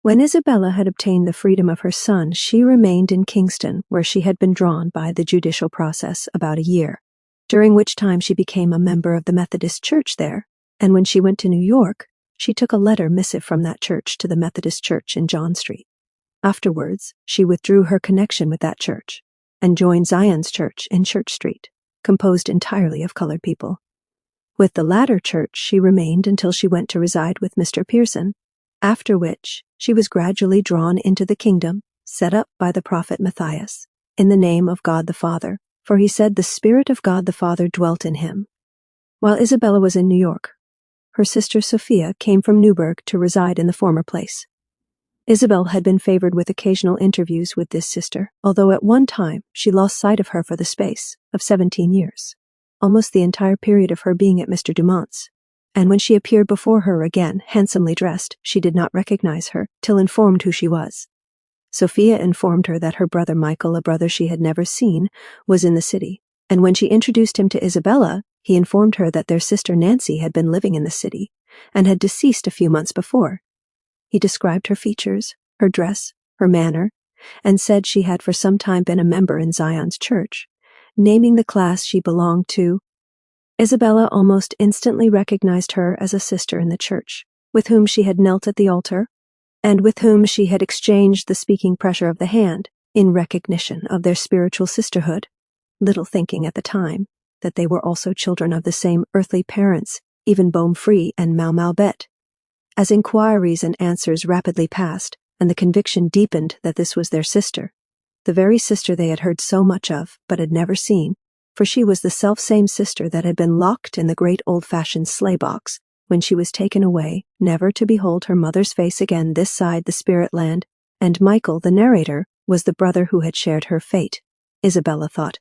When Isabella had obtained the freedom of her son, she remained in Kingston, where she had been drawn by the judicial process about a year, during which time she became a member of the Methodist Church there, and when she went to New York, she took a letter missive from that church to the Methodist Church in John Street. Afterwards, she withdrew her connection with that church, and joined Zion's Church in Church Street, composed entirely of colored people. With the latter church she remained until she went to reside with Mr. Pearson, after which she was gradually drawn into the kingdom set up by the prophet Matthias, in the name of God the Father, for he said the Spirit of God the Father dwelt in him. While Isabella was in New York, her sister Sophia came from Newburgh to reside in the former place. Isabel had been favored with occasional interviews with this sister, although at one time she lost sight of her for the space of 17 years, almost the entire period of her being at Mr. Dumont's, and when she appeared before her again, handsomely dressed, she did not recognize her, till informed who she was. Sophia informed her that her brother Michael, a brother she had never seen, was in the city, and when she introduced him to Isabella, he informed her that their sister Nancy had been living in the city, and had deceased a few months before. He described her features, her dress, her manner, and said she had for some time been a member in Zion's Church, naming the class she belonged to. Isabella almost instantly recognized her as a sister in the church, with whom she had knelt at the altar, and with whom she had exchanged the speaking pressure of the hand in recognition of their spiritual sisterhood, little thinking at the time that they were also children of the same earthly parents, even Beaumefree and Malmalbet. As inquiries and answers rapidly passed, and the conviction deepened that this was their sister, the very sister they had heard so much of, but had never seen, for she was the self-same sister that had been locked in the great old-fashioned sleigh-box when she was taken away, never to behold her mother's face again this side the spirit land, and Michael, the narrator, was the brother who had shared her fate. Isabella thought,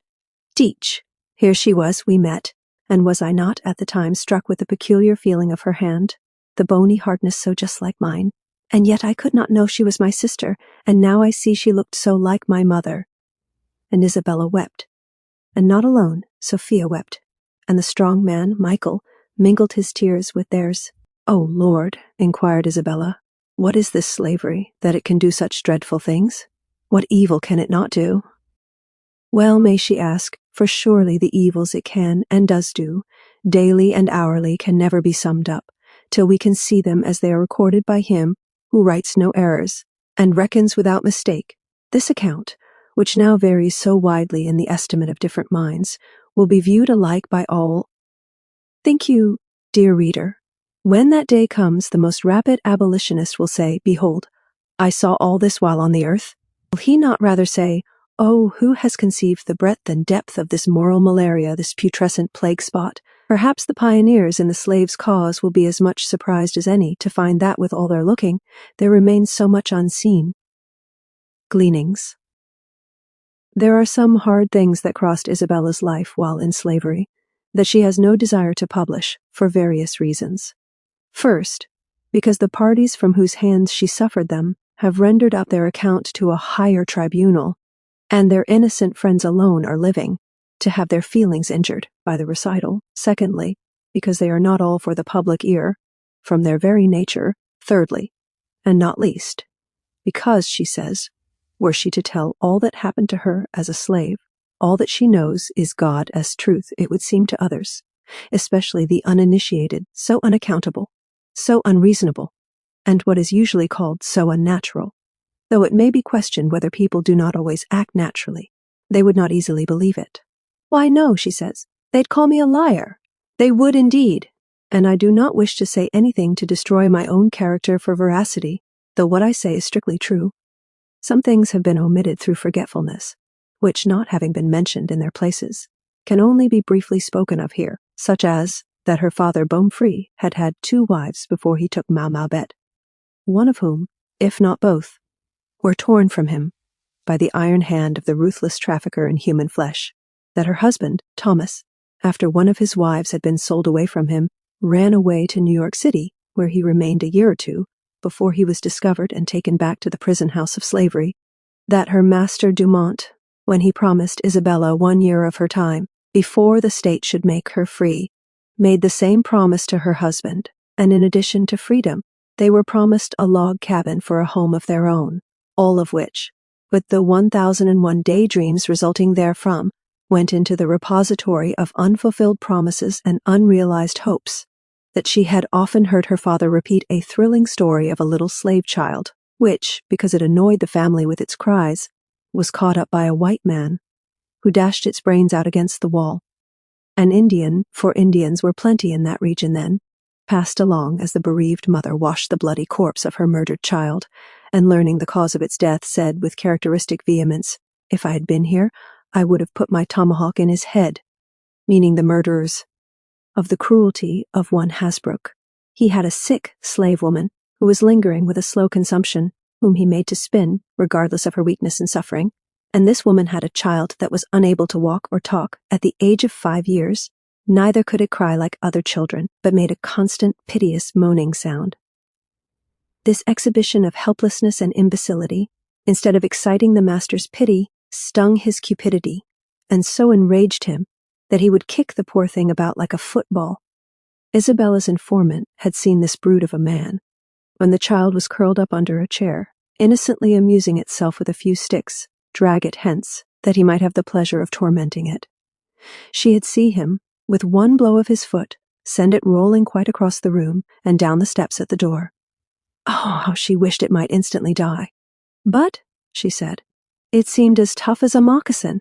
"Teach, here she was, we met, and was I not at the time struck with the peculiar feeling of her hand, the bony hardness so just like mine, and yet I could not know she was my sister, and now I see she looked so like my mother." And Isabella wept. And not alone, Sophia wept, and the strong man, Michael, mingled his tears with theirs. "O Lord," inquired Isabella, "what is this slavery, that it can do such dreadful things? What evil can it not do?" Well may she ask, for surely the evils it can and does do, daily and hourly, can never be summed up, till we can see them as they are recorded by him who writes no errors, and reckons without mistake. This account, which now varies so widely in the estimate of different minds, will be viewed alike by all. Think you, dear reader, when that day comes, the most rapid abolitionist will say, "Behold, I saw all this while on the earth"? Will he not rather say, "Oh, who has conceived the breadth and depth of this moral malaria, this putrescent plague spot?" Perhaps the pioneers in the slaves' cause will be as much surprised as any to find that, with all their looking, there remains so much unseen. Gleanings. There are some hard things that crossed Isabella's life while in slavery, that she has no desire to publish, for various reasons. First, because the parties from whose hands she suffered them have rendered up their account to a higher tribunal, and their innocent friends alone are living, to have their feelings injured by the recital. Secondly, because they are not all for the public ear, from their very nature. Thirdly, and not least, because, she says, were she to tell all that happened to her as a slave, all that she knows is God as truth, it would seem to others, especially the uninitiated, so unaccountable, so unreasonable, and what is usually called so unnatural. Though it may be questioned whether people do not always act naturally, they would not easily believe it. Why, no, she says, they'd call me a liar. They would indeed, and I do not wish to say anything to destroy my own character for veracity, though what I say is strictly true. Some things have been omitted through forgetfulness, which, not having been mentioned in their places, can only be briefly spoken of here, such as that her father Beaumfrey had had 2 wives before he took Malmalbet, one of whom, if not both, were torn from him by the iron hand of the ruthless trafficker in human flesh, that her husband, Thomas, after one of his wives had been sold away from him, ran away to New York City, where he remained a year or 2 before he was discovered and taken back to the prison house of slavery, that her master Dumont, when he promised Isabella 1 year of her time, before the state should make her free, made the same promise to her husband, and in addition to freedom, they were promised a log cabin for a home of their own, all of which, with the 1001 daydreams resulting therefrom, went into the repository of unfulfilled promises and unrealized hopes, that she had often heard her father repeat a thrilling story of a little slave child, which, because it annoyed the family with its cries, was caught up by a white man, who dashed its brains out against the wall. An Indian, for Indians were plenty in that region then, passed along as the bereaved mother washed the bloody corpse of her murdered child, and learning the cause of its death, said with characteristic vehemence, "If I had been here, I would have put my tomahawk in his head," meaning the murderers. Of the cruelty of one Hasbrook, he had a sick slave woman who was lingering with a slow consumption, whom he made to spin, regardless of her weakness and suffering, and this woman had a child that was unable to walk or talk at the age of 5 years. Neither could it cry like other children, but made a constant, piteous, moaning sound. This exhibition of helplessness and imbecility, instead of exciting the master's pity, stung his cupidity, and so enraged him that he would kick the poor thing about like a football. Isabella's informant had seen this brood of a man, when the child was curled up under a chair, innocently amusing itself with a few sticks, drag it hence, that he might have the pleasure of tormenting it. She had seen him, with one blow of his foot, send it rolling quite across the room and down the steps at the door. Oh, how she wished it might instantly die. But, she said, it seemed as tough as a moccasin.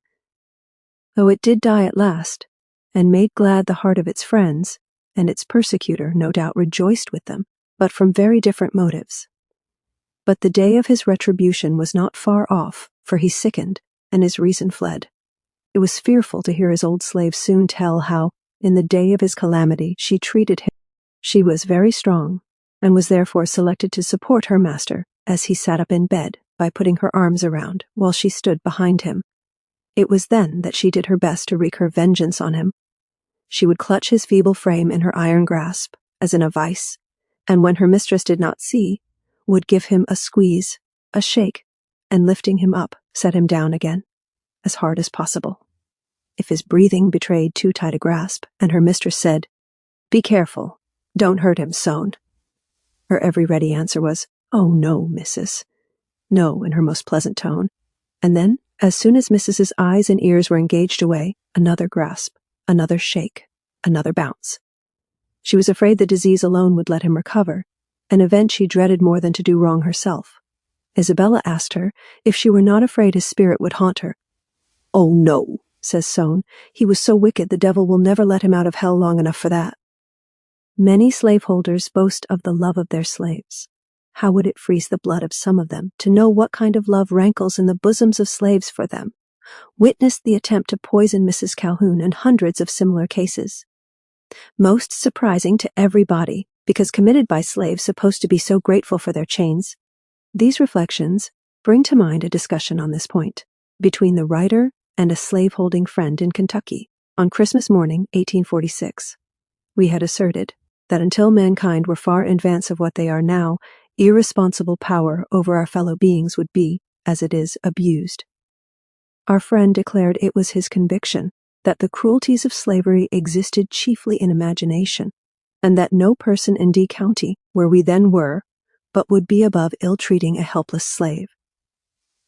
Though it did die at last, and made glad the heart of its friends, and its persecutor no doubt rejoiced with them, but from very different motives. But the day of his retribution was not far off, for he sickened, and his reason fled. It was fearful to hear his old slave soon tell how, in the day of his calamity, she treated him. She was very strong, and was therefore selected to support her master, as he sat up in bed, by putting her arms around, while she stood behind him. It was then that she did her best to wreak her vengeance on him. She would clutch his feeble frame in her iron grasp, as in a vice, and when her mistress did not see, would give him a squeeze, a shake, and lifting him up, set him down again, as hard as possible. If his breathing betrayed too tight a grasp, and her mistress said, "Be careful, don't hurt him, Sohn," her every ready answer was, "Oh, no, missus," no, in her most pleasant tone, and then, as soon as Missis's eyes and ears were engaged away, another grasp, another shake, another bounce. She was afraid the disease alone would let him recover, an event she dreaded more than to do wrong herself. Isabella asked her if she were not afraid his spirit would haunt her. "Oh, no," says Sohn, "he was so wicked the devil will never let him out of hell long enough for that." Many slaveholders boast of the love of their slaves. How would it freeze the blood of some of them to know what kind of love rankles in the bosoms of slaves for them? Witness the attempt to poison Mrs. Calhoun and hundreds of similar cases. Most surprising to everybody, because committed by slaves supposed to be so grateful for their chains. These reflections bring to mind a discussion on this point between the writer and a slaveholding friend in Kentucky on Christmas morning, 1846. We had asserted that until mankind were far in advance of what they are now, irresponsible power over our fellow beings would be, as it is, abused. Our friend declared it was his conviction that the cruelties of slavery existed chiefly in imagination, and that no person in D County, where we then were, but would be above ill-treating a helpless slave.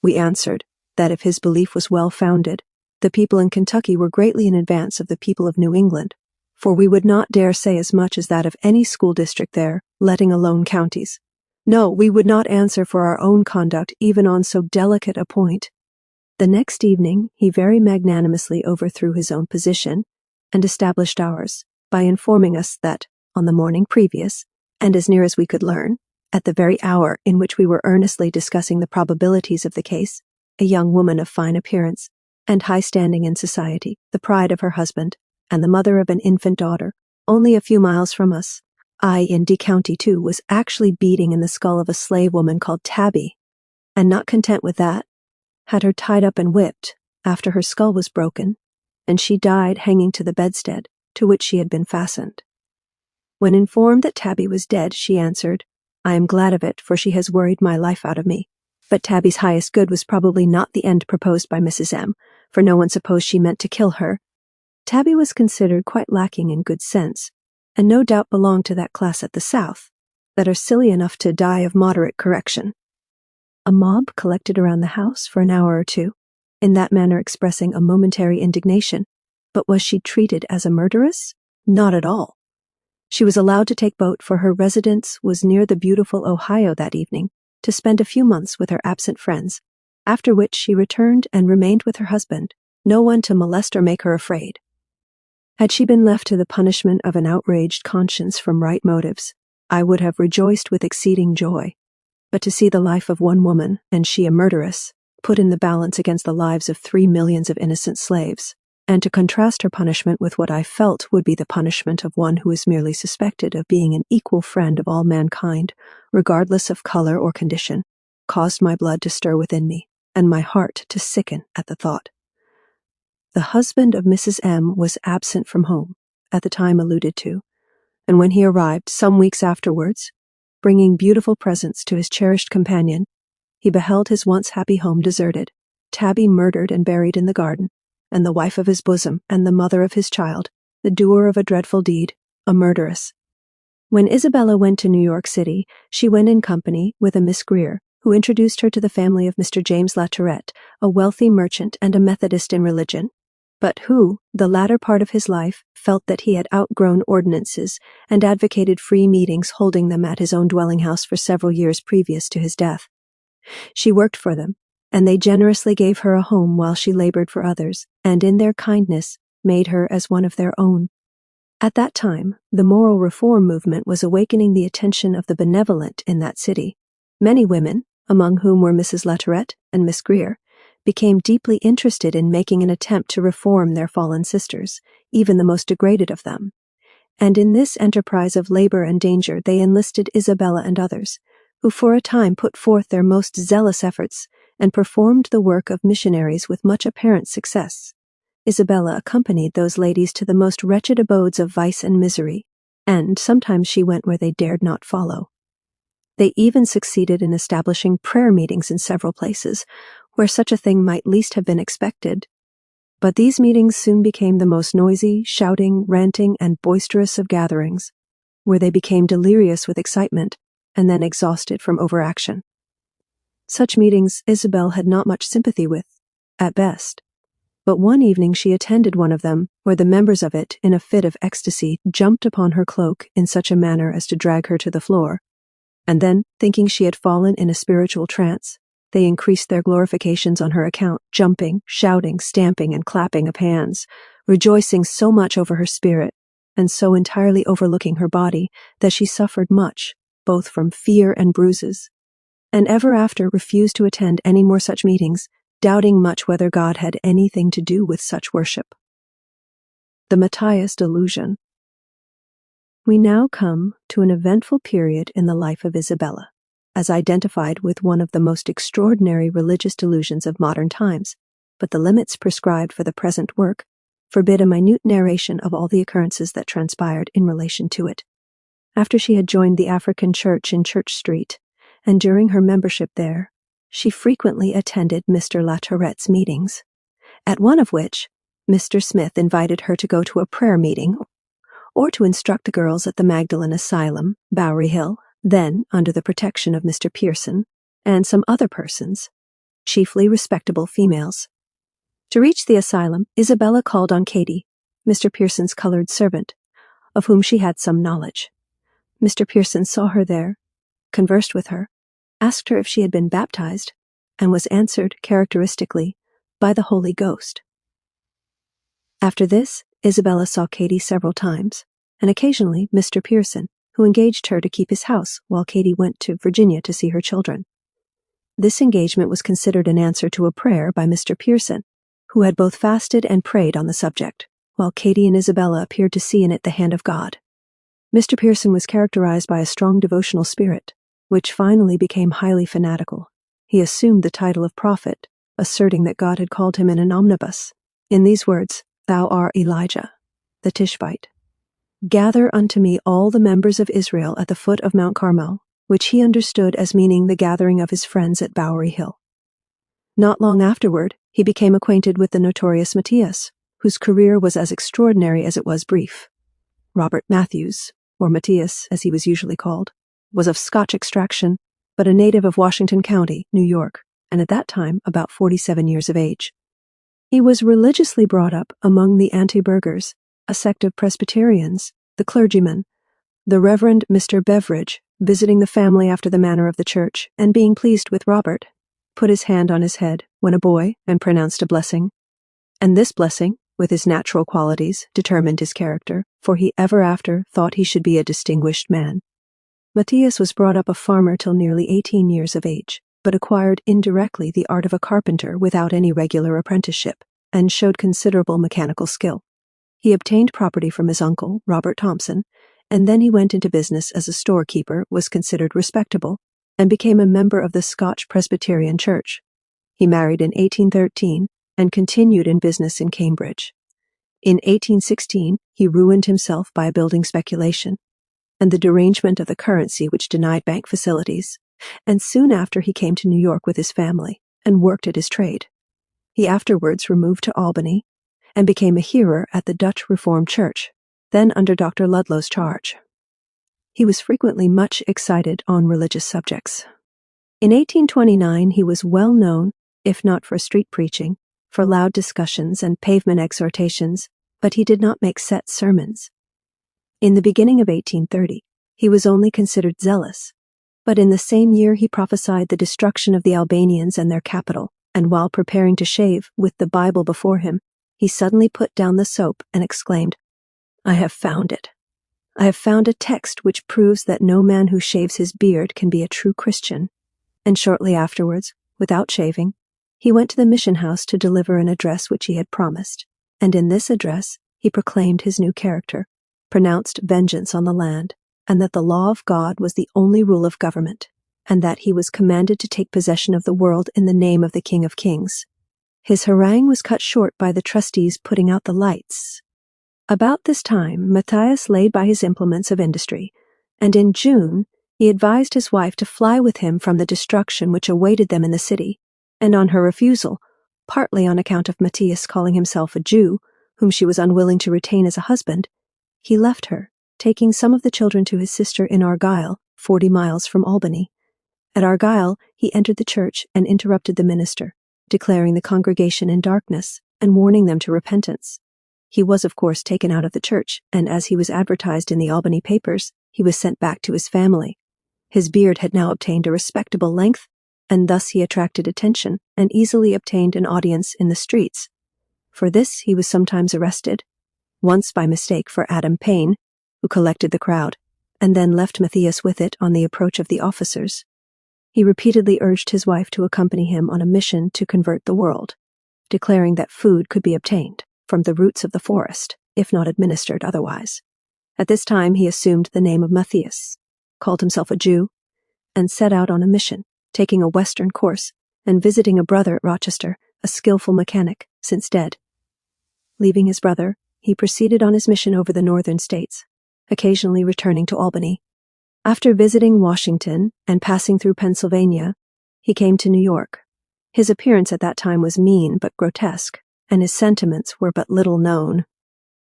We answered that if his belief was well-founded, the people in Kentucky were greatly in advance of the people of New England, for we would not dare say as much as that of any school district there, letting alone counties. No, we would not answer for our own conduct even on so delicate a point. The next evening he very magnanimously overthrew his own position and established ours by informing us that, on the morning previous, and as near as we could learn, at the very hour in which we were earnestly discussing the probabilities of the case, a young woman of fine appearance and high standing in society, the pride of her husband, and the mother of an infant daughter, only a few miles from us, in D County too, was actually beating in the skull of a slave woman called Tabby, and not content with that, had her tied up and whipped after her skull was broken, and she died hanging to the bedstead to which she had been fastened. When informed that Tabby was dead, she answered, "I am glad of it, for she has worried my life out of me." But Tabby's highest good was probably not the end proposed by Mrs. M., for no one supposed she meant to kill her. Tabby was considered quite lacking in good sense, and no doubt belonged to that class at the South that are silly enough to die of moderate correction. A mob collected around the house for an hour or two, in that manner expressing a momentary indignation. But was she treated as a murderess? Not at all. She was allowed to take boat, for her residence was near the beautiful Ohio that evening, to spend a few months with her absent friends, after which she returned and remained with her husband, no one to molest or make her afraid. Had she been left to the punishment of an outraged conscience from right motives, I would have rejoiced with exceeding joy. But to see the life of one woman, and she a murderess, put in the balance against the lives of 3 millions of innocent slaves, and to contrast her punishment with what I felt would be the punishment of one who is merely suspected of being an equal friend of all mankind, regardless of color or condition, caused my blood to stir within me, and my heart to sicken at the thought. The husband of Mrs. M. was absent from home, at the time alluded to, and when he arrived some weeks afterwards, bringing beautiful presents to his cherished companion, he beheld his once happy home deserted, Tabby murdered and buried in the garden, and the wife of his bosom and the mother of his child, the doer of a dreadful deed, a murderess. When Isabella went to New York City, she went in company with a Miss Greer, who introduced her to the family of Mr. James Latourette, a wealthy merchant and a Methodist in religion, but who, the latter part of his life, felt that he had outgrown ordinances and advocated free meetings, holding them at his own dwelling-house for several years previous to his death. She worked for them, and they generously gave her a home while she labored for others, and in their kindness made her as one of their own. At that time, the moral reform movement was awakening the attention of the benevolent in that city. Many women, among whom were Mrs. Latourette and Miss Greer, became deeply interested in making an attempt to reform their fallen sisters, even the most degraded of them. And in this enterprise of labor and danger they enlisted Isabella and others, who for a time put forth their most zealous efforts and performed the work of missionaries with much apparent success. Isabella accompanied those ladies to the most wretched abodes of vice and misery, and sometimes she went where they dared not follow. They even succeeded in establishing prayer meetings in several places, where such a thing might least have been expected. But these meetings soon became the most noisy, shouting, ranting, and boisterous of gatherings, where they became delirious with excitement, and then exhausted from overaction. Such meetings Isabel had not much sympathy with, at best. But one evening she attended one of them, where the members of it, in a fit of ecstasy, jumped upon her cloak in such a manner as to drag her to the floor, and then, thinking she had fallen in a spiritual trance, they increased their glorifications on her account, jumping, shouting, stamping, and clapping of hands, rejoicing so much over her spirit, and so entirely overlooking her body, that she suffered much, both from fear and bruises, and ever after refused to attend any more such meetings, doubting much whether God had anything to do with such worship. The Matthias Delusion. We now come to an eventful period in the life of Isabella, as identified with one of the most extraordinary religious delusions of modern times, but the limits prescribed for the present work forbid a minute narration of all the occurrences that transpired in relation to it. After she had joined the African Church in Church Street, and during her membership there, she frequently attended Mr. Latourette's meetings, at one of which Mr. Smith invited her to go to a prayer meeting, or to instruct the girls at the Magdalen Asylum, Bowery Hill, then under the protection of Mr. Pearson and some other persons, chiefly respectable females. To reach the asylum, Isabella called on Katie, Mr. Pearson's colored servant, of whom she had some knowledge. Mr. Pearson saw her there, conversed with her, asked her if she had been baptized, and was answered characteristically by the Holy Ghost. After this, Isabella saw Katie several times, and occasionally Mr. Pearson, who engaged her to keep his house while Katie went to Virginia to see her children. This engagement was considered an answer to a prayer by Mr. Pearson, who had both fasted and prayed on the subject, while Katie and Isabella appeared to see in it the hand of God. Mr. Pearson was characterized by a strong devotional spirit, which finally became highly fanatical. He assumed the title of prophet, asserting that God had called him in an omnibus, in these words, "Thou art Elijah, the Tishbite. Gather unto me all the members of Israel at the foot of Mount Carmel," which he understood as meaning the gathering of his friends at Bowery Hill. Not long afterward, he became acquainted with the notorious Matthias, whose career was as extraordinary as it was brief. Robert Matthews, or Matthias as he was usually called, was of Scotch extraction, but a native of Washington County, New York, and at that time about 47 years of age. He was religiously brought up among the Anti-Burghers, a sect of Presbyterians, the clergyman, the Reverend Mr. Beveridge, visiting the family after the manner of the church, and being pleased with Robert, put his hand on his head when a boy and pronounced a blessing. And this blessing, with his natural qualities, determined his character, for he ever after thought he should be a distinguished man. Matthias was brought up a farmer till nearly 18 years of age, but acquired indirectly the art of a carpenter without any regular apprenticeship, and showed considerable mechanical skill. He obtained property from his uncle, Robert Thompson, and then he went into business as a storekeeper, was considered respectable, and became a member of the Scotch Presbyterian Church. He married in 1813 and continued in business in Cambridge. In 1816, he ruined himself by a building speculation and the derangement of the currency which denied bank facilities, and soon after he came to New York with his family and worked at his trade. He afterwards removed to Albany and became a hearer at the Dutch Reformed Church, then under Dr. Ludlow's charge. He was frequently much excited on religious subjects. In 1829 he was well known, if not for street preaching, for loud discussions and pavement exhortations, but he did not make set sermons. In the beginning of 1830, he was only considered zealous, but in the same year he prophesied the destruction of the Albanians and their capital, and while preparing to shave, with the Bible before him, he suddenly put down the soap and exclaimed, "I have found it. I have found a text which proves that no man who shaves his beard can be a true Christian." And shortly afterwards, without shaving, he went to the mission house to deliver an address which he had promised, and in this address he proclaimed his new character, pronounced vengeance on the land, and that the law of God was the only rule of government, and that he was commanded to take possession of the world in the name of the King of Kings. His harangue was cut short by the trustees putting out the lights. About this time, Matthias laid by his implements of industry, and in June he advised his wife to fly with him from the destruction which awaited them in the city, and on her refusal, partly on account of Matthias calling himself a Jew, whom she was unwilling to retain as a husband, he left her, taking some of the children to his sister in Argyle, 40 miles from Albany. At Argyle, he entered the church and interrupted the minister, declaring the congregation in darkness and warning them to repentance. He was, of course, taken out of the church, and as he was advertised in the Albany papers, he was sent back to his family. His beard had now obtained a respectable length, and thus he attracted attention and easily obtained an audience in the streets. For this he was sometimes arrested, once by mistake for Adam Payne, who collected the crowd, and then left Matthias with it on the approach of the officers. He repeatedly urged his wife to accompany him on a mission to convert the world, declaring that food could be obtained from the roots of the forest, if not administered otherwise. At this time he assumed the name of Matthias, called himself a Jew, and set out on a mission, taking a western course and visiting a brother at Rochester, a skillful mechanic, since dead. Leaving his brother, he proceeded on his mission over the northern states, occasionally returning to Albany. After visiting Washington and passing through Pennsylvania, he came to New York. His appearance at that time was mean but grotesque, and his sentiments were but little known.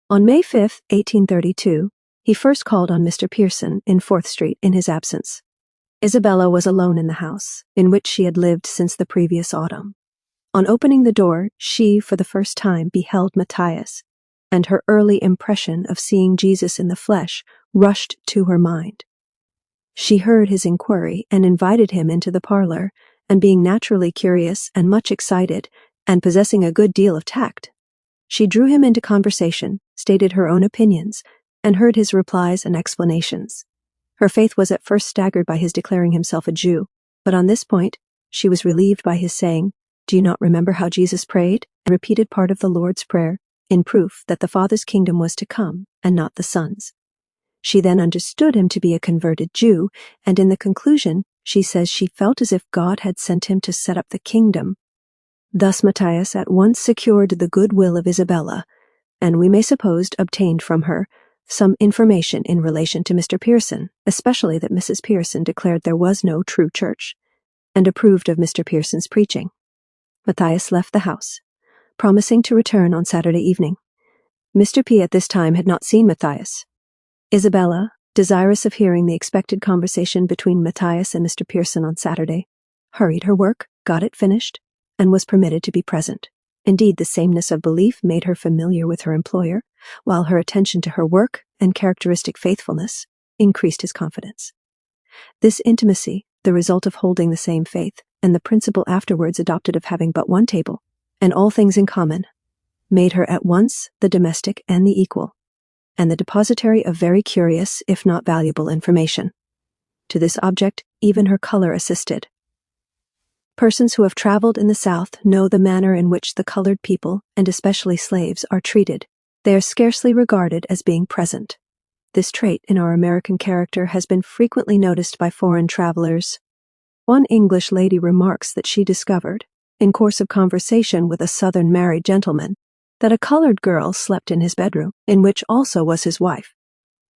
On May 5, 1832, he first called on Mr. Pearson in 4th Street in his absence, Isabella was alone in the house, in which she had lived since the previous autumn. On opening the door, she, for the first time, beheld Matthias, and her early impression of seeing Jesus in the flesh rushed to her mind. She heard his inquiry and invited him into the parlor, and being naturally curious and much excited, and possessing a good deal of tact, she drew him into conversation, stated her own opinions, and heard his replies and explanations. Her faith was at first staggered by his declaring himself a Jew, but on this point she was relieved by his saying, "Do you not remember how Jesus prayed?" and repeated part of the Lord's Prayer, in proof that the Father's kingdom was to come, and not the Son's. She then understood him to be a converted Jew, and in the conclusion she says she felt as if God had sent him to set up the kingdom. Thus Matthias at once secured the goodwill of Isabella, and we may suppose obtained from her some information in relation to Mr. Pearson, especially that Mrs. Pearson declared there was no true church, and approved of Mr. Pearson's preaching. Matthias left the house, promising to return on Saturday evening. Mr. P. at this time had not seen Matthias. Isabella, desirous of hearing the expected conversation between Matthias and Mr. Pearson on Saturday, hurried her work, got it finished, and was permitted to be present. Indeed, the sameness of belief made her familiar with her employer, while her attention to her work and characteristic faithfulness increased his confidence. This intimacy, the result of holding the same faith, and the principle afterwards adopted of having but one table, and all things in common, made her at once the domestic and the equal, and the depositary of very curious, if not valuable, information. To this object even her color assisted. Persons who have traveled in the South know the manner in which the colored people, and especially slaves, are treated. They are scarcely regarded as being present. This trait in our American character has been frequently noticed by foreign travelers. One English lady remarks that she discovered, in course of conversation with a Southern married gentleman, that a colored girl slept in his bedroom, in which also was his wife.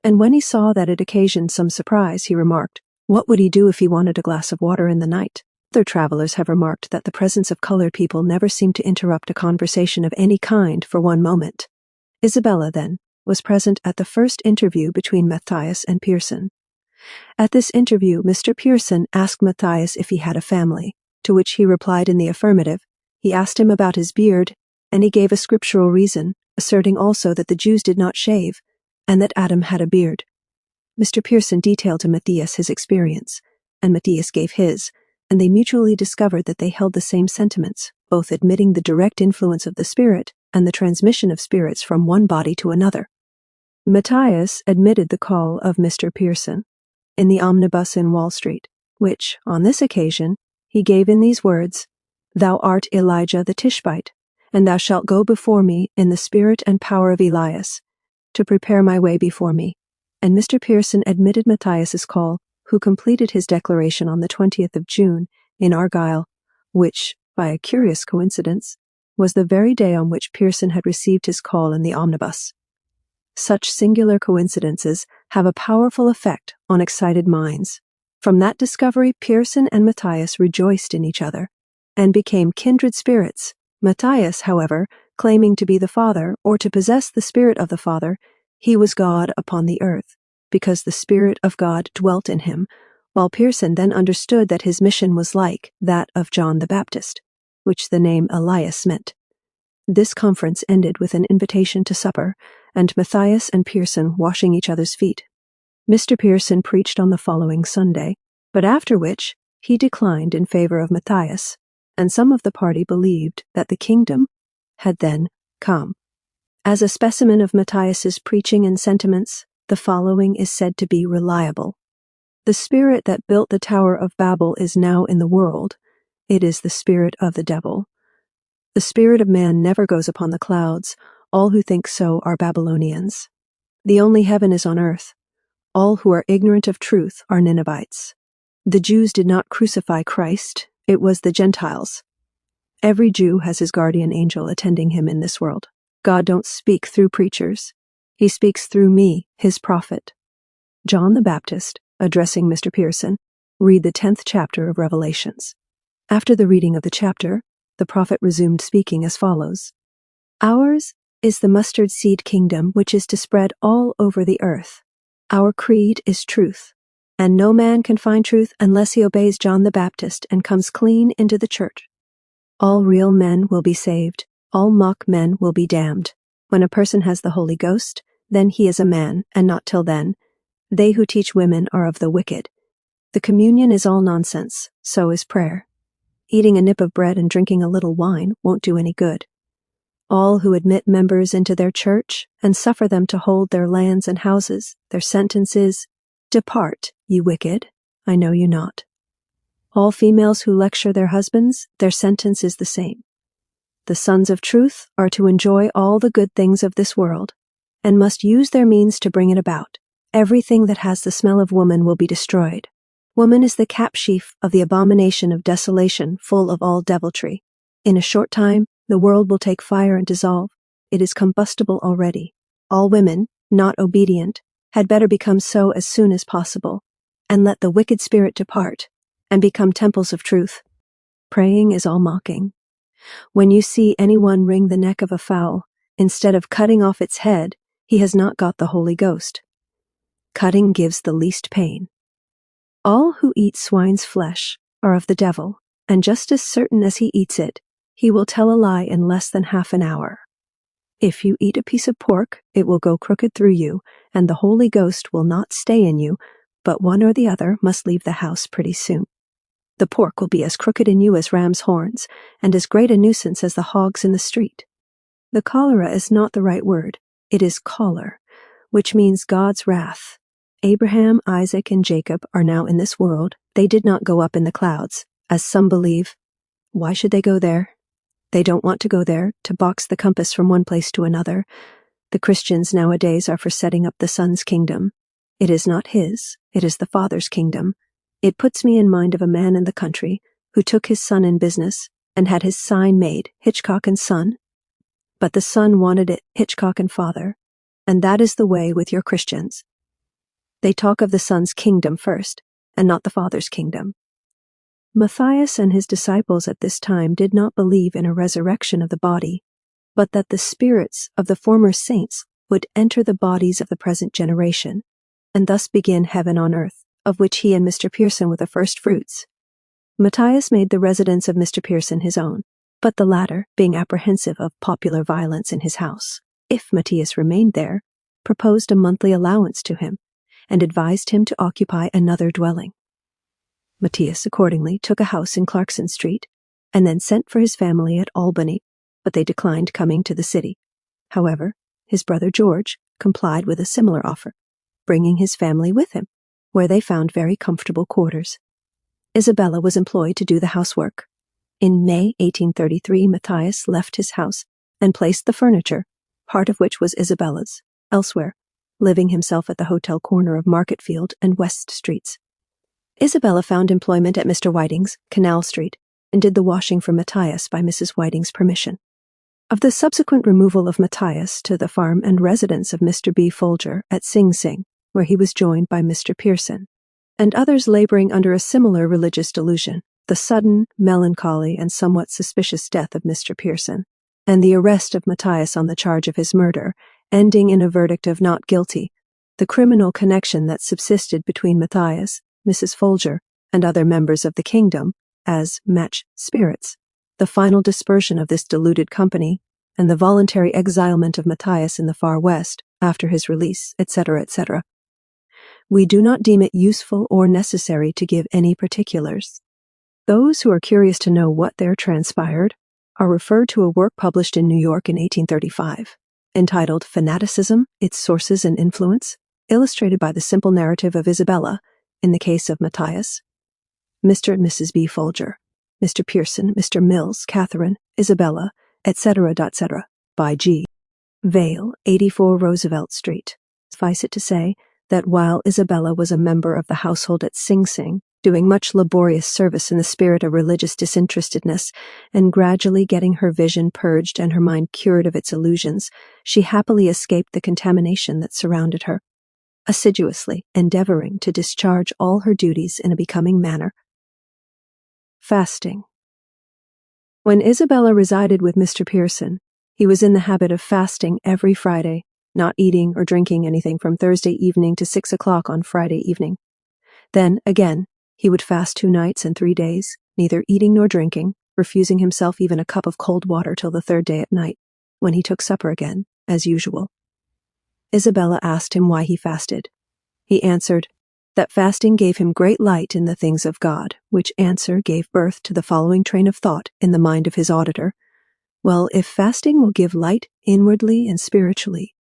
And when he saw that it occasioned some surprise, he remarked, "What would he do if he wanted a glass of water in the night?" Other travelers have remarked that the presence of colored people never seemed to interrupt a conversation of any kind for one moment. Isabella, then, was present at the first interview between Matthias and Pearson. At this interview, Mr. Pearson asked Matthias if he had a family, to which he replied in the affirmative. He asked him about his beard, and he gave a scriptural reason, asserting also that the Jews did not shave, and that Adam had a beard. Mr. Pearson detailed to Matthias his experience, and Matthias gave his, and they mutually discovered that they held the same sentiments, both admitting the direct influence of the Spirit and the transmission of spirits from one body to another. Matthias admitted the call of Mr. Pearson in the omnibus in Wall Street, which, on this occasion, he gave in these words, "Thou art Elijah the Tishbite, and thou shalt go before me in the spirit and power of Elias, to prepare my way before me." And Mr. Pearson admitted Matthias's call, who completed his declaration on the 20th of June in Argyle, which, by a curious coincidence, was the very day on which Pearson had received his call in the omnibus. Such singular coincidences have a powerful effect on excited minds. From that discovery, Pearson and Matthias rejoiced in each other, and became kindred spirits. Matthias, however, claiming to be the Father, or to possess the Spirit of the Father, he was God upon the earth, because the Spirit of God dwelt in him, while Pearson then understood that his mission was like that of John the Baptist, which the name Elias meant. This conference ended with an invitation to supper, and Matthias and Pearson washing each other's feet. Mr. Pearson preached on the following Sunday, but after which he declined in favor of Matthias, and some of the party believed that the kingdom had then come. As a specimen of Matthias's preaching and sentiments, the following is said to be reliable. "The spirit that built the Tower of Babel is now in the world. It is the spirit of the devil. The spirit of man never goes upon the clouds. All who think so are Babylonians. The only heaven is on earth. All who are ignorant of truth are Ninevites. The Jews did not crucify Christ. It was the Gentiles. Every Jew has his guardian angel attending him in this world. God don't speak through preachers. He speaks through me, his prophet." John the Baptist, addressing Mr. Pearson, read the 10th chapter of Revelations. After the reading of the chapter, the prophet resumed speaking as follows. "Ours is the mustard seed kingdom which is to spread all over the earth. Our creed is truth, and no man can find truth unless he obeys John the Baptist and comes clean into the church. All real men will be saved. All mock men will be damned. When a person has the Holy Ghost, then he is a man, and not till then. They who teach women are of the wicked. The communion is all nonsense, so is prayer. Eating a nip of bread and drinking a little wine won't do any good. All who admit members into their church and suffer them to hold their lands and houses, their sentence is, "Depart, ye wicked, I know you not." All females who lecture their husbands, their sentence is the same. The sons of truth are to enjoy all the good things of this world, and must use their means to bring it about. Everything that has the smell of woman will be destroyed. Woman is the capsheaf of the abomination of desolation, full of all deviltry. In a short time, the world will take fire and dissolve. It is combustible already. All women, not obedient, had better become so as soon as possible, and let the wicked spirit depart, and become temples of truth. Praying is all mocking. When you see anyone wring the neck of a fowl, instead of cutting off its head, he has not got the Holy Ghost. Cutting gives the least pain. All who eat swine's flesh are of the devil, and just as certain as he eats it, he will tell a lie in less than half an hour. If you eat a piece of pork, it will go crooked through you, and the Holy Ghost will not stay in you, but one or the other must leave the house pretty soon. The pork will be as crooked in you as ram's horns, and as great a nuisance as the hogs in the street. The cholera is not the right word. It is choler, which means God's wrath. Abraham, Isaac, and Jacob are now in this world. They did not go up in the clouds, as some believe. Why should they go there? They don't want to go there, to box the compass from one place to another. The Christians nowadays are for setting up the Son's kingdom. It is not his, it is the Father's kingdom. It puts me in mind of a man in the country who took his son in business and had his sign made, Hitchcock and Son. But the son wanted it Hitchcock and Father, and that is the way with your Christians. They talk of the Son's kingdom first, and not the Father's kingdom. Matthias and his disciples at this time did not believe in a resurrection of the body, but that the spirits of the former saints would enter the bodies of the present generation, and thus begin heaven on earth, of which he and Mr. Pearson were the first fruits. Matthias made the residence of Mr. Pearson his own, but the latter, being apprehensive of popular violence in his house, if Matthias remained there, proposed a monthly allowance to him, and advised him to occupy another dwelling. Matthias accordingly took a house in Clarkson Street, and then sent for his family at Albany, but they declined coming to the city. However, his brother George complied with a similar offer, bringing his family with him, where they found very comfortable quarters. Isabella was employed to do the housework. In May 1833, Matthias left his house and placed the furniture, part of which was Isabella's, elsewhere, living himself at the hotel corner of Marketfield and West Streets. Isabella found employment at Mr. Whiting's, Canal Street, and did the washing for Matthias by Mrs. Whiting's permission. Of the subsequent removal of Matthias to the farm and residence of Mr. B. Folger at Sing Sing, where he was joined by Mr. Pearson, and others laboring under a similar religious delusion, the sudden, melancholy, and somewhat suspicious death of Mr. Pearson, and the arrest of Matthias on the charge of his murder, ending in a verdict of not guilty, the criminal connection that subsisted between Matthias, Mrs. Folger, and other members of the kingdom, as match spirits, the final dispersion of this deluded company, and the voluntary exilement of Matthias in the far west, after his release, etc., etc. We do not deem it useful or necessary to give any particulars. Those who are curious to know what there transpired are referred to a work published in New York in 1835, entitled Fanaticism, Its Sources and Influence, illustrated by the simple narrative of Isabella, in the case of Matthias, Mr. and Mrs. B. Folger, Mr. Pearson, Mr. Mills, Catherine, Isabella, etc., etc., by G. Vale, 84 Roosevelt Street. Suffice it to say that while Isabella was a member of the household at Sing Sing, doing much laborious service in the spirit of religious disinterestedness, and gradually getting her vision purged and her mind cured of its illusions, she happily escaped the contamination that surrounded her, assiduously endeavoring to discharge all her duties in a becoming manner. Fasting. When Isabella resided with Mr. Pearson, he was in the habit of fasting every Friday, not eating or drinking anything from Thursday evening to 6 o'clock on Friday evening. Then, again, he would fast 2 nights and 3 days, neither eating nor drinking, refusing himself even a cup of cold water till the 3rd day at night, when he took supper again, as usual. Isabella asked him why he fasted. He answered that fasting gave him great light in the things of God, which answer gave birth to the following train of thought in the mind of his auditor. Well, if fasting will give light inwardly and spiritually,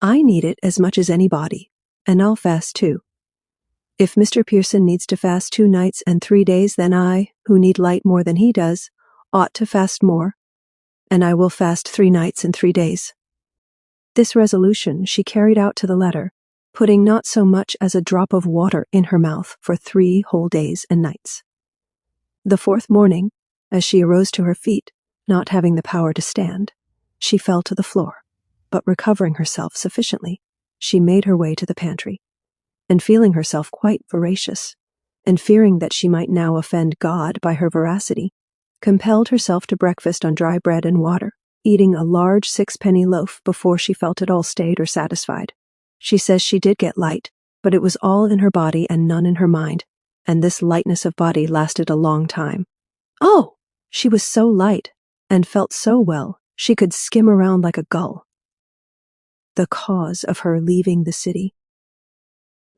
I need it as much as anybody, and I'll fast too. If Mr. Pearson needs to fast 2 nights and 3 days, then I, who need light more than he does, ought to fast more, and I will fast 3 nights and 3 days. This resolution she carried out to the letter, putting not so much as a drop of water in her mouth for 3 whole days and nights. The 4th morning, as she arose to her feet, not having the power to stand, she fell to the floor, but recovering herself sufficiently, she made her way to the pantry, and feeling herself quite voracious, and fearing that she might now offend God by her voracity, compelled herself to breakfast on dry bread and water, eating a large 6-penny loaf before she felt at all stayed or satisfied. She says she did get light, but it was all in her body and none in her mind, and this lightness of body lasted a long time. Oh! She was so light, and felt so well, she could skim around like a gull. The cause of her leaving the city.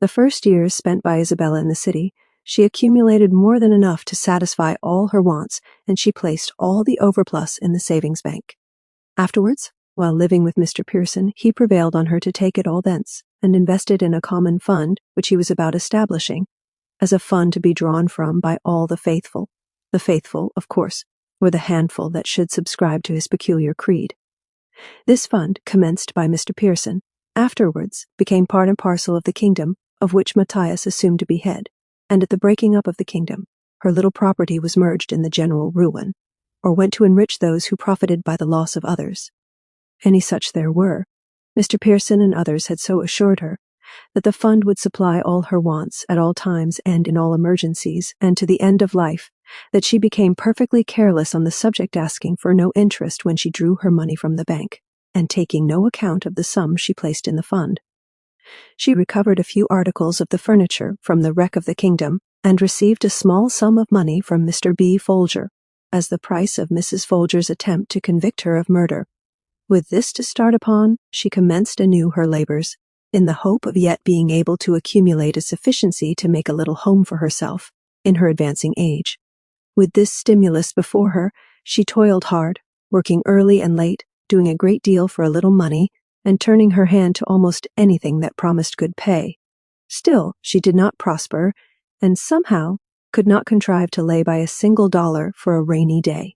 The first years spent by Isabella in the city, she accumulated more than enough to satisfy all her wants, and she placed all the overplus in the savings bank. Afterwards, while living with Mr. Pearson, he prevailed on her to take it all thence, and invest it in a common fund which he was about establishing, as a fund to be drawn from by all the faithful. The faithful, of course, were the handful that should subscribe to his peculiar creed. This fund, commenced by Mr. Pearson, afterwards became part and parcel of the kingdom, of which Matthias assumed to be head, and at the breaking up of the kingdom, her little property was merged in the general ruin, or went to enrich those who profited by the loss of others. Any such there were. Mr. Pearson and others had so assured her that the fund would supply all her wants at all times and in all emergencies, and to the end of life, that she became perfectly careless on the subject, asking for no interest when she drew her money from the bank, and taking no account of the sum she placed in the fund. She recovered a few articles of the furniture from the wreck of the kingdom, and received a small sum of money from Mr. B. Folger, as the price of Mrs. Folger's attempt to convict her of murder. With this to start upon, she commenced anew her labors, in the hope of yet being able to accumulate a sufficiency to make a little home for herself, in her advancing age. With this stimulus before her, she toiled hard, working early and late, doing a great deal for a little money, and turning her hand to almost anything that promised good pay. Still, she did not prosper, and somehow could not contrive to lay by a single dollar for a rainy day.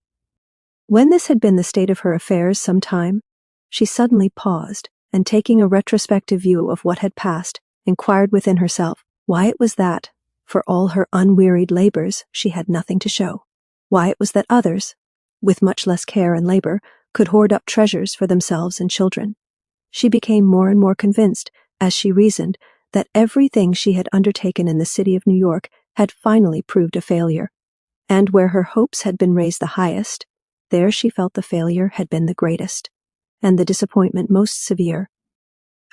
When this had been the state of her affairs some time, she suddenly paused, and taking a retrospective view of what had passed, inquired within herself why it was that, for all her unwearied labors, she had nothing to show, why it was that others, with much less care and labor, could hoard up treasures for themselves and children. She became more and more convinced, as she reasoned, that everything she had undertaken in the city of New York had finally proved a failure, and where her hopes had been raised the highest, there she felt the failure had been the greatest, and the disappointment most severe.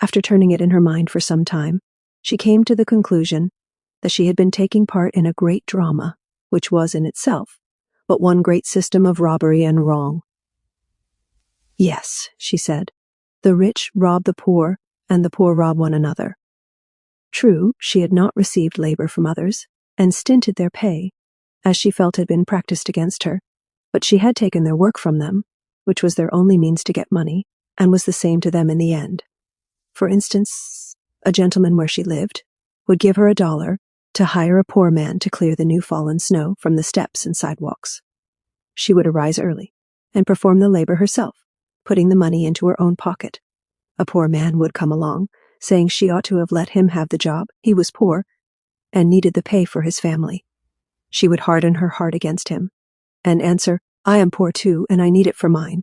After turning it in her mind for some time, she came to the conclusion that she had been taking part in a great drama, which was in itself but one great system of robbery and wrong. Yes, she said, the rich rob the poor, and the poor rob one another. True, she had not received labor from others, and stinted their pay, as she felt had been practiced against her, but she had taken their work from them, which was their only means to get money, and was the same to them in the end. For instance, a gentleman where she lived would give her $1 to hire a poor man to clear the new fallen snow from the steps and sidewalks. She would arise early, and perform the labor herself, putting the money into her own pocket. A poor man would come along, saying she ought to have let him have the job, he was poor, and needed the pay for his family. She would harden her heart against him, and answer, I am poor too, and I need it for mine.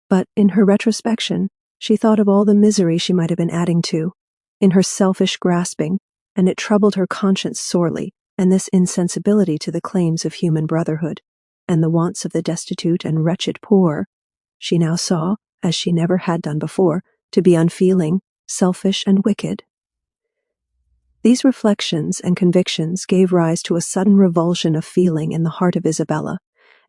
But in her retrospection, she thought of all the misery she might have been adding to, in her selfish grasping, and it troubled her conscience sorely, and this insensibility to the claims of human brotherhood, and the wants of the destitute and wretched poor, she now saw, as she never had done before, to be unfeeling, selfish, and wicked. These reflections and convictions gave rise to a sudden revulsion of feeling in the heart of Isabella,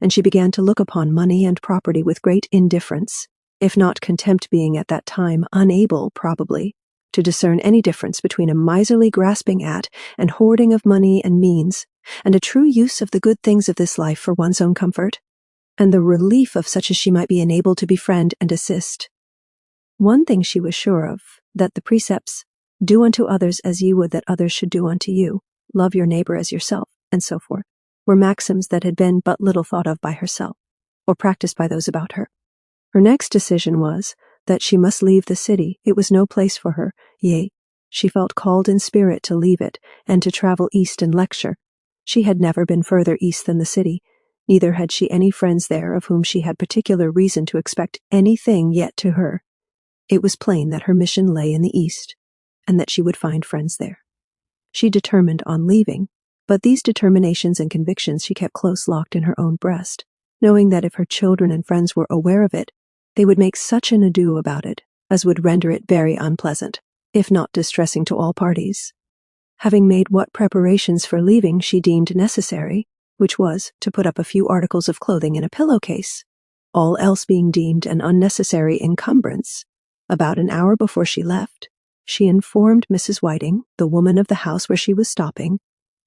and she began to look upon money and property with great indifference, if not contempt, being at that time unable, probably, to discern any difference between a miserly grasping at and hoarding of money and means, and a true use of the good things of this life for one's own comfort, and the relief of such as she might be enabled to befriend and assist. One thing she was sure of, that the precepts, "Do unto others as ye would that others should do unto you, love your neighbor as yourself," and so forth, were maxims that had been but little thought of by herself, or practiced by those about her. Her next decision was that she must leave the city. It was no place for her, yea, she felt called in spirit to leave it, and to travel east and lecture. She had never been further east than the city, neither had she any friends there of whom she had particular reason to expect anything, yet to her it was plain that her mission lay in the east, and that she would find friends there. She determined on leaving, but these determinations and convictions she kept close locked in her own breast, knowing that if her children and friends were aware of it, they would make such an ado about it as would render it very unpleasant, if not distressing to all parties. Having made what preparations for leaving she deemed necessary, which was to put up a few articles of clothing in a pillowcase, all else being deemed an unnecessary encumbrance, about an hour before she left, she informed Mrs. Whiting, the woman of the house where she was stopping,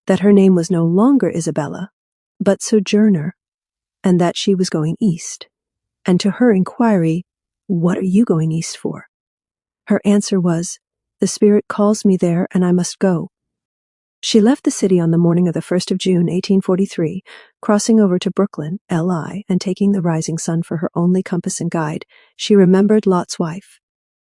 that her name was no longer Isabella, but Sojourner, and that she was going east. And to her inquiry, "What are you going east for?" her answer was, "The Spirit calls me there, and I must go." She left the city on the morning of the 1st of June, 1843, crossing over to Brooklyn, L.I., and taking the rising sun for her only compass and guide. She remembered Lot's wife,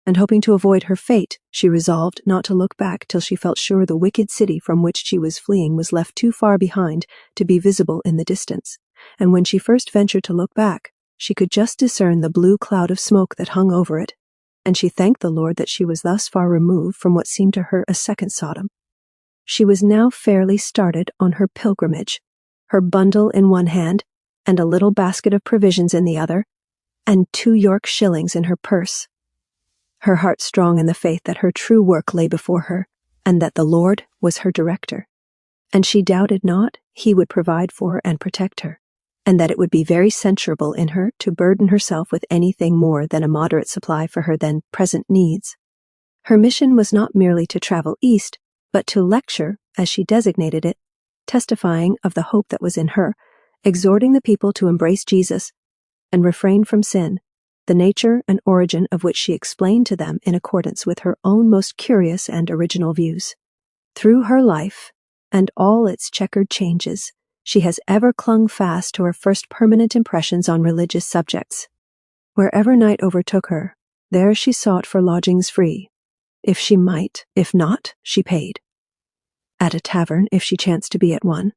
and hoping to avoid her fate, she resolved not to look back till she felt sure the wicked city from which she was fleeing was left too far behind to be visible in the distance, and when she first ventured to look back, she could just discern the blue cloud of smoke that hung over it, and she thanked the Lord that she was thus far removed from what seemed to her a second Sodom. She was now fairly started on her pilgrimage, her bundle in one hand, and a little basket of provisions in the other, and 2 York shillings in her purse. Her heart strong in the faith that her true work lay before her, and that the Lord was her director, and she doubted not he would provide for her and protect her, and that it would be very censurable in her to burden herself with anything more than a moderate supply for her then present needs. Her mission was not merely to travel east, but to lecture, as she designated it, testifying of the hope that was in her, exhorting the people to embrace Jesus and refrain from sin, the nature and origin of which she explained to them in accordance with her own most curious and original views. Through her life, and all its checkered changes, she has ever clung fast to her first permanent impressions on religious subjects. Wherever night overtook her, there she sought for lodgings free, if she might; if not, she paid. At a tavern, if she chanced to be at one;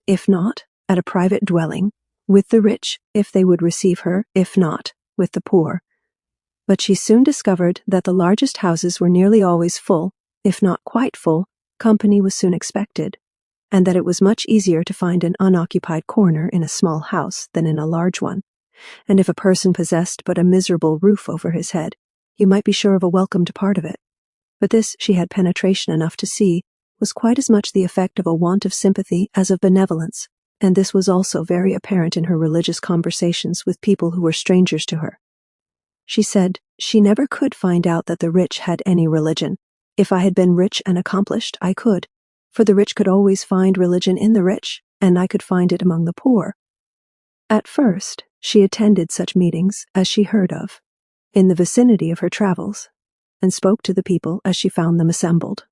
if not, at a private dwelling, with the rich, if they would receive her; if not, with the poor. But she soon discovered that the largest houses were nearly always full; if not quite full, company was soon expected, and that it was much easier to find an unoccupied corner in a small house than in a large one, and if a person possessed but a miserable roof over his head, you might be sure of a welcomed part of it. But this, she had penetration enough to see, was quite as much the effect of a want of sympathy as of benevolence, and this was also very apparent in her religious conversations with people who were strangers to her. She said she never could find out that the rich had any religion. If I had been rich and accomplished, I could, for the rich could always find religion in the rich, and I could find it among the poor. At first, she attended such meetings as she heard of, in the vicinity of her travels, and spoke to the people as she found them assembled.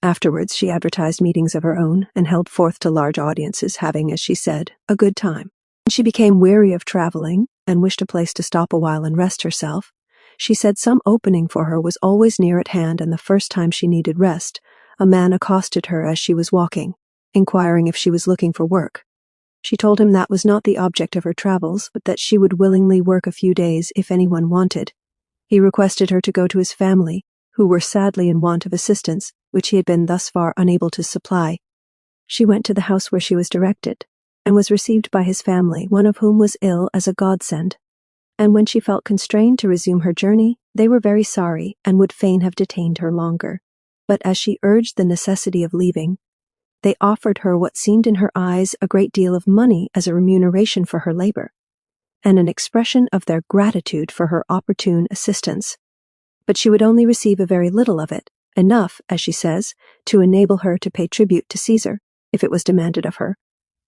Afterwards she advertised meetings of her own, and held forth to large audiences, having, as she said, a good time. When she became weary of traveling, and wished a place to stop a while and rest herself, she said some opening for her was always near at hand, and the first time she needed rest, a man accosted her as she was walking, inquiring if she was looking for work. She told him that was not the object of her travels, but that she would willingly work a few days if anyone wanted. He requested her to go to his family, who were sadly in want of assistance, which he had been thus far unable to supply. She went to the house where she was directed, and was received by his family, one of whom was ill, as a godsend. And when she felt constrained to resume her journey, they were very sorry, and would fain have detained her longer. But as she urged the necessity of leaving, they offered her what seemed in her eyes a great deal of money as a remuneration for her labor, and an expression of their gratitude for her opportune assistance. But she would only receive a very little of it, enough, as she says, to enable her to pay tribute to Caesar, if it was demanded of her,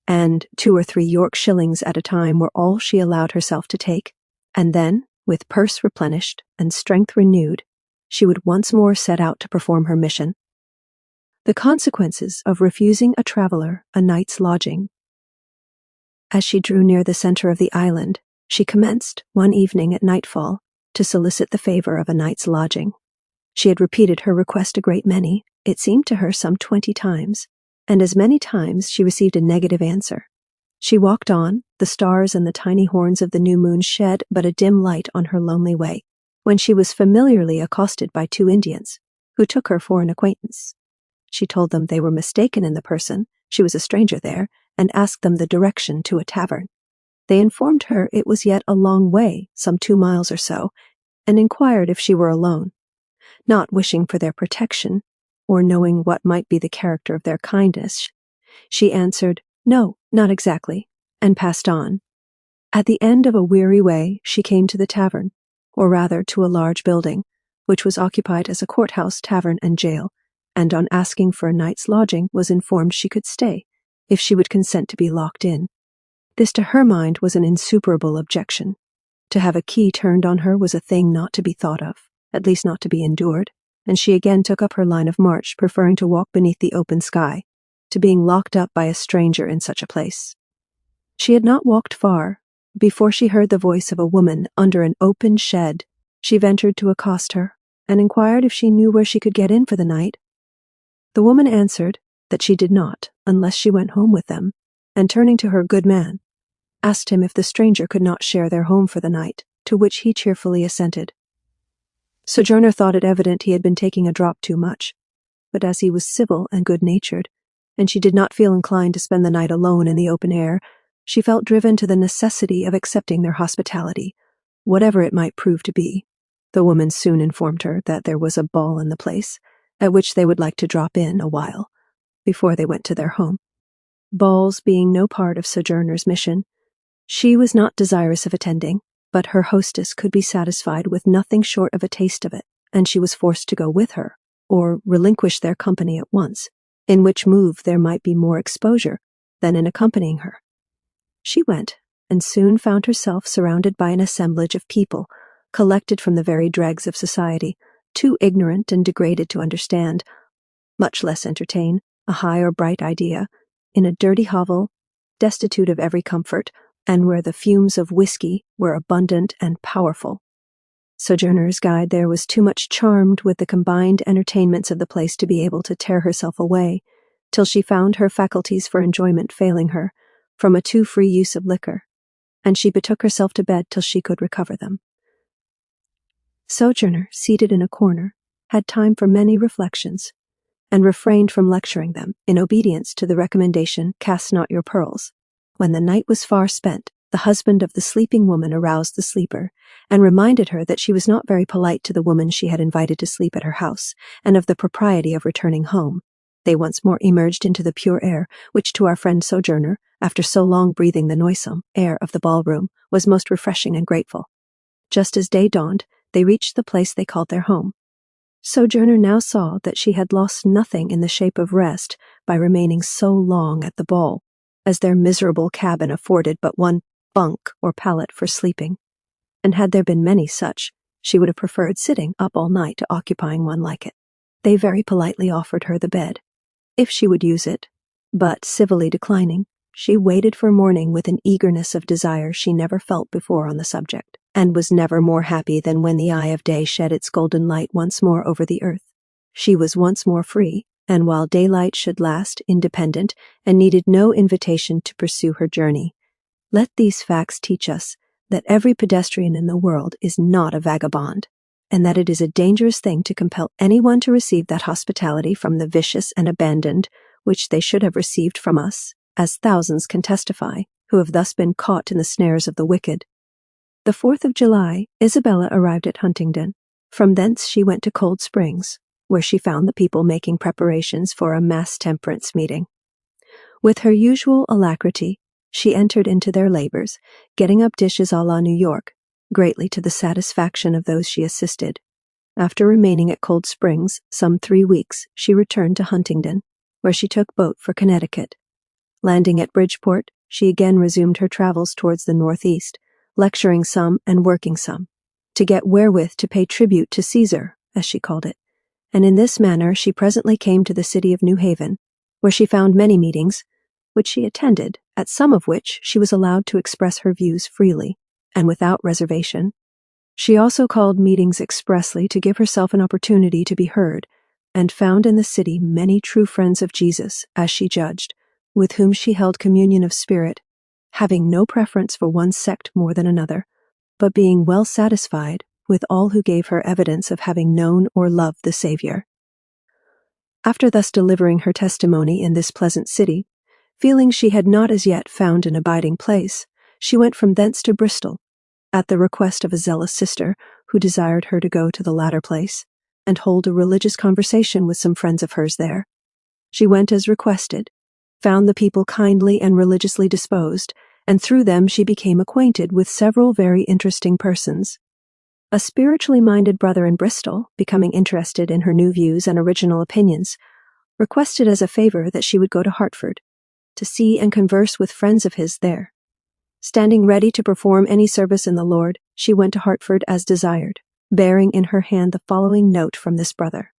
and 2 or 3 York shillings at a time were all she allowed herself to take, and then, with purse replenished and strength renewed, she would once more set out to perform her mission. The consequences of refusing a traveler a night's lodging. As she drew near the center of the island, she commenced, one evening at nightfall, to solicit the favor of a night's lodging. She had repeated her request a great many, it seemed to her some 20 times, and as many times she received a negative answer. She walked on, the stars and the tiny horns of the new moon shed but a dim light on her lonely way, when she was familiarly accosted by 2 Indians, who took her for an acquaintance. She told them they were mistaken in the person, she was a stranger there, and asked them the direction to a tavern. They informed her it was yet a long way, some 2 miles or so, and inquired if she were alone. Not wishing for their protection, or knowing what might be the character of their kindness, she answered, "No, not exactly," and passed on. At the end of a weary way, she came to the tavern, or rather to a large building, which was occupied as a courthouse, tavern, and jail, and on asking for a night's lodging was informed she could stay, if she would consent to be locked in. This to her mind was an insuperable objection. To have a key turned on her was a thing not to be thought of, at least not to be endured, and she again took up her line of march, preferring to walk beneath the open sky, to being locked up by a stranger in such a place. She had not walked far, before she heard the voice of a woman under an open shed. She ventured to accost her, and inquired if she knew where she could get in for the night. The woman answered that she did not, unless she went home with them, and turning to her good man, asked him if the stranger could not share their home for the night, to which he cheerfully assented. Sojourner thought it evident he had been taking a drop too much, but as he was civil and good-natured, and she did not feel inclined to spend the night alone in the open air, she felt driven to the necessity of accepting their hospitality, whatever it might prove to be. The woman soon informed her that there was a ball in the place, at which they would like to drop in a while, before they went to their home. Balls being no part of Sojourner's mission, she was not desirous of attending, but her hostess could be satisfied with nothing short of a taste of it, and she was forced to go with her, or relinquish their company at once, in which move there might be more exposure than in accompanying her. She went, and soon found herself surrounded by an assemblage of people, collected from the very dregs of society, too ignorant and degraded to understand, much less entertain, a high or bright idea, in a dirty hovel, destitute of every comfort, and where the fumes of whiskey were abundant and powerful. Sojourner's guide there was too much charmed with the combined entertainments of the place to be able to tear herself away, till she found her faculties for enjoyment failing her, from a too free use of liquor, and she betook herself to bed till she could recover them. Sojourner, seated in a corner, had time for many reflections, and refrained from lecturing them, in obedience to the recommendation, "Cast not your pearls." When the night was far spent, the husband of the sleeping woman aroused the sleeper, and reminded her that she was not very polite to the woman she had invited to sleep at her house, and of the propriety of returning home. They once more emerged into the pure air, which to our friend Sojourner, after so long breathing the noisome air of the ballroom, was most refreshing and grateful. Just as day dawned, they reached the place they called their home. Sojourner now saw that she had lost nothing in the shape of rest by remaining so long at the ball, as their miserable cabin afforded but one bunk or pallet for sleeping, and had there been many such, she would have preferred sitting up all night to occupying one like it. They very politely offered her the bed, if she would use it, but civilly declining, she waited for morning with an eagerness of desire she never felt before on the subject, and was never more happy than when the eye of day shed its golden light once more over the earth. She was once more free, and while daylight should last, independent, and needed no invitation to pursue her journey. Let these facts teach us that every pedestrian in the world is not a vagabond, and that it is a dangerous thing to compel anyone to receive that hospitality from the vicious and abandoned which they should have received from us, as thousands can testify, who have thus been caught in the snares of the wicked. The 4th of July, Isabella arrived at Huntingdon. From thence she went to Cold Springs, where she found the people making preparations for a mass temperance meeting. With her usual alacrity, she entered into their labors, getting up dishes a la New York, greatly to the satisfaction of those she assisted. After remaining at Cold Springs some 3 weeks, she returned to Huntingdon, where she took boat for Connecticut. Landing at Bridgeport, she again resumed her travels towards the northeast, lecturing some and working some, to get wherewith to pay tribute to Caesar, as she called it, and in this manner she presently came to the city of New Haven, where she found many meetings, which she attended, at some of which she was allowed to express her views freely, and without reservation. She also called meetings expressly to give herself an opportunity to be heard, and found in the city many true friends of Jesus, as she judged, with whom she held communion of spirit, having no preference for one sect more than another, but being well satisfied with all who gave her evidence of having known or loved the Savior. After thus delivering her testimony in this pleasant city, feeling she had not as yet found an abiding place, she went from thence to Bristol, at the request of a zealous sister who desired her to go to the latter place and hold a religious conversation with some friends of hers there. She went as requested, found the people kindly and religiously disposed, and through them she became acquainted with several very interesting persons. A spiritually minded brother in Bristol, becoming interested in her new views and original opinions, requested as a favor that she would go to Hartford, to see and converse with friends of his there. Standing ready to perform any service in the Lord, she went to Hartford as desired, bearing in her hand the following note from this brother.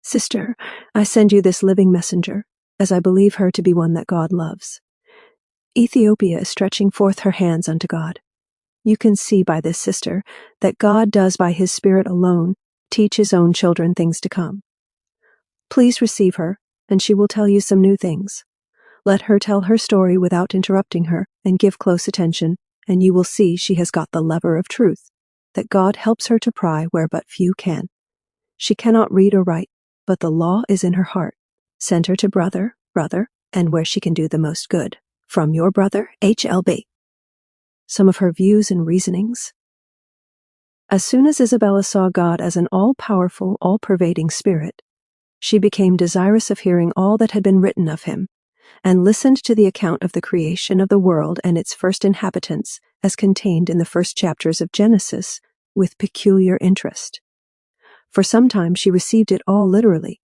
"Sister, I send you this living messenger, as I believe her to be one that God loves. Ethiopia is stretching forth her hands unto God. You can see by this sister that God does by his Spirit alone teach his own children things to come. Please receive her, and she will tell you some new things. Let her tell her story without interrupting her, and give close attention, and you will see she has got the lever of truth, that God helps her to pry where but few can. She cannot read or write, but the law is in her heart. Send her to brother, and where she can do the most good. From your brother, H.L.B. Some of her views and reasonings. As soon as Isabella saw God as an all-powerful, all-pervading spirit, she became desirous of hearing all that had been written of him, and listened to the account of the creation of the world and its first inhabitants, as contained in the first chapters of Genesis, with peculiar interest. For some time she received it all literally,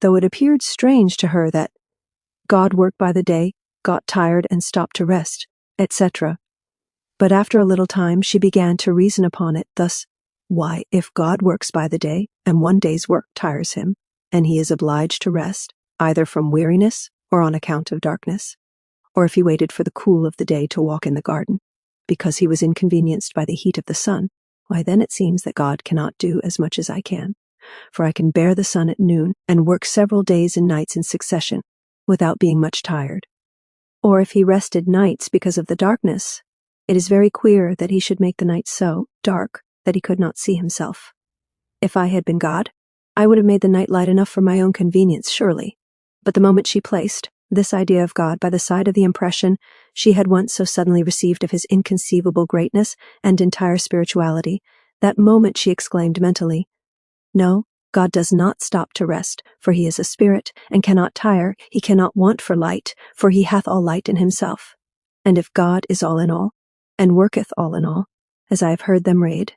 though it appeared strange to her that God worked by the day, got tired and stopped to rest, etc. But after a little time she began to reason upon it thus: why, if God works by the day, and one day's work tires him, and he is obliged to rest, either from weariness or on account of darkness, or if he waited for the cool of the day to walk in the garden, because he was inconvenienced by the heat of the sun, why then it seems that God cannot do as much as I can, for I can bear the sun at noon and work several days and nights in succession, without being much tired. Or if he rested nights because of the darkness, it is very queer that he should make the night so dark that he could not see himself. If I had been God, I would have made the night light enough for my own convenience, surely. But the moment she placed this idea of God by the side of the impression she had once so suddenly received of his inconceivable greatness and entire spirituality, that moment she exclaimed mentally, "No, God does not stop to rest, for he is a spirit, and cannot tire, he cannot want for light, for he hath all light in himself. And if God is all in all, and worketh all in all, as I have heard them read,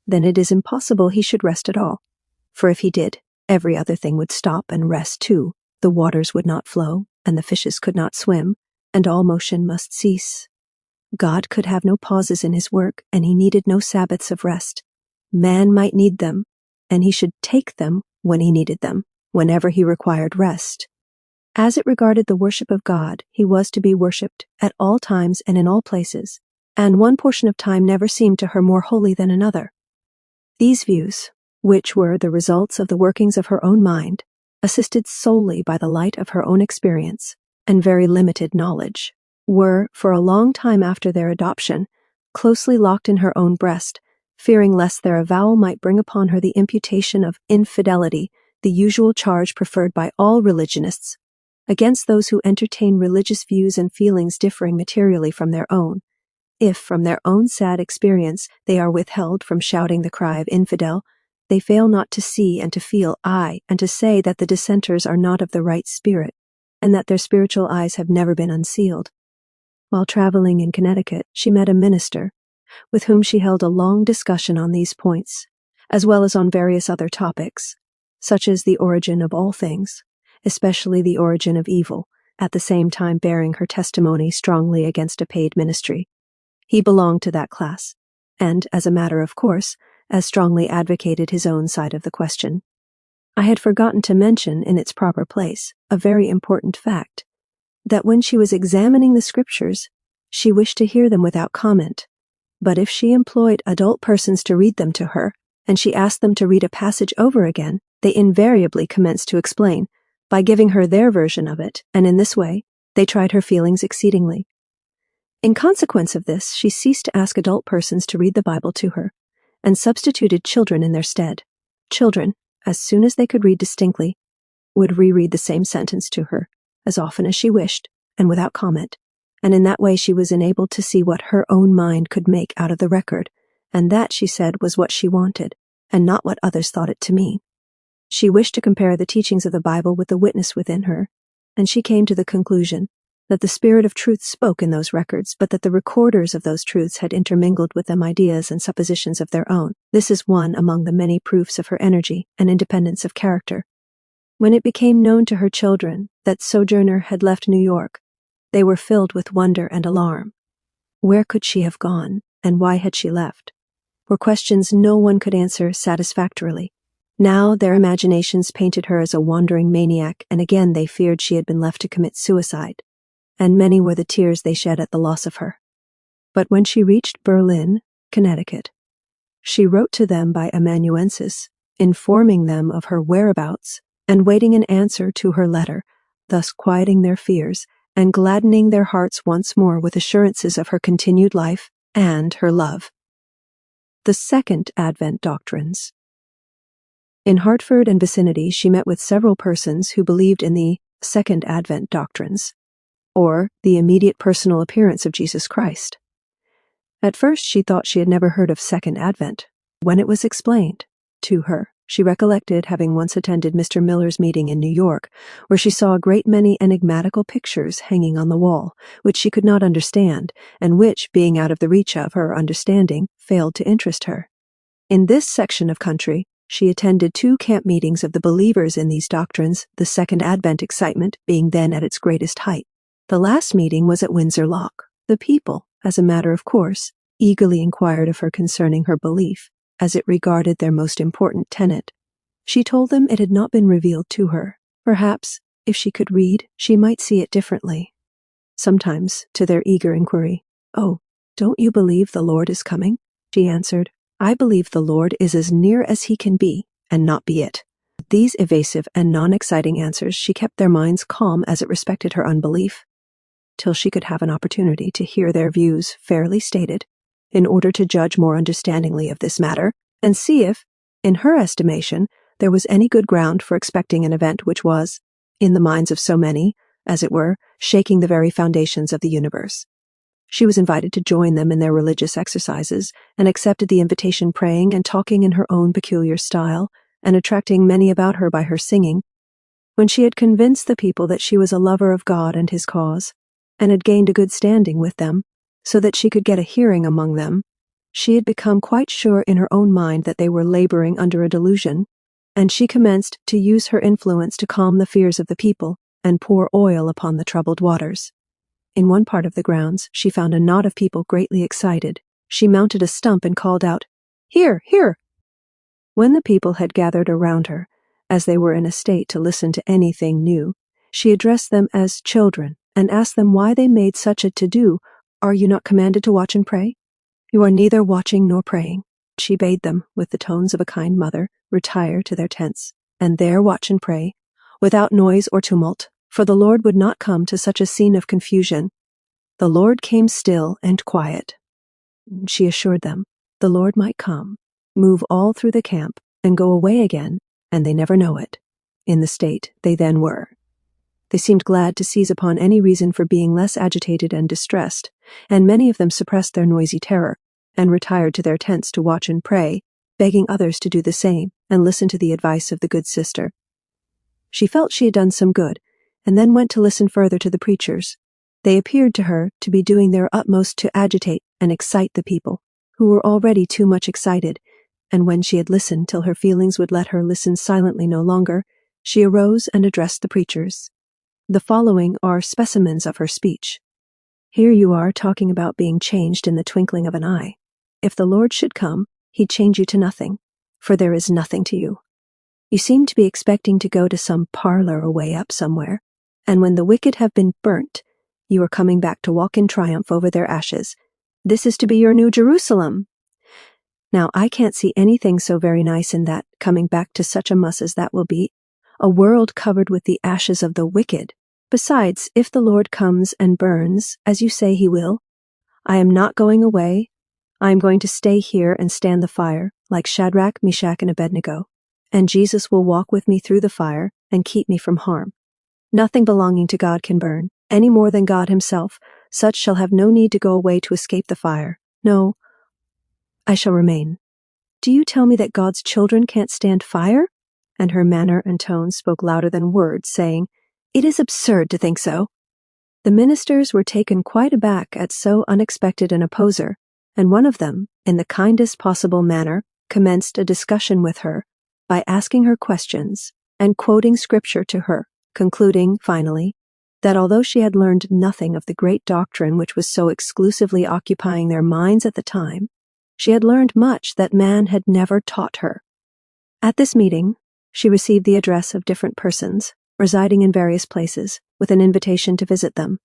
then it is impossible he should rest at all. For if he did, every other thing would stop and rest too. The waters would not flow, and the fishes could not swim, and all motion must cease. God could have no pauses in his work, and he needed no Sabbaths of rest. Man might need them, and he should take them when he needed them, whenever he required rest. As it regarded the worship of God, he was to be worshipped at all times and in all places, and one portion of time never seemed to her more holy than another. These views, which were the results of the workings of her own mind, assisted solely by the light of her own experience and very limited knowledge, were, for a long time after their adoption, closely locked in her own breast, fearing lest their avowal might bring upon her the imputation of infidelity, the usual charge preferred by all religionists against those who entertain religious views and feelings differing materially from their own, if from their own sad experience they are withheld from shouting the cry of infidel, They fail not to see and to feel, aye, and to say that the dissenters are not of the right spirit, and that their spiritual eyes have never been unsealed. While traveling in Connecticut, she met a minister, with whom she held a long discussion on these points, as well as on various other topics, such as the origin of all things, especially the origin of evil, at the same time bearing her testimony strongly against a paid ministry. He belonged to that class, and, as a matter of course, as strongly advocated his own side of the question. I had forgotten to mention, in its proper place, a very important fact, that when she was examining the scriptures, she wished to hear them without comment, but if she employed adult persons to read them to her, and she asked them to read a passage over again, they invariably commenced to explain, by giving her their version of it, and in this way, they tried her feelings exceedingly. In consequence of this, she ceased to ask adult persons to read the Bible to her, and substituted children in their stead. Children, as soon as they could read distinctly, would reread the same sentence to her, as often as she wished, and without comment, and in that way she was enabled to see what her own mind could make out of the record, and that, she said, was what she wanted, and not what others thought it to mean. She wished to compare the teachings of the Bible with the witness within her, and she came to the conclusion that the Spirit of truth spoke in those records, but that the recorders of those truths had intermingled with them ideas and suppositions of their own. This is one among the many proofs of her energy and independence of character. When it became known to her children that Sojourner had left New York, they were filled with wonder and alarm. Where could she have gone, and why had she left? Were questions no one could answer satisfactorily. Now their imaginations painted her as a wandering maniac, and again they feared she had been left to commit suicide, and many were the tears they shed at the loss of her. But when she reached Berlin, Connecticut, she wrote to them by amanuensis, informing them of her whereabouts and waiting an answer to her letter, thus quieting their fears and gladdening their hearts once more with assurances of her continued life and her love. The Second Advent Doctrines. In Hartford and vicinity, she met with several persons who believed in the Second Advent Doctrines, or the immediate personal appearance of Jesus Christ. At first she thought she had never heard of Second Advent. When it was explained to her, she recollected having once attended Mr. Miller's meeting in New York, where she saw a great many enigmatical pictures hanging on the wall, which she could not understand, and which, being out of the reach of her understanding, failed to interest her. In this section of country, she attended 2 camp meetings of the believers in these doctrines, the Second Advent excitement being then at its greatest height. The last meeting was at Windsor Loch. The people, as a matter of course, eagerly inquired of her concerning her belief, as it regarded their most important tenet. She told them it had not been revealed to her. Perhaps, if she could read, she might see it differently. Sometimes, to their eager inquiry, "Oh, don't you believe the Lord is coming?" she answered, "I believe the Lord is as near as he can be, and not be it." With these evasive and non-exciting answers she kept their minds calm as it respected her unbelief, till she could have an opportunity to hear their views fairly stated, in order to judge more understandingly of this matter, and see if, in her estimation, there was any good ground for expecting an event which was, in the minds of so many, as it were, shaking the very foundations of the universe. She was invited to join them in their religious exercises, and accepted the invitation, praying and talking in her own peculiar style, and attracting many about her by her singing. When she had convinced the people that she was a lover of God and his cause, and had gained a good standing with them, so that she could get a hearing among them, she had become quite sure in her own mind that they were laboring under a delusion, and she commenced to use her influence to calm the fears of the people and pour oil upon the troubled waters. In one part of the grounds, she found a knot of people greatly excited. She mounted a stump and called out, "Here, here!" When the people had gathered around her, as they were in a state to listen to anything new, she addressed them as children, and asked them why they made such a to-do. "Are you not commanded to watch and pray? You are neither watching nor praying." She bade them, with the tones of a kind mother, retire to their tents, and there watch and pray, without noise or tumult, for the Lord would not come to such a scene of confusion. The Lord came still and quiet. She assured them the Lord might come, move all through the camp, and go away again, and they never know it, in the state they then were. They seemed glad to seize upon any reason for being less agitated and distressed, and many of them suppressed their noisy terror, and retired to their tents to watch and pray, begging others to do the same and listen to the advice of the good sister. She felt she had done some good, and then went to listen further to the preachers. They appeared to her to be doing their utmost to agitate and excite the people, who were already too much excited, and when she had listened till her feelings would let her listen silently no longer, she arose and addressed the preachers. The following are specimens of her speech. Here you are talking about being changed in the twinkling of an eye. If the Lord should come, he'd change you to nothing, for there is nothing to you. You seem to be expecting to go to some parlor away up somewhere, and when the wicked have been burnt, you are coming back to walk in triumph over their ashes. This is to be your new Jerusalem. Now, I can't see anything so very nice in that, coming back to such a muss as that will be, a world covered with the ashes of the wicked. Besides, if the Lord comes and burns, as you say he will, I am not going away. I am going to stay here and stand the fire, like Shadrach, Meshach, and Abednego, and Jesus will walk with me through the fire and keep me from harm. Nothing belonging to God can burn, any more than God himself. Such shall have no need to go away to escape the fire. No, I shall remain. Do you tell me that God's children can't stand fire? And her manner and tone spoke louder than words, saying, It is absurd to think so. The ministers were taken quite aback at so unexpected an opposer, and one of them, in the kindest possible manner, commenced a discussion with her by asking her questions and quoting scripture to her, concluding, finally, that although she had learned nothing of the great doctrine which was so exclusively occupying their minds at the time, she had learned much that man had never taught her. At this meeting, she received the address of different persons, residing in various places, with an invitation to visit them.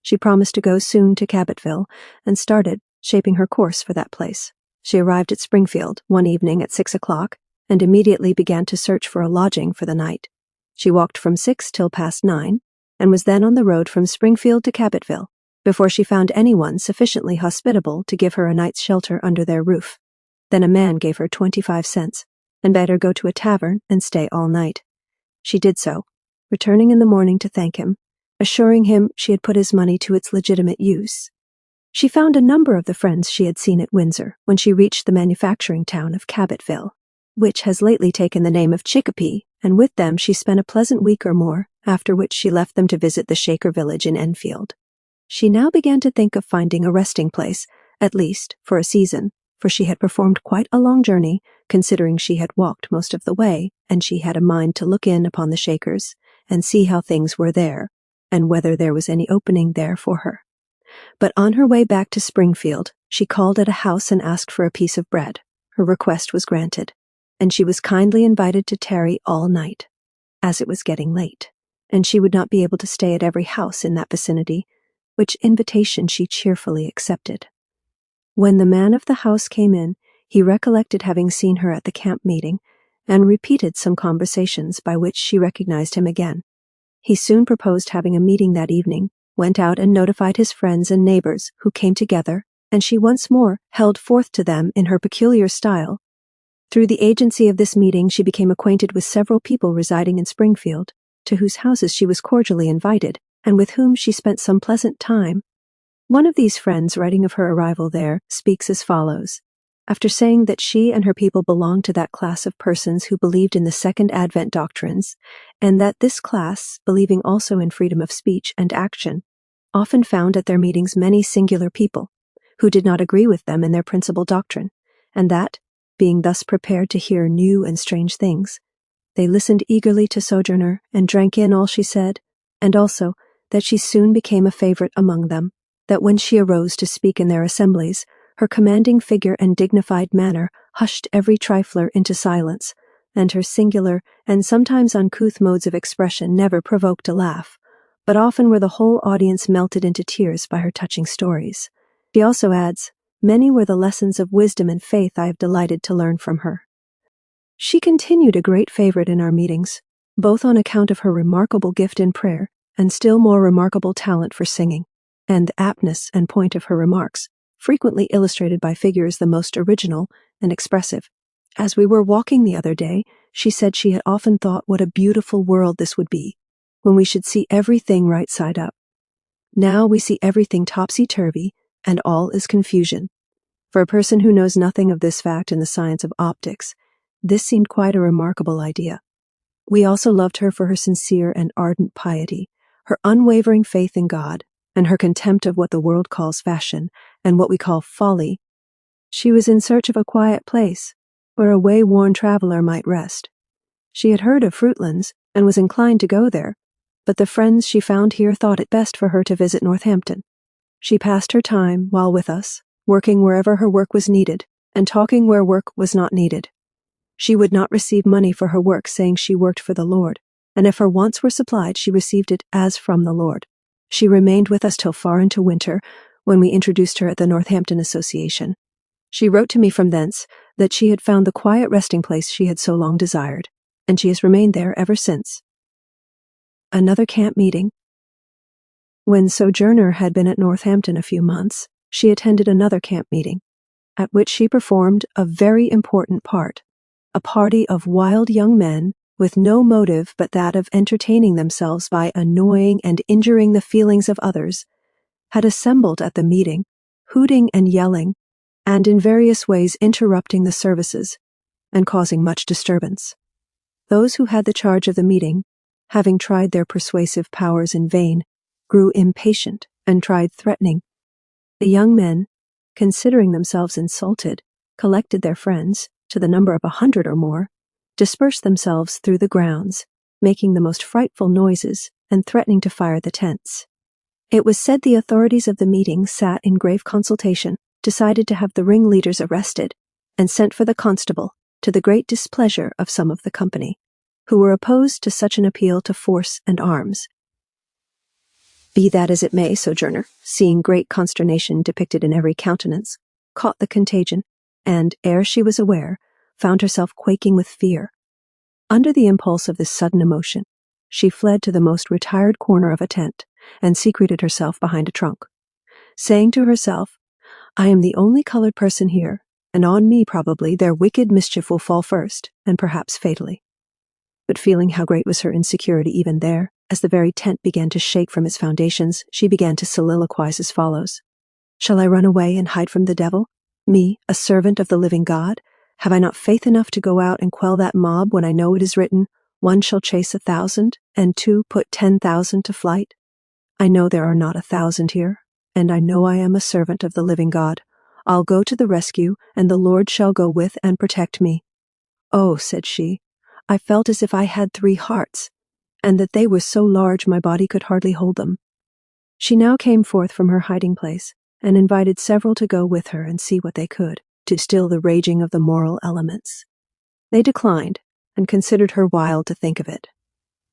She promised to go soon to Cabottville, and started, shaping her course for that place. She arrived at Springfield one evening at 6 o'clock, and immediately began to search for a lodging for the night. She walked from 6 till past 9, and was then on the road from Springfield to Cabottville, before she found anyone sufficiently hospitable to give her a night's shelter under their roof. Then a man gave her 25 cents, and bade her go to a tavern and stay all night. She did so, returning in the morning to thank him, assuring him she had put his money to its legitimate use. She found a number of the friends she had seen at Windsor when she reached the manufacturing town of Cabottville, which has lately taken the name of Chicopee, and with them she spent a pleasant week or more, after which she left them to visit the Shaker village in Enfield. She now began to think of finding a resting place, at least for a season, for she had performed quite a long journey, considering she had walked most of the way, and she had a mind to look in upon the Shakers and see how things were there, and whether there was any opening there for her. But on her way back to Springfield, she called at a house and asked for a piece of bread. Her request was granted, and she was kindly invited to tarry all night, as it was getting late, and she would not be able to stay at every house in that vicinity, which invitation she cheerfully accepted. When the man of the house came in, he recollected having seen her at the camp meeting, and repeated some conversations by which she recognized him again. He soon proposed having a meeting that evening, went out and notified his friends and neighbors, who came together, and she once more held forth to them in her peculiar style. Through the agency of this meeting she became acquainted with several people residing in Springfield, to whose houses she was cordially invited, and with whom she spent some pleasant time. One of these friends, writing of her arrival there, speaks as follows. After saying that she and her people belonged to that class of persons who believed in the Second Advent doctrines, and that this class, believing also in freedom of speech and action, often found at their meetings many singular people, who did not agree with them in their principal doctrine, and that, being thus prepared to hear new and strange things, they listened eagerly to Sojourner and drank in all she said, and also that she soon became a favorite among them, that when she arose to speak in their assemblies, her commanding figure and dignified manner hushed every trifler into silence, and her singular and sometimes uncouth modes of expression never provoked a laugh, but often were the whole audience melted into tears by her touching stories. She also adds, "Many were the lessons of wisdom and faith I have delighted to learn from her." She continued a great favorite in our meetings, both on account of her remarkable gift in prayer and still more remarkable talent for singing, and the aptness and point of her remarks, frequently illustrated by figures the most original and expressive. As we were walking the other day, she said she had often thought what a beautiful world this would be, when we should see everything right side up. Now we see everything topsy-turvy, and all is confusion. For a person who knows nothing of this fact in the science of optics, this seemed quite a remarkable idea. We also loved her for her sincere and ardent piety, her unwavering faith in God, and her contempt of what the world calls fashion and what we call folly. She was in search of a quiet place where a way-worn traveler might rest. She had heard of Fruitlands and was inclined to go there, but the friends she found here thought it best for her to visit Northampton. She passed her time, while with us, working wherever her work was needed and talking where work was not needed. She would not receive money for her work, saying she worked for the Lord, and if her wants were supplied, she received it as from the Lord. She remained with us till far into winter, when we introduced her at the Northampton Association. She wrote to me from thence that she had found the quiet resting place she had so long desired, and she has remained there ever since. Another camp meeting. When Sojourner had been at Northampton a few months, she attended another camp meeting, at which she performed a very important part. A party of wild young men, with no motive but that of entertaining themselves by annoying and injuring the feelings of others, had assembled at the meeting, hooting and yelling, and in various ways interrupting the services, and causing much disturbance. Those who had the charge of the meeting, having tried their persuasive powers in vain, grew impatient and tried threatening. The young men, considering themselves insulted, collected their friends, to the number of 100 or more, dispersed themselves through the grounds, making the most frightful noises and threatening to fire the tents. It was said the authorities of the meeting sat in grave consultation, decided to have the ringleaders arrested, and sent for the constable, to the great displeasure of some of the company, who were opposed to such an appeal to force and arms. Be that as it may, Sojourner, seeing great consternation depicted in every countenance, caught the contagion, and, ere she was aware, found herself quaking with fear. Under the impulse of this sudden emotion, she fled to the most retired corner of a tent, and secreted herself behind a trunk, saying to herself, "I am the only colored person here, and on me probably their wicked mischief will fall first, and perhaps fatally." But feeling how great was her insecurity even there, as the very tent began to shake from its foundations, she began to soliloquize as follows: "Shall I run away and hide from the devil? Me, a servant of the living God? Have I not faith enough to go out and quell that mob when I know it is written, 1 shall chase 1,000, and 2 put 10,000 to flight? I know there are not 1,000 here, and I know I am a servant of the living God. I'll go to the rescue, and the Lord shall go with and protect me." "Oh," said she, "I felt as if I had 3 hearts, and that they were so large my body could hardly hold them." She now came forth from her hiding place, and invited several to go with her and see what they could, to still the raging of the moral elements. They declined, and considered her wild to think of it.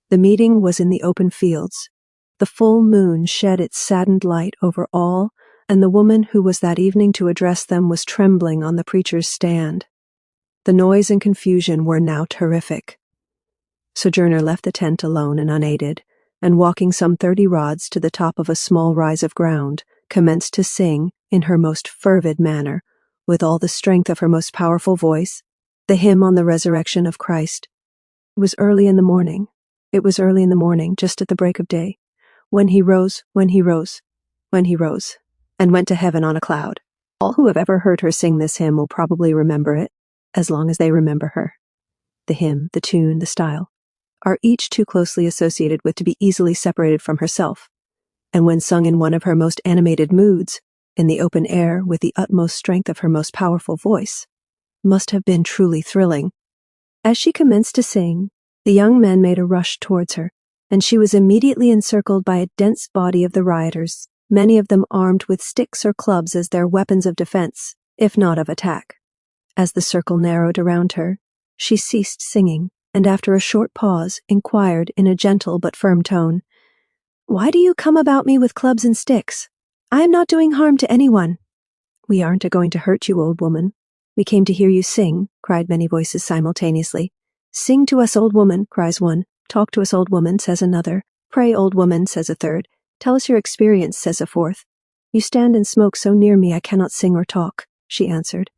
The meeting was in the open fields. The full moon shed its saddened light over all, and the woman who was that evening to address them was trembling on the preacher's stand. The noise and confusion were now terrific. Sojourner left the tent alone and unaided, and walking some 30 rods to the top of a small rise of ground, commenced to sing, in her most fervid manner, with all the strength of her most powerful voice, the hymn on the resurrection of Christ. It was early in the morning, just at the break of day, when he rose, and went to heaven on a cloud. All who have ever heard her sing this hymn will probably remember it, as long as they remember her. The hymn, the tune, the style, are each too closely associated with to be easily separated from herself, and when sung in one of her most animated moods, in the open air with the utmost strength of her most powerful voice, must have been truly thrilling. As she commenced to sing, the young men made a rush towards her, and she was immediately encircled by a dense body of the rioters, many of them armed with sticks or clubs as their weapons of defense, if not of attack. As the circle narrowed around her, she ceased singing, and after a short pause, inquired in a gentle but firm tone, "Why do you come about me with clubs and sticks? I am not doing harm to anyone." "We aren't going to hurt you, old woman. We came to hear you sing," cried many voices simultaneously. "Sing to us, old woman," cries one. "Talk to us, old woman," says another. "Pray, old woman," says a third. "Tell us your experience," says a fourth. "You stand and smoke so near me I cannot sing or talk," she answered.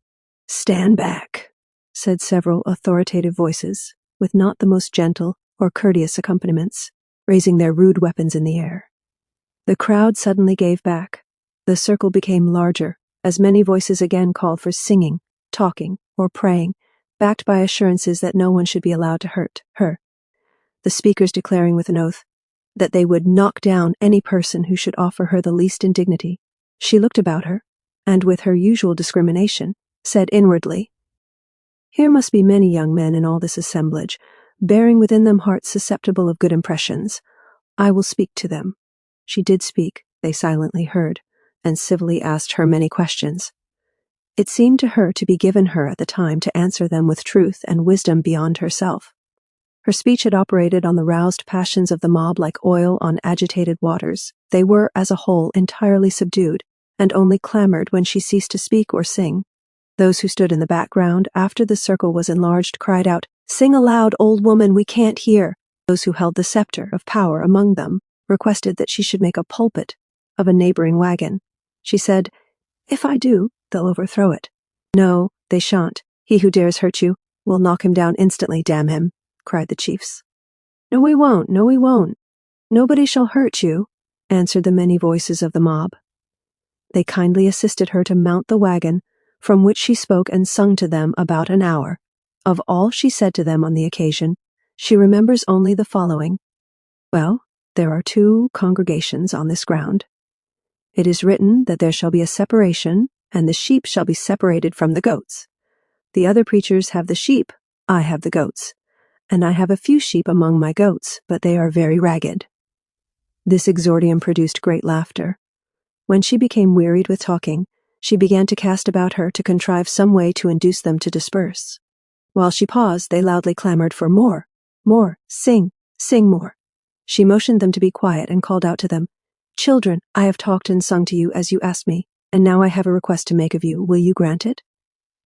"Stand back," said several authoritative voices, with not the most gentle or courteous accompaniments, raising their rude weapons in the air. The crowd suddenly gave back. The circle became larger, as many voices again called for singing, talking, or praying, backed by assurances that no one should be allowed to hurt her. The speakers declaring with an oath that they would knock down any person who should offer her the least indignity. She looked about her, and with her usual discrimination, said inwardly, "Here must be many young men in all this assemblage, bearing within them hearts susceptible of good impressions. I will speak to them." She did speak, they silently heard, and civilly asked her many questions. It seemed to her to be given her at the time to answer them with truth and wisdom beyond herself. Her speech had operated on the roused passions of the mob like oil on agitated waters. They were, as a whole, entirely subdued, and only clamored when she ceased to speak or sing. Those who stood in the background, after the circle was enlarged, cried out, "Sing aloud, old woman, we can't hear." Those who held the scepter of power among them requested that she should make a pulpit of a neighboring wagon. She said, "If I do, they'll overthrow it." "No, they shan't. He who dares hurt you, we'll knock him down instantly, damn him," cried the chiefs. "No, we won't, no, we won't. Nobody shall hurt you," answered the many voices of the mob. They kindly assisted her to mount the wagon, from which she spoke and sung to them about an hour. Of all she said to them on the occasion, she remembers only the following. "Well, there are 2 congregations on this ground. It is written that there shall be a separation, and the sheep shall be separated from the goats. The other preachers have the sheep, I have the goats, and I have a few sheep among my goats, but they are very ragged." This exordium produced great laughter. When she became wearied with talking, she began to cast about her to contrive some way to induce them to disperse. While she paused, they loudly clamored for more, sing, sing more. She motioned them to be quiet and called out to them, "Children, I have talked and sung to you as you asked me, and now I have a request to make of you. Will you grant it?"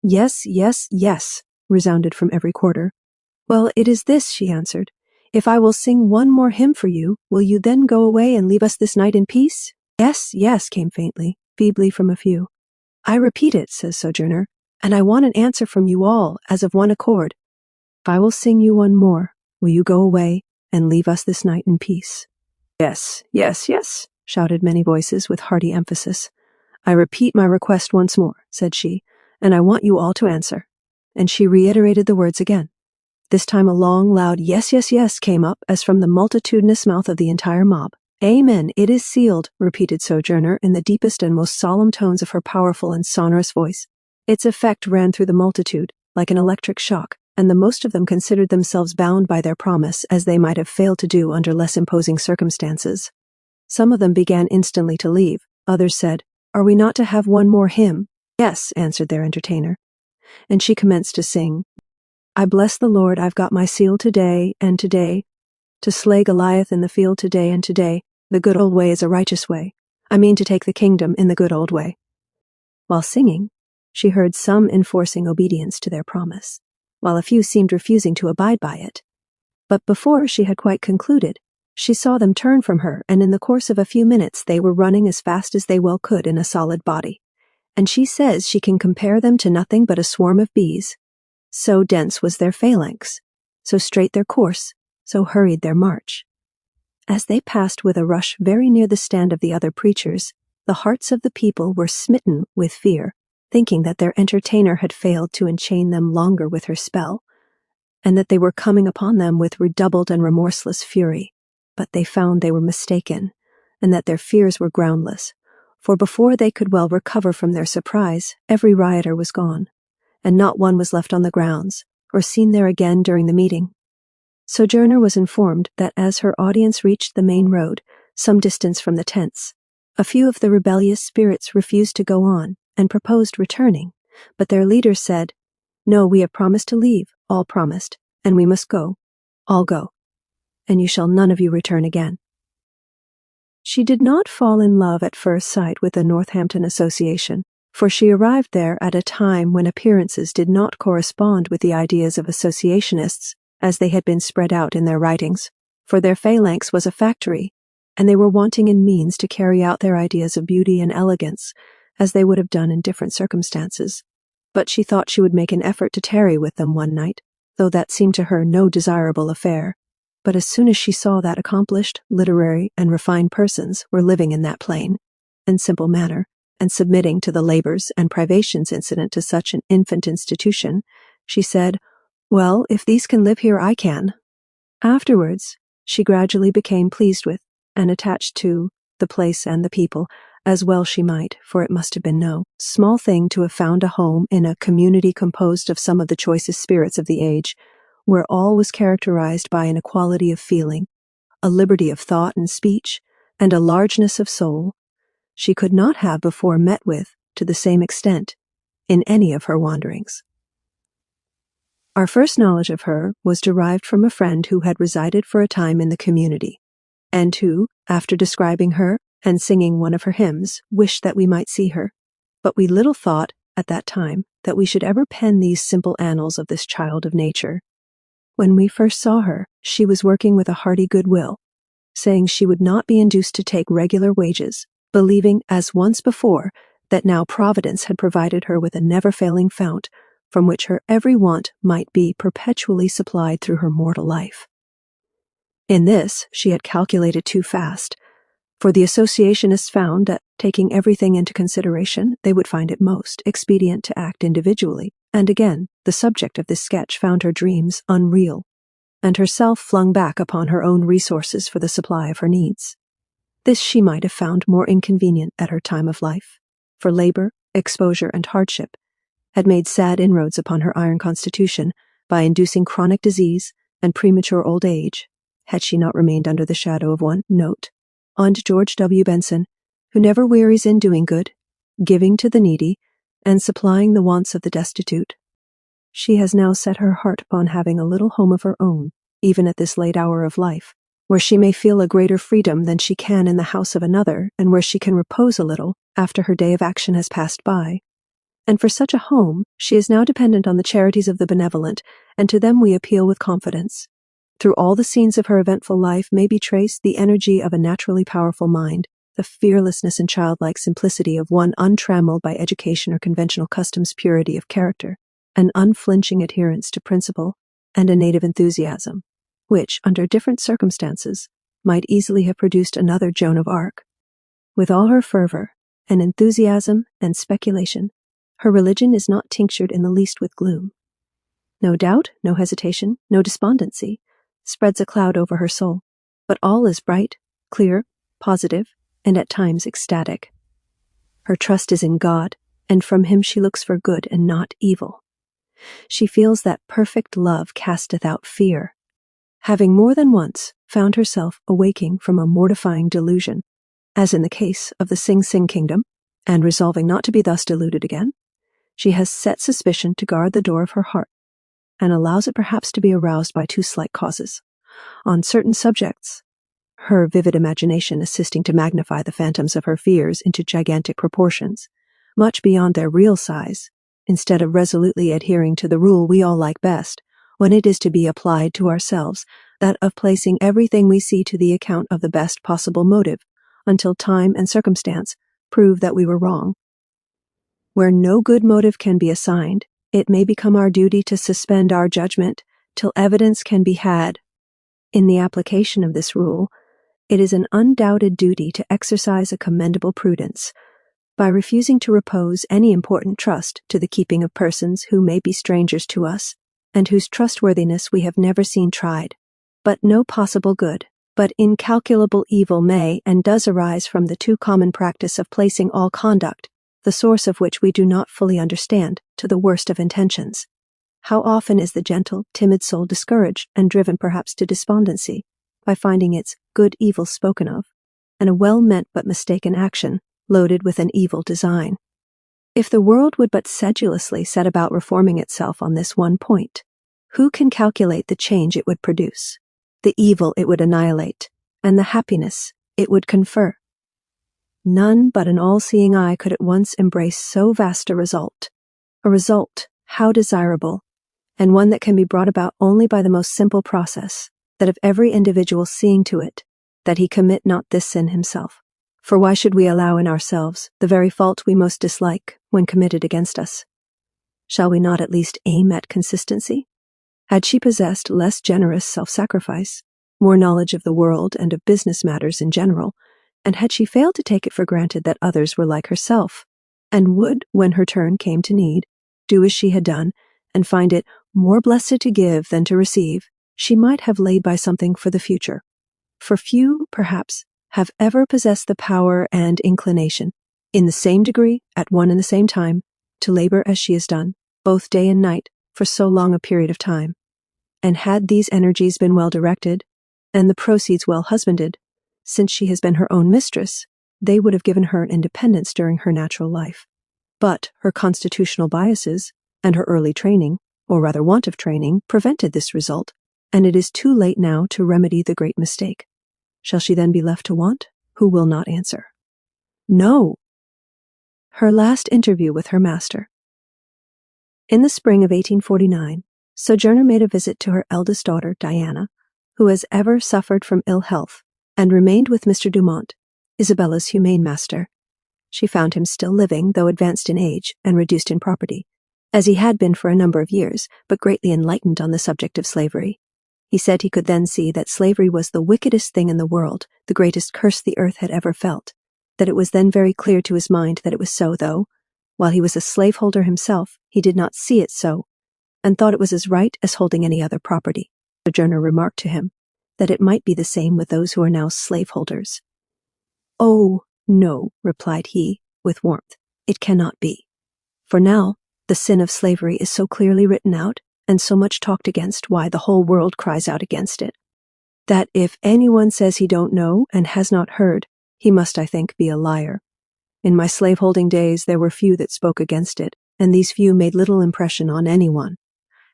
"Yes, yes, yes," resounded from every quarter. "Well, it is this," she answered. "If I will sing one more hymn for you, will you then go away and leave us this night in peace?" "Yes, yes," came faintly, feebly from a few. "I repeat it," says Sojourner, "and I want an answer from you all, as of one accord. If I will sing you one more, will you go away and leave us this night in peace?" "Yes, yes, yes," shouted many voices with hearty emphasis. "I repeat my request once more," said she, "and I want you all to answer." And she reiterated the words again. This time a long, loud "yes, yes, yes" came up as from the multitudinous mouth of the entire mob. "Amen, it is sealed," repeated Sojourner in the deepest and most solemn tones of her powerful and sonorous voice. Its effect ran through the multitude, like an electric shock, and the most of them considered themselves bound by their promise, as they might have failed to do under less imposing circumstances. Some of them began instantly to leave. Others said, "Are we not to have one more hymn?" "Yes," answered their entertainer. And she commenced to sing, "I bless the Lord, I've got my seal today, and today, to slay Goliath in the field today and today. The good old way is a righteous way. I mean to take the kingdom in the good old way." While singing, she heard some enforcing obedience to their promise, while a few seemed refusing to abide by it. But before she had quite concluded, she saw them turn from her, and in the course of a few minutes they were running as fast as they well could in a solid body. And she says she can compare them to nothing but a swarm of bees. So dense was their phalanx, so straight their course, so hurried their march. As they passed with a rush very near the stand of the other preachers, the hearts of the people were smitten with fear, thinking that their entertainer had failed to enchain them longer with her spell, and that they were coming upon them with redoubled and remorseless fury. But they found they were mistaken, and that their fears were groundless, for before they could well recover from their surprise, every rioter was gone, and not one was left on the grounds, or seen there again during the meeting. Sojourner was informed that as her audience reached the main road, some distance from the tents, a few of the rebellious spirits refused to go on and proposed returning, but their leaders said, "No, we have promised to leave, all promised, and we must go, all go, and you shall none of you return again." She did not fall in love at first sight with the Northampton Association, for she arrived there at a time when appearances did not correspond with the ideas of associationists as they had been spread out in their writings, for their phalanx was a factory, and they were wanting in means to carry out their ideas of beauty and elegance, as they would have done in different circumstances. But she thought she would make an effort to tarry with them one night, though that seemed to her no desirable affair. But as soon as she saw that accomplished, literary, and refined persons were living in that plain and simple manner, and submitting to the labors and privations incident to such an infant institution, she said, "Well, if these can live here, I can." Afterwards, she gradually became pleased with and attached to the place and the people, as well she might, for it must have been no small thing to have found a home in a community composed of some of the choicest spirits of the age, where all was characterized by an equality of feeling, a liberty of thought and speech, and a largeness of soul she could not have before met with to the same extent in any of her wanderings. Our first knowledge of her was derived from a friend who had resided for a time in the community, and who, after describing her and singing one of her hymns, wished that we might see her. But we little thought, at that time, that we should ever pen these simple annals of this child of nature. When we first saw her, she was working with a hearty good will, saying she would not be induced to take regular wages, believing, as once before, that now Providence had provided her with a never-failing fount, from which her every want might be perpetually supplied through her mortal life. In this she had calculated too fast, for the associationists found that, taking everything into consideration, they would find it most expedient to act individually, and again, the subject of this sketch found her dreams unreal, and herself flung back upon her own resources for the supply of her needs. This she might have found more inconvenient at her time of life, for labor, exposure, and hardship had made sad inroads upon her iron constitution by inducing chronic disease and premature old age, had she not remained under the shadow of one note on George W. Benson, who never wearies in doing good, giving to the needy, and supplying the wants of the destitute. She has now set her heart upon having a little home of her own, even at this late hour of life, where she may feel a greater freedom than she can in the house of another, and where she can repose a little after her day of action has passed by. And for such a home, she is now dependent on the charities of the benevolent, and to them we appeal with confidence. Through all the scenes of her eventful life may be traced the energy of a naturally powerful mind, the fearlessness and childlike simplicity of one untrammeled by education or conventional customs' purity of character, an unflinching adherence to principle, and a native enthusiasm, which, under different circumstances, might easily have produced another Joan of Arc. With all her fervor, and enthusiasm, and speculation, her religion is not tinctured in the least with gloom. No doubt, no hesitation, no despondency spreads a cloud over her soul, but all is bright, clear, positive, and at times ecstatic. Her trust is in God, and from him she looks for good and not evil. She feels that perfect love casteth out fear, having more than once found herself awaking from a mortifying delusion, as in the case of the Sing Sing kingdom, and resolving not to be thus deluded again, she has set suspicion to guard the door of her heart, and allows it perhaps to be aroused by two slight causes. On certain subjects, her vivid imagination assisting to magnify the phantoms of her fears into gigantic proportions, much beyond their real size, instead of resolutely adhering to the rule we all like best, when it is to be applied to ourselves, that of placing everything we see to the account of the best possible motive, until time and circumstance prove that we were wrong. Where no good motive can be assigned, it may become our duty to suspend our judgment till evidence can be had. In the application of this rule, it is an undoubted duty to exercise a commendable prudence, by refusing to repose any important trust to the keeping of persons who may be strangers to us, and whose trustworthiness we have never seen tried. But no possible good, but incalculable evil may and does arise from the too common practice of placing all conduct, the source of which we do not fully understand, to the worst of intentions. How often is the gentle, timid soul discouraged and driven perhaps to despondency, by finding its good evil spoken of, and a well-meant but mistaken action loaded with an evil design. If the world would but sedulously set about reforming itself on this one point, who can calculate the change it would produce, the evil it would annihilate, and the happiness it would confer? None but an all-seeing eye could at once embrace so vast a result how desirable, and one that can be brought about only by the most simple process, that of every individual seeing to it that he commit not this sin himself. For why should we allow in ourselves the very fault we most dislike when committed against us? Shall we not at least aim at consistency? Had she possessed less generous self-sacrifice, more knowledge of the world and of business matters in general, and had she failed to take it for granted that others were like herself, and would, when her turn came to need, do as she had done, and find it more blessed to give than to receive, she might have laid by something for the future. For few, perhaps, have ever possessed the power and inclination, in the same degree, at one and the same time, to labor as she has done, both day and night, for so long a period of time. And had these energies been well directed, and the proceeds well husbanded, since she has been her own mistress, they would have given her independence during her natural life. But her constitutional biases, and her early training, or rather want of training, prevented this result, and it is too late now to remedy the great mistake. Shall she then be left to want? Who will not answer? No. Her last interview with her master. In the spring of 1849, Sojourner made a visit to her eldest daughter, Diana, who has ever suffered from ill health, and remained with Mr. Dumont, Isabella's humane master. She found him still living, though advanced in age and reduced in property, as he had been for a number of years, but greatly enlightened on the subject of slavery. He said he could then see that slavery was the wickedest thing in the world, the greatest curse the earth had ever felt, that it was then very clear to his mind that it was so, though, while he was a slaveholder himself, he did not see it so, and thought it was as right as holding any other property. Sojourner remarked to him that it might be the same with those who are now slaveholders. "Oh, no," replied he, with warmth, "it cannot be. For now, the sin of slavery is so clearly written out, and so much talked against, why the whole world cries out against it, that if anyone says he don't know and has not heard, he must, I think, be a liar. In my slaveholding days there were few that spoke against it, and these few made little impression on anyone.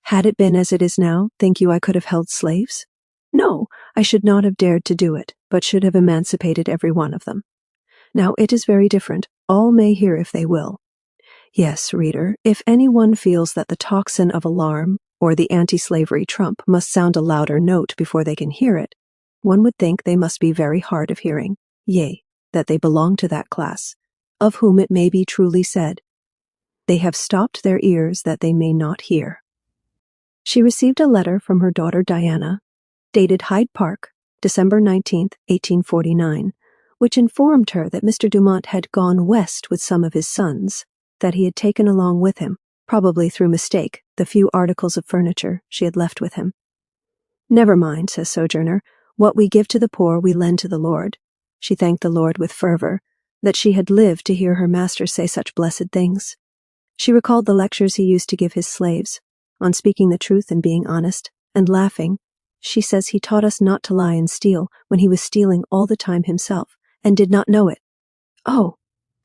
Had it been as it is now, think you I could have held slaves? No, I should not have dared to do it, but should have emancipated every one of them. Now it is very different. All may hear if they will. Yes, reader, if anyone feels that the tocsin of alarm or the anti-slavery trump must sound a louder note before they can hear it, one would think they must be very hard of hearing, yea, that they belong to that class, of whom it may be truly said, they have stopped their ears that they may not hear. She received a letter from her daughter Diana, dated Hyde Park, December 19th, 1849, which informed her that Mr. Dumont had gone west with some of his sons, that he had taken along with him, probably through mistake, the few articles of furniture she had left with him. Never mind, says Sojourner, what we give to the poor we lend to the Lord. She thanked the Lord with fervor that she had lived to hear her master say such blessed things. She recalled the lectures he used to give his slaves, on speaking the truth and being honest, and laughing, she says he taught us not to lie and steal when he was stealing all the time himself, and did not know it. Oh,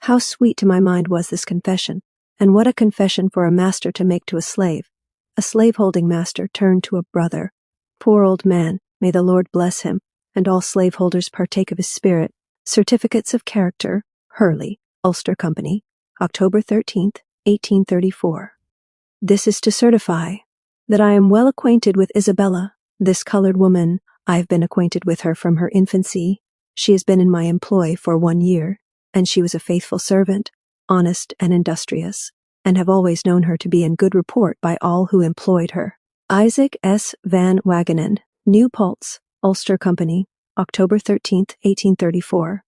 how sweet to my mind was this confession, and what a confession for a master to make to a slaveholding master turned to a brother. Poor old man, may the Lord bless him, and all slaveholders partake of his spirit. Certificates of Character, Hurley, Ulster Company, October 13th, 1834. This is to certify that I am well acquainted with Isabella, this colored woman. I have been acquainted with her from her infancy. She has been in my employ for 1 year, and she was a faithful servant, honest and industrious, and have always known her to be in good report by all who employed her. Isaac S. Van Wagenen, New Paltz, Ulster Company, October 13th, 1834.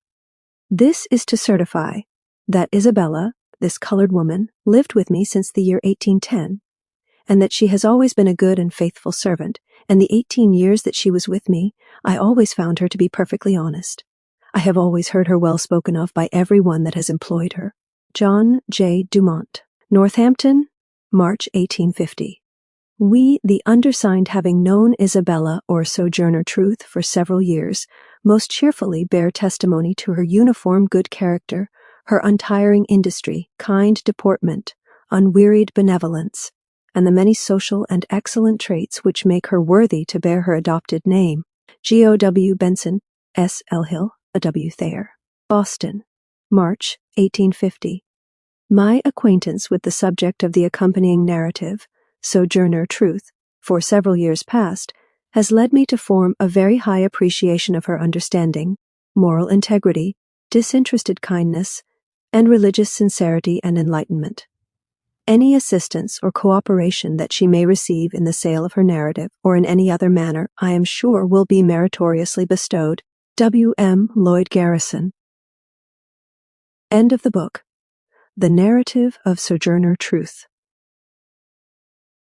This is to certify that Isabella, this colored woman, lived with me since the year 1810, and that she has always been a good and faithful servant, and the 18 years that she was with me, I always found her to be perfectly honest. I have always heard her well spoken of by every one that has employed her. John J. Dumont, Northampton, March 1850. We, the undersigned, having known Isabella or Sojourner Truth for several years, most cheerfully bear testimony to her uniform good character, her untiring industry, kind deportment, unwearied benevolence, and the many social and excellent traits which make her worthy to bear her adopted name. G.O.W. Benson, S. Elhill, W. Thayer, Boston, March, 1850. My acquaintance with the subject of the accompanying narrative, Sojourner Truth, for several years past, has led me to form a very high appreciation of her understanding, moral integrity, disinterested kindness, and religious sincerity and enlightenment. Any assistance or cooperation that she may receive in the sale of her narrative or in any other manner, I am sure will be meritoriously bestowed. W. M. Lloyd Garrison. End of the book. The Narrative of Sojourner Truth